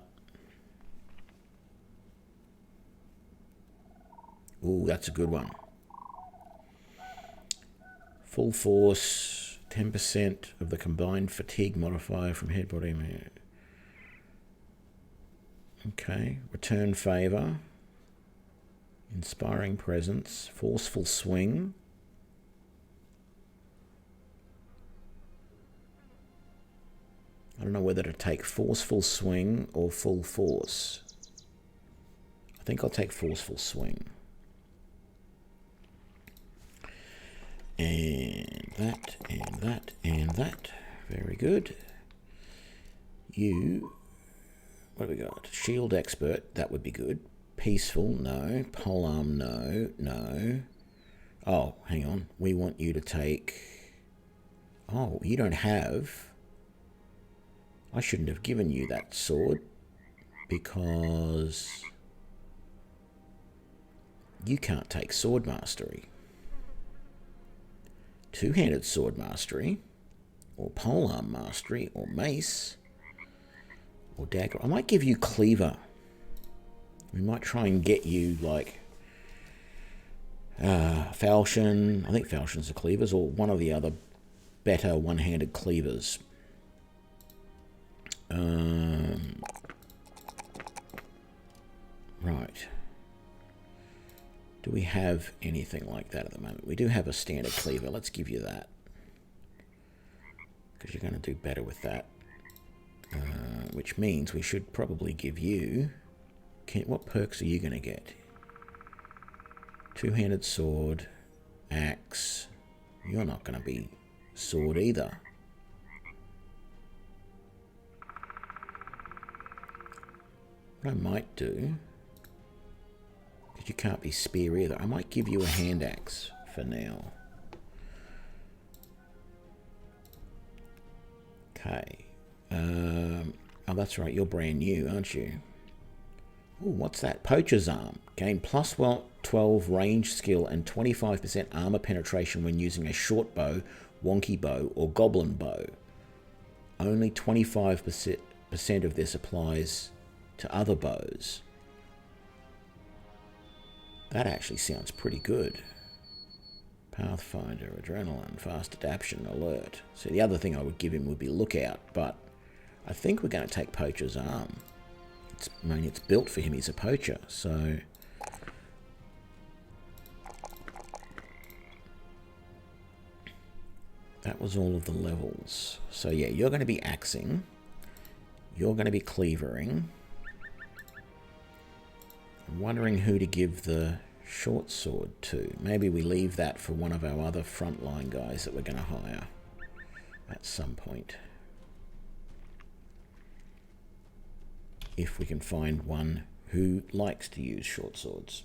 Ooh, that's a good one. Full Force, 10% of the combined fatigue modifier from head, body. Okay. Return Favour. Inspiring Presence. Forceful Swing. I don't know whether to take Forceful Swing or Full Force. I think I'll take Forceful Swing. And that, and that, and that. Very good. You, what have we got? Shield Expert, that would be good. Peaceful, no. Polearm, no, no. Oh, hang on. We want you to take... Oh, you don't have... I shouldn't have given you that sword because you can't take Sword Mastery. Two-handed Sword Mastery, or Polearm Mastery, or Mace, or Dagger. I might give you Cleaver. We might try and get you like Falchion. I think Falchions are cleavers, or one of the other better one-handed cleavers. Right. Do we have anything like that at the moment? We do have a standard cleaver. Let's give you that. Because you're going to do better with that. Which means we should probably give you... what perks are you going to get? Two-handed sword. Axe. You're not going to be sword either. What I might do, because you can't be spear either, I might give you a hand axe for now. Okay. Oh, that's right, you're brand new, aren't you? Ooh, what's that? Poacher's Arm. Gain plus 12 range skill and 25% armor penetration when using a short bow, wonky bow, or goblin bow. Only 25% of this applies to other bows. That actually sounds pretty good. Pathfinder, Adrenaline, Fast Adaption, Alert. So the other thing I would give him would be Lookout, but I think we're going to take Poacher's Arm. It's built for him, he's a poacher, so... That was all of the levels. So yeah, you're going to be axing. You're going to be cleavering. I'm wondering who to give the short sword to. Maybe we leave that for one of our other frontline guys that we're going to hire at some point. If we can find one who likes to use short swords.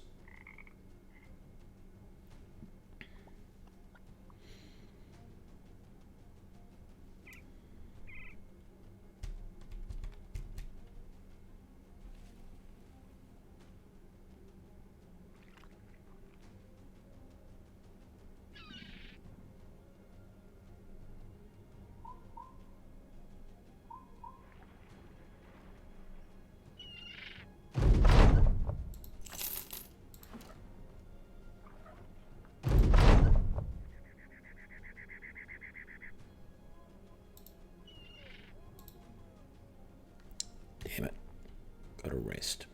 Got to rest.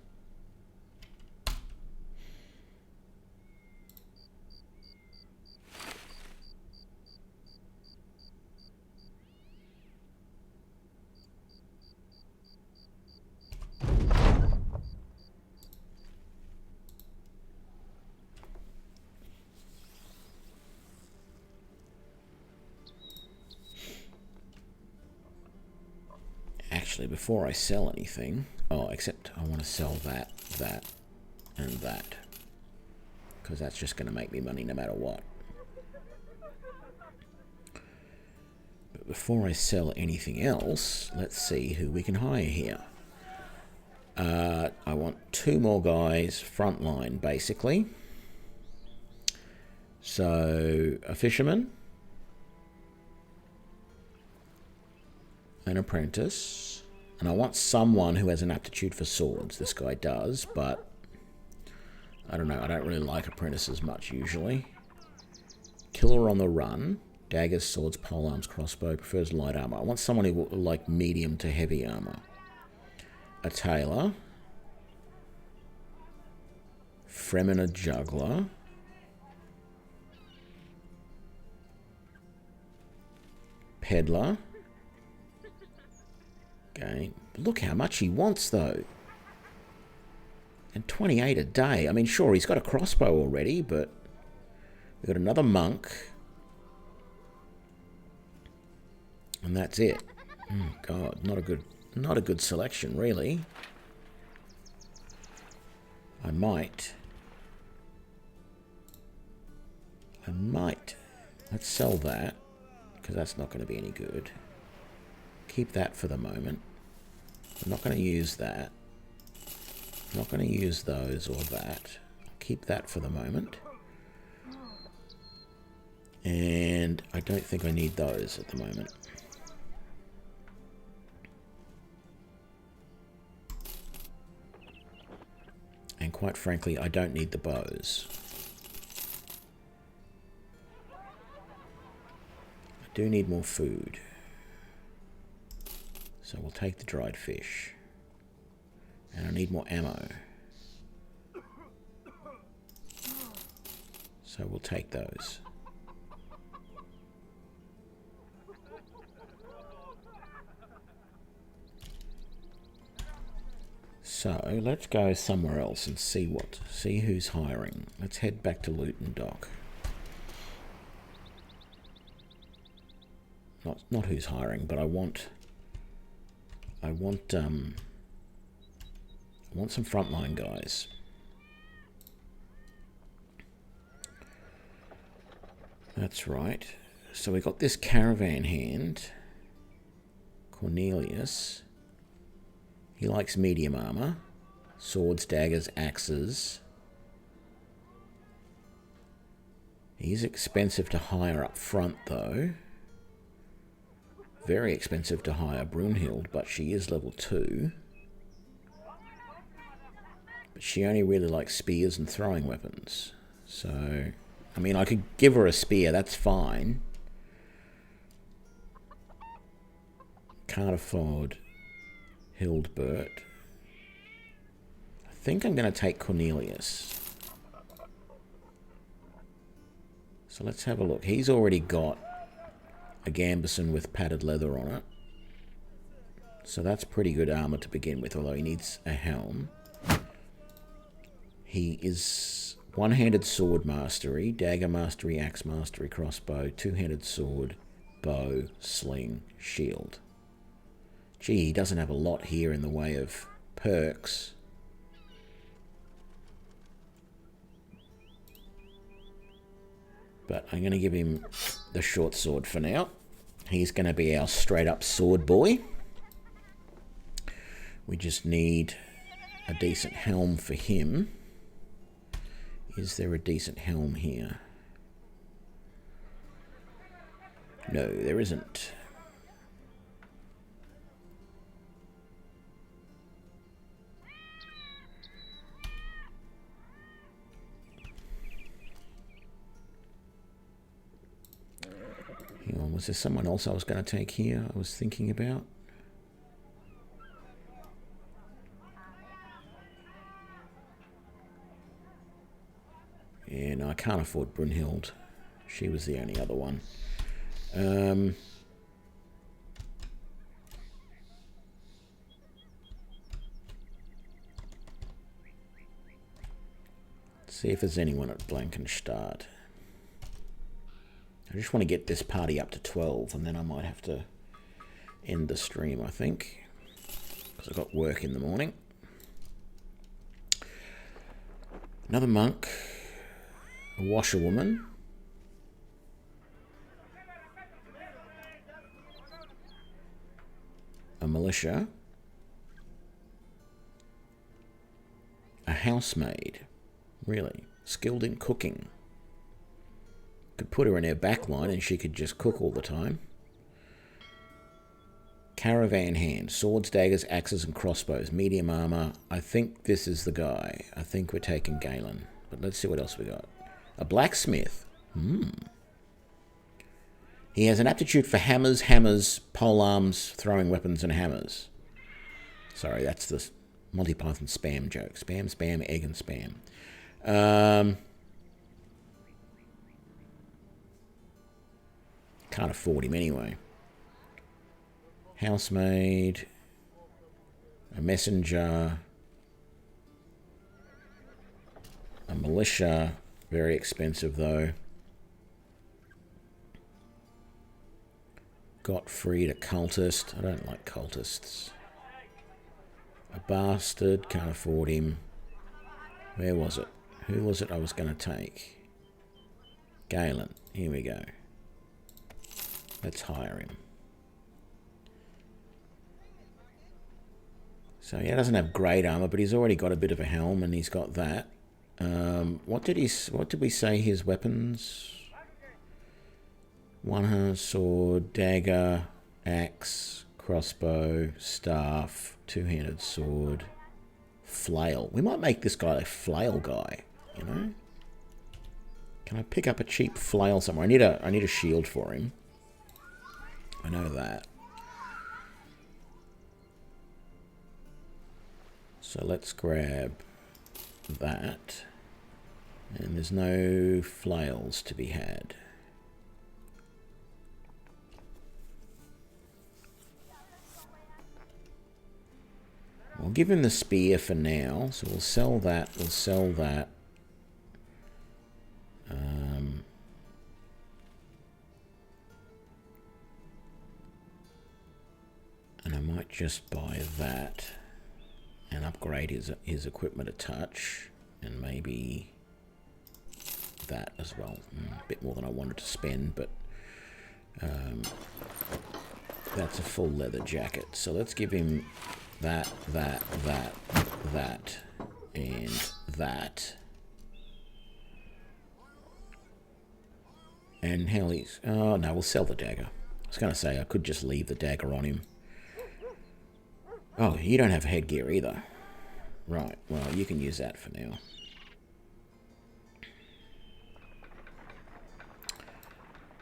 Actually, before I sell anything... Oh, except I want to sell that, and that. Because that's just going to make me money no matter what. But before I sell anything else, let's see who we can hire here. I want 2 more guys, frontline, basically. So, a fisherman. An apprentice. And I want someone who has an aptitude for swords. This guy does, but I don't know. I don't really like apprentices much, usually. Killer on the run. Daggers, swords, polearms, crossbow. Prefers light armor. I want someone who will like medium to heavy armor. A tailor. Fremen, a juggler. Peddler. Okay, look how much he wants, though. And 28 a day. I mean, sure, he's got a crossbow already, but we've got another monk. And that's it. Oh, God, not a good selection, really. I might. Let's sell that, because that's not going to be any good. Keep that for the moment. I'm not going to use that. I'm not going to use those or that. Keep that for the moment. And I don't think I need those at the moment. And quite frankly, I don't need the bows. I do need more food. So we'll take the dried fish. And I need more ammo. So we'll take those. So let's go somewhere else and see who's hiring. Let's head back to Luton Dock. Not who's hiring, but I want some frontline guys. That's right. So we got this caravan hand, Cornelius. He likes medium armor, swords, daggers, axes. He's expensive to hire up front, though. Very expensive to hire Brunhild, but she is level 2. But she only really likes spears and throwing weapons. So, I mean, I could give her a spear, that's fine. Can't afford Hildbert. I think I'm going to take Cornelius. So let's have a look. He's already got a gambeson with padded leather on it. So that's pretty good armor to begin with, although he needs a helm. He is one-handed sword mastery, dagger mastery, axe mastery, crossbow, two-handed sword, bow, sling, shield. Gee, he doesn't have a lot here in the way of perks. But I'm going to give him the short sword for now. He's going to be our straight-up sword boy. We just need a decent helm for him. Is there a decent helm here? No, there isn't. Hang on, was there someone else I was going to take here I was thinking about? no, I can't afford Brunhild. She was the only other one. See if there's anyone at Blankenstadt. I just want to get this party up to 12, and then I might have to end the stream, I think, because I've got work in the morning. Another monk, a washerwoman, a militia, a housemaid, really, skilled in cooking. Could put her in her back line and she could just cook all the time. Caravan hand, swords, daggers, axes and crossbows, medium armor. I think this is the guy. I think we're taking Galen. But let's see what else we got. A blacksmith. He has an aptitude for hammers, polearms, throwing weapons and hammers. Sorry, that's the Monty Python spam joke. Spam, spam, egg and spam. Can't afford him anyway. Housemaid, a messenger, a militia, very expensive though. Gottfried, a cultist. I don't like cultists. A bastard, can't afford him. Where was it? Who was it I was going to take? Galen, here we go. Let's hire him. So he doesn't have great armor, but he's already got a bit of a helm, and he's got that. What did we say his weapons? One-handed sword, dagger, axe, crossbow, staff, two-handed sword, flail. We might make this guy a flail guy, you know? Can I pick up a cheap flail somewhere? I need a shield for him. I know that. So let's grab that. And there's no flails to be had. We'll give him the spear for now. So we'll sell that. We'll sell that. And I might just buy that and upgrade his equipment a touch, and maybe that as well. A bit more than I wanted to spend, but that's a full leather jacket. So let's give him that, and that. And hell, oh no, we'll sell the dagger. I was going to say I could just leave the dagger on him. Oh, you don't have headgear either. Right, well, you can use that for now.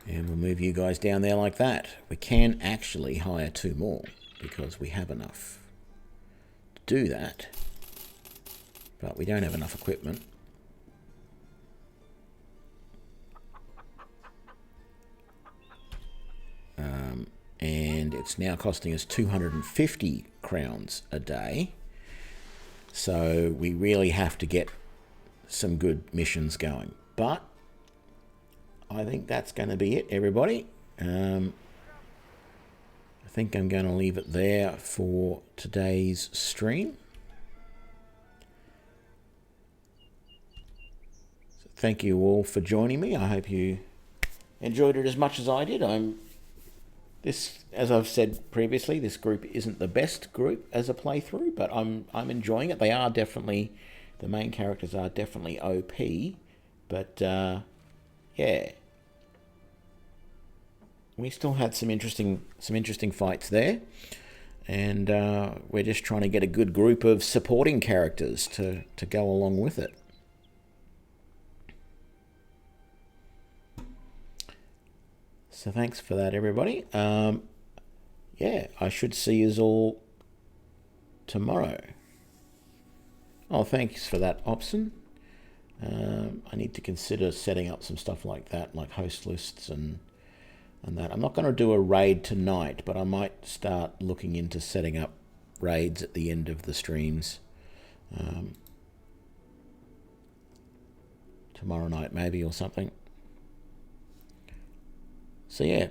And we'll move you guys down there like that. We can actually hire 2 more, because we have enough to do that. But we don't have enough equipment. And it's now costing us 250 crowns a day. So we really have to get some good missions going. But I think that's going to be it, everybody. I think I'm going to leave it there for today's stream. So thank you all for joining me. I hope you enjoyed it as much as I did. As I've said previously, this group isn't the best group as a playthrough, but I'm enjoying it. They are definitely, the main characters are definitely OP, but yeah, we still had some interesting fights there, and we're just trying to get a good group of supporting characters to go along with it. So thanks for that, everybody. Yeah, I should see you all tomorrow. Oh, thanks for that, Opson. I need to consider setting up some stuff like that, like host lists and that. I'm not going to do a raid tonight, but I might start looking into setting up raids at the end of the streams. Tomorrow night maybe, or something. So yeah,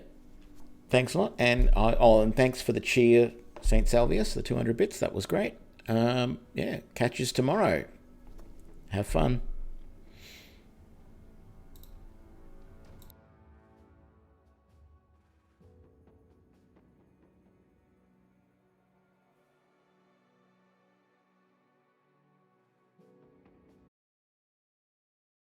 thanks a lot, and and thanks for the cheer, St. Salvius, the 200 bits. That was great. Yeah, catch us tomorrow. Have fun.